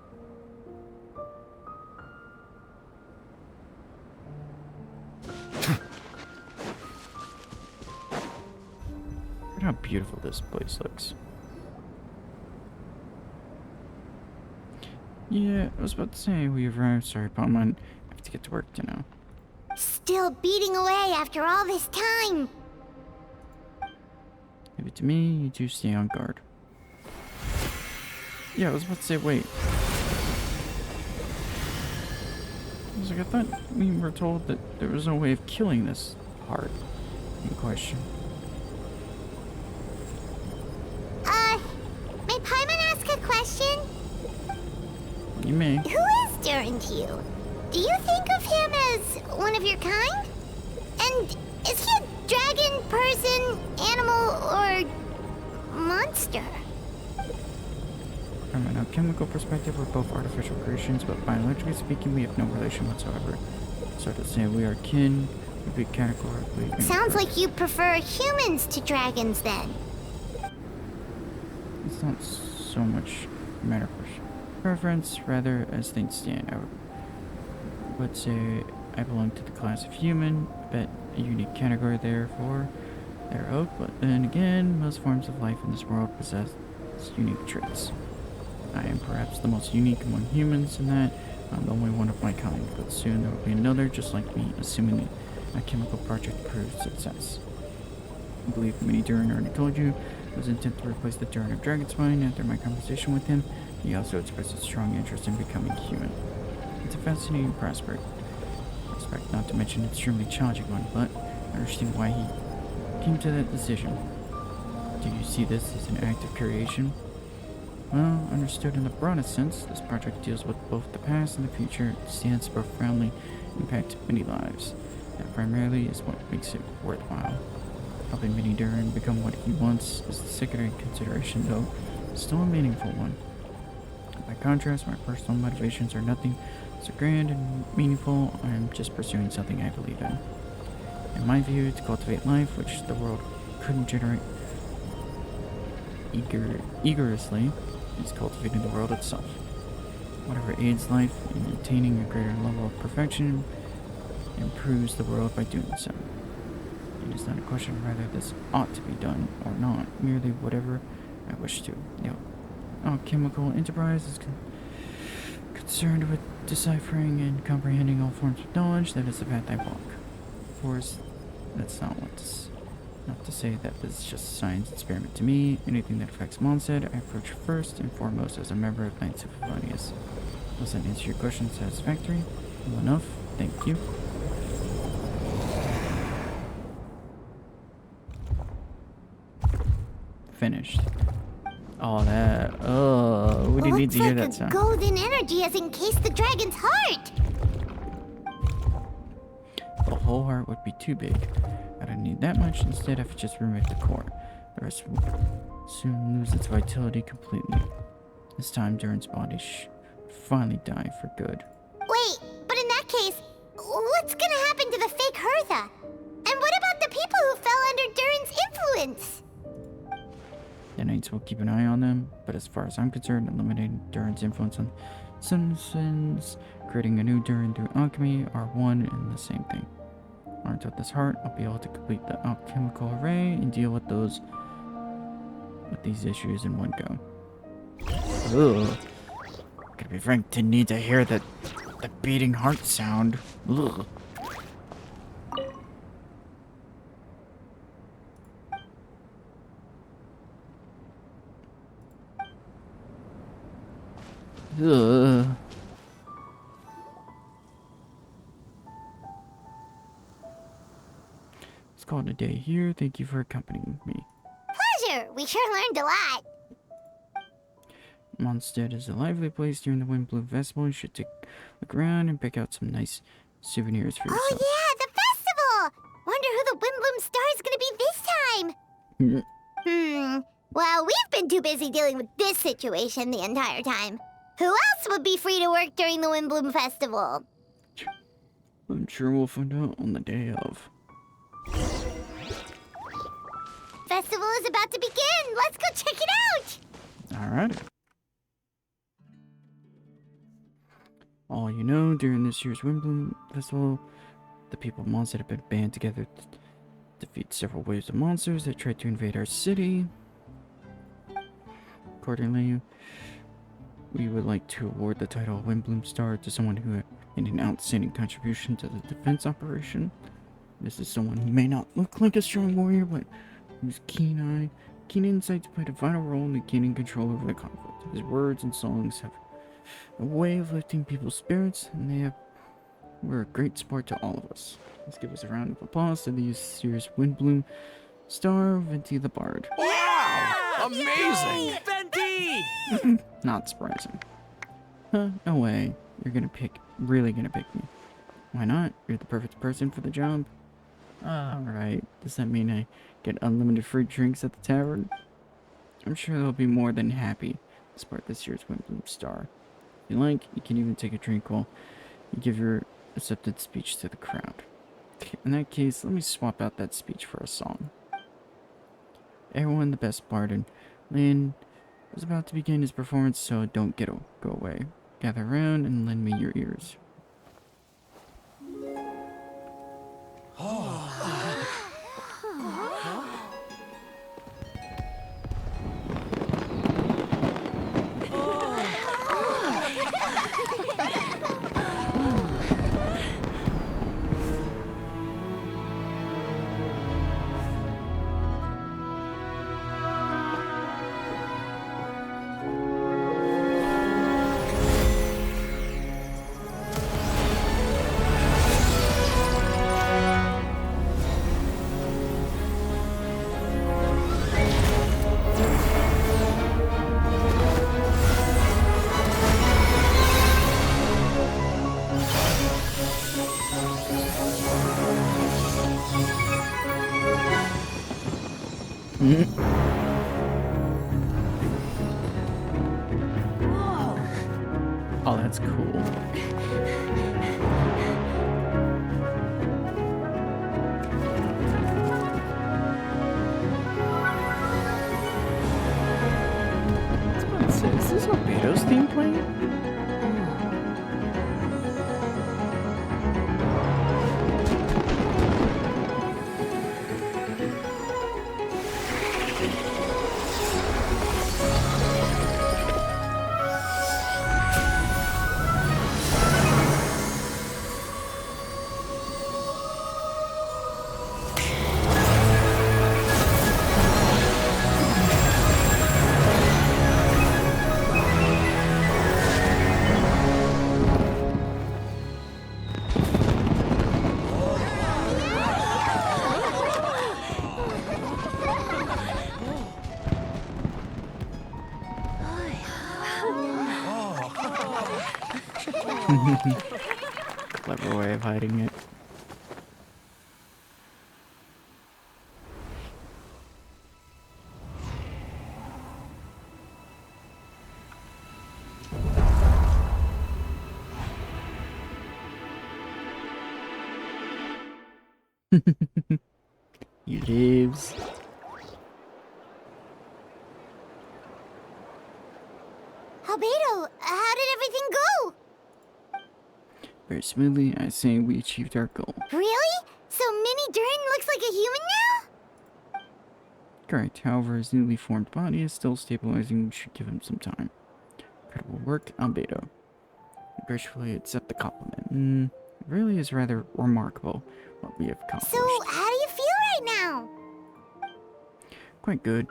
Look at how beautiful this place looks. Yeah, I was about to say we arrived. Sorry, Paimon. I have to get to work, you know. Still beating away after all this time. Leave it to me. You two stay on guard. Yeah, I was about to say, wait. I was like, I thought we were told that there was no way of killing this heart in question. May Paimon ask a question? You may. Who is Durin to you? Do you think of him as one of your kind? And is he a dragon, person, animal, or monster? From a chemical perspective, we're both artificial creations, but biologically speaking, we have no relation whatsoever. So to say we are kin would be categorically Sounds like you prefer humans to dragons, then. It's not so much a matter of preference, rather as things stand. I would say I belong to the class of human, a bit a unique category therefore their oak, but then again, most forms of life in this world possess unique traits. I am perhaps the most unique among humans in that I'm the only one of my kind, but soon there will be another just like me, assuming my chemical project proves success. I believe Mini Durin already told you it was intent to replace the Durin of Dragonspine. After my conversation with him, he also expressed a strong interest in becoming human. It's a fascinating prospect, not to mention an extremely challenging one, but I understand why he came to that decision. Do you see this as an act of creation? Well, understood in the broadest sense, this project deals with both the past and the future. It stands to profoundly impact many lives. That primarily is what makes it worthwhile. Helping Mini Durin become what he wants is the secondary consideration, though still a meaningful one. By contrast, my personal motivations are nothing so grand and meaningful. I am just pursuing something I believe in. In my view, to cultivate life, which the world couldn't generate eagerly, is cultivating the world itself. Whatever aids life in attaining a greater level of perfection improves the world by doing so. It is not a question of whether this ought to be done or not, merely whatever I wish to. Our chemical enterprise is concerned with deciphering and comprehending all forms of knowledge. That is the path I walk. Of course, that's not to say that this is just a science experiment to me. Anything that affects monstadt, I approach first and foremost as a member of Knights of Favonius. Does that answer your question satisfactory? Well enough. Thank you. Oh, that. Oh, we didn't need to hear that Looks sound. like a golden energy has encased the dragon's heart. The whole heart would be too big. I don't need that much. Instead, I've just removed the core. The rest will soon lose its vitality completely. This time, Durin's body finally die for good. Wait, but in that case, what's gonna happen to the fake Hertha? And what about the people who fell under Durin's influence? The Knights will keep an eye on them, but as far as I'm concerned, eliminating Durin's influence on citizens, creating a new Durin through alchemy are one and the same thing. Armed with this heart, I'll be able to complete the alchemical array and deal with these issues in one go. Ugh. Gotta be frank, didn't need to hear the beating heart sound. Ugh. Ugh. Let's call it a day here. Thank you for accompanying me. Pleasure! We sure learned a lot. Monstadt is a lively place during the Windbloom Festival. You should take a look around and pick out some nice souvenirs for yourself. Oh yeah, the festival! Wonder who the Windbloom Star is gonna be this time. Well, we've been too busy dealing with this situation the entire time. Who else would be free to work during the Windbloom Festival? I'm sure we'll find out on the day of. Festival is about to begin! Let's go check it out! Alright. All you know, during this year's Windbloom Festival, the people of Monstadt have been band together to defeat several waves of monsters that tried to invade our city. Accordingly, we would like to award the title of Windbloom Star to someone who made an outstanding contribution to the defense operation. This is someone who may not look like a strong warrior, but whose keen insights played a vital role in gaining control over the conflict. His words and songs have a way of lifting people's spirits, and were a great support to all of us. Let's give us a round of applause to this year's Windbloom Star, Venti the Bard. Wow! Amazing! Venti! Not surprising. Huh, no way. You're really gonna pick me. Why not? You're the perfect person for the job. Alright, does that mean I get unlimited free drinks at the tavern? I'm sure they'll be more than happy to support this year's Windbloom Star. If you like, you can even take a drink while you give your accepted speech to the crowd. In that case, let me swap out that speech for a song. Everyone, the best bard in Lynn is about to begin his performance, so don't go away. Gather around and lend me your ears. Oh, that's cool. Is this Barbados theme playing? Clever way of hiding it. He lives. Albedo, how did everything go? Very smoothly, I say we achieved our goal. Really? So Mini Durin looks like a human now? Correct. However, his newly formed body is still stabilizing. We should give him some time. Incredible work, Albedo. I gracefully accept the compliment. It really is rather remarkable what we have accomplished. So, how do you feel right now? Quite good.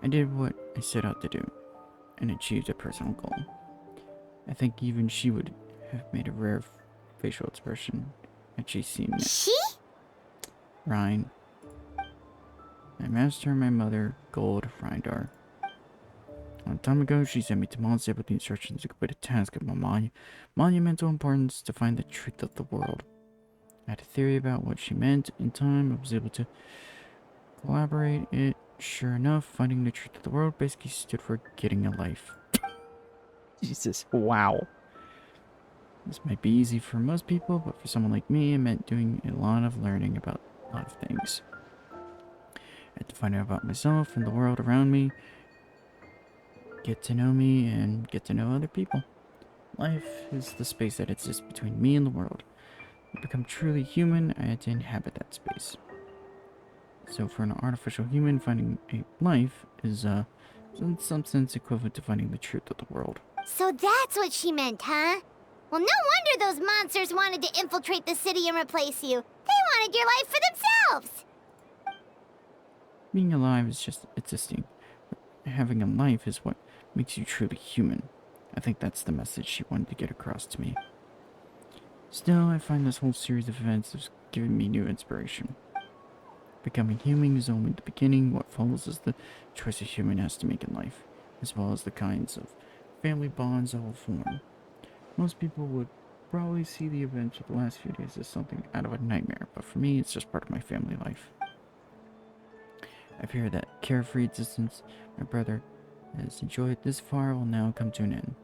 I did what I set out to do, and achieved a personal goal. I think even she would have made a rare facial expression had she seen it. She? Rhine. My master and my mother, Gold Rindar. A long time ago, she sent me to Mondstadt with the instructions to complete a task of monumental importance to find the truth of the world. I had a theory about what she meant. In time, I was able to collaborate it. Sure enough, finding the truth of the world basically stood for getting a life. Jesus, wow. This might be easy for most people, but for someone like me, it meant doing a lot of learning about a lot of things. I had to find out about myself and the world around me, get to know me, and get to know other people. Life is the space that exists between me and the world. To become truly human, I had to inhabit that space. So for an artificial human, finding a life is, in some sense equivalent to finding the truth of the world. So that's what she meant, huh? Well, no wonder those monsters wanted to infiltrate the city and replace you. They wanted your life for themselves! Being alive is just existing. Having a life is what makes you truly human. I think that's the message she wanted to get across to me. Still, I find this whole series of events has given me new inspiration. Becoming human is only the beginning. What follows is the choice a human has to make in life, as well as the kinds of family bonds that will form. Most people would probably see the events of the last few days as something out of a nightmare, but for me, it's just part of my family life. I fear that carefree existence my brother has enjoyed this far will now come to an end.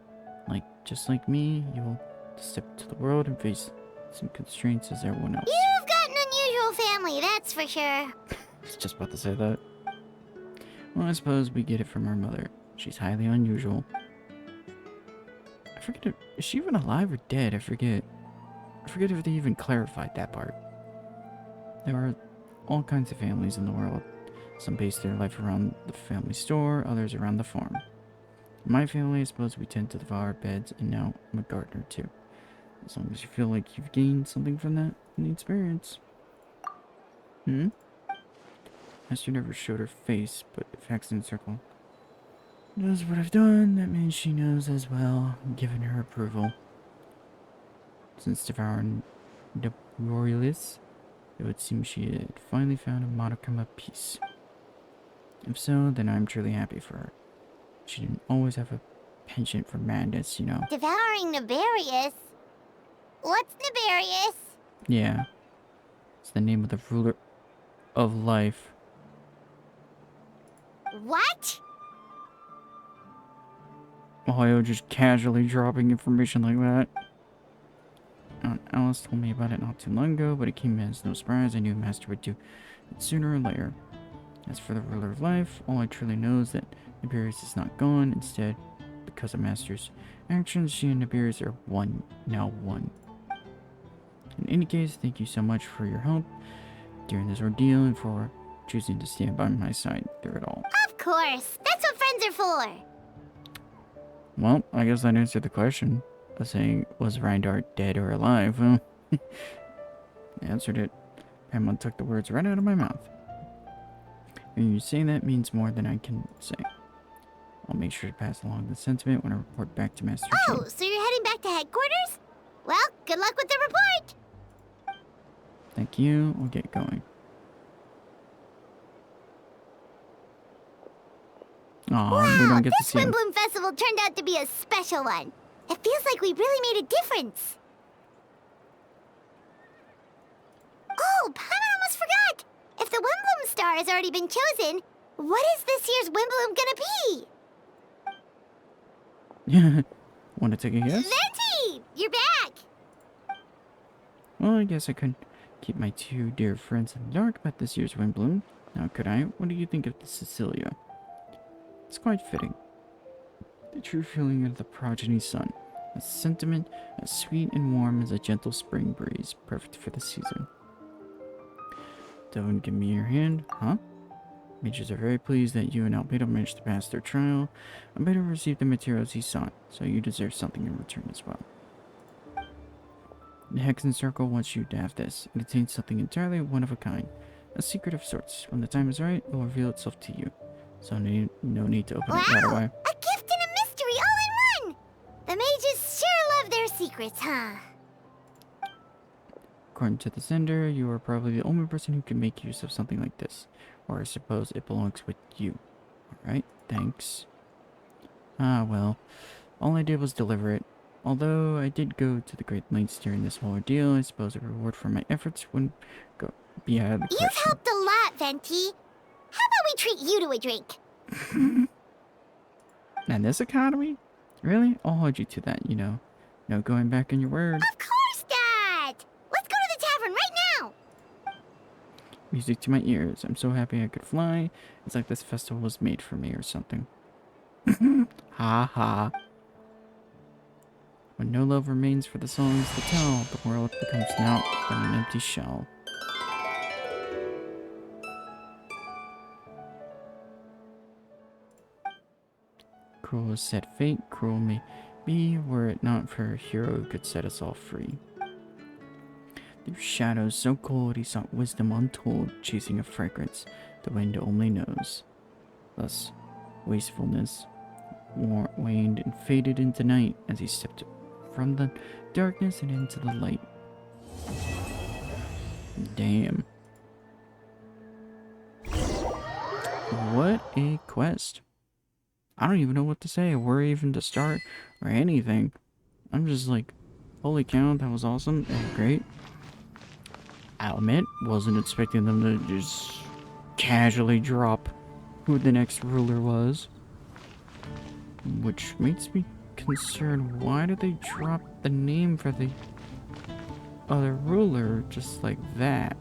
Just like me, you will step to the world and face some constraints as everyone else. You've got an unusual family, that's for sure. I was just about to say that. Well, I suppose we get it from our mother. She's highly unusual. I forget, is she even alive or dead? I forget if they even clarified that part. There are all kinds of families in the world. Some base their life around the family store, others around the farm. In my family, I suppose we tend to the flower beds, and now I'm a gardener too. As long as you feel like you've gained something from that in the experience. Esther never showed her face, but if Hexen Circle knows what I've done, that means she knows as well, given her approval. Since devouring the Royalists, it would seem she had finally found a modicum of peace. If so, then I'm truly happy for her. She didn't always have a penchant for madness, you know. Devouring Nefarious? What's Nefarious? Yeah. It's the name of the ruler of life. What? Ohio just casually dropping information like that. Aunt Alice told me about it not too long ago, but it came as no surprise. I knew Master would do it sooner or later. As for the ruler of life, all I truly know is that Nefarious is not gone. Instead, because of Master's actions, she and Nefarious are now one. In any case, thank you so much for your help during this ordeal and for choosing to stand by my side through it all. Of course. That's what friends are for. Well, I guess that answered the question of saying, was Rindar dead or alive? Well, I answered it. Pamela took the words right out of my mouth. When you say that means more than I can say. I'll make sure to pass along the sentiment when I report back to Master Oh, Chief. so you're heading back to headquarters? Well, good luck with the report. Thank you. We'll get going. Aw, we don't get to This see him. Swim Bloom Festival turned out to be a special one. It feels like we really made a difference. Oh, Paimon almost forgot! If the Wimbloom star has already been chosen, what is this year's Wimbloom gonna be? Want to take a guess? Venti! You're back! Well, I guess I could keep my two dear friends in the dark about this year's Wimbloom. Now, could I? What do you think of the Cecilia? It's quite fitting. The true feeling of the progeny sun. A sentiment as sweet and warm as a gentle spring breeze, perfect for the season. Don't give me your hand, huh? Mages are very pleased that you and Albedo managed to pass their trial. Albedo received the materials he sought, so you deserve something in return as well. The Hexen Circle wants you to have this. It contains something entirely one of a kind. A secret of sorts. When the time is right, it will reveal itself to you. So no need to open it right away. A gift and a mystery all in one! The mages sure love their secrets, huh? According to the sender, you are probably the only person who can make use of something like this. Or I suppose it belongs with you. Alright, thanks. Ah, well. All I did was deliver it. Although I did go to the great lengths during this whole ordeal, I suppose a reward for my efforts wouldn't be out of the question. You've helped a lot, Venti. How about we treat you to a drink? And this economy? Really? I'll hold you to that, you know. No going back on your word. Of course, Dad! Let's go to the tavern right now! Music to my ears. I'm so happy I could fly. It's like this festival was made for me or something. Ha ha. When no love remains for the songs to tell, the world becomes naught but an empty shell. Cruel is set fate, cruel may be, were it not for a hero who could set us all free. Through shadows so cold he sought wisdom untold, chasing a fragrance the wind only knows. Thus, wastefulness waned and faded into night as he stepped from the darkness and into the light. Damn. What a quest. I don't even know what to say, where even to start, or anything. I'm just like, holy cow, that was awesome and great. I'll admit, wasn't expecting them to just casually drop who the next ruler was. Which makes me concerned, why did they drop the name for the other ruler just like that?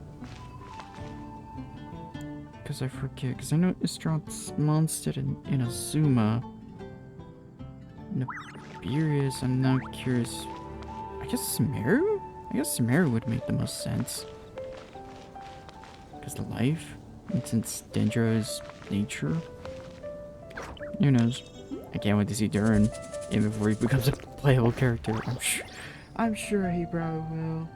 Because I forget, because I know it's dropped Monstadt and Inazuma. Nefarious, I'm not curious. I guess Sumeru? I guess Sumeru would make the most sense. Because the life, and since Dendro's nature. Who knows? I can't wait to see Durin, even before he becomes a playable character. I'm sure he probably will.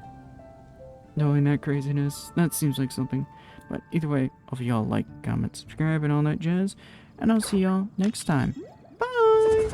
Knowing that craziness, that seems like something. But either way, hope y'all like, comment, subscribe, and all that jazz. And I'll see y'all next time. Bye!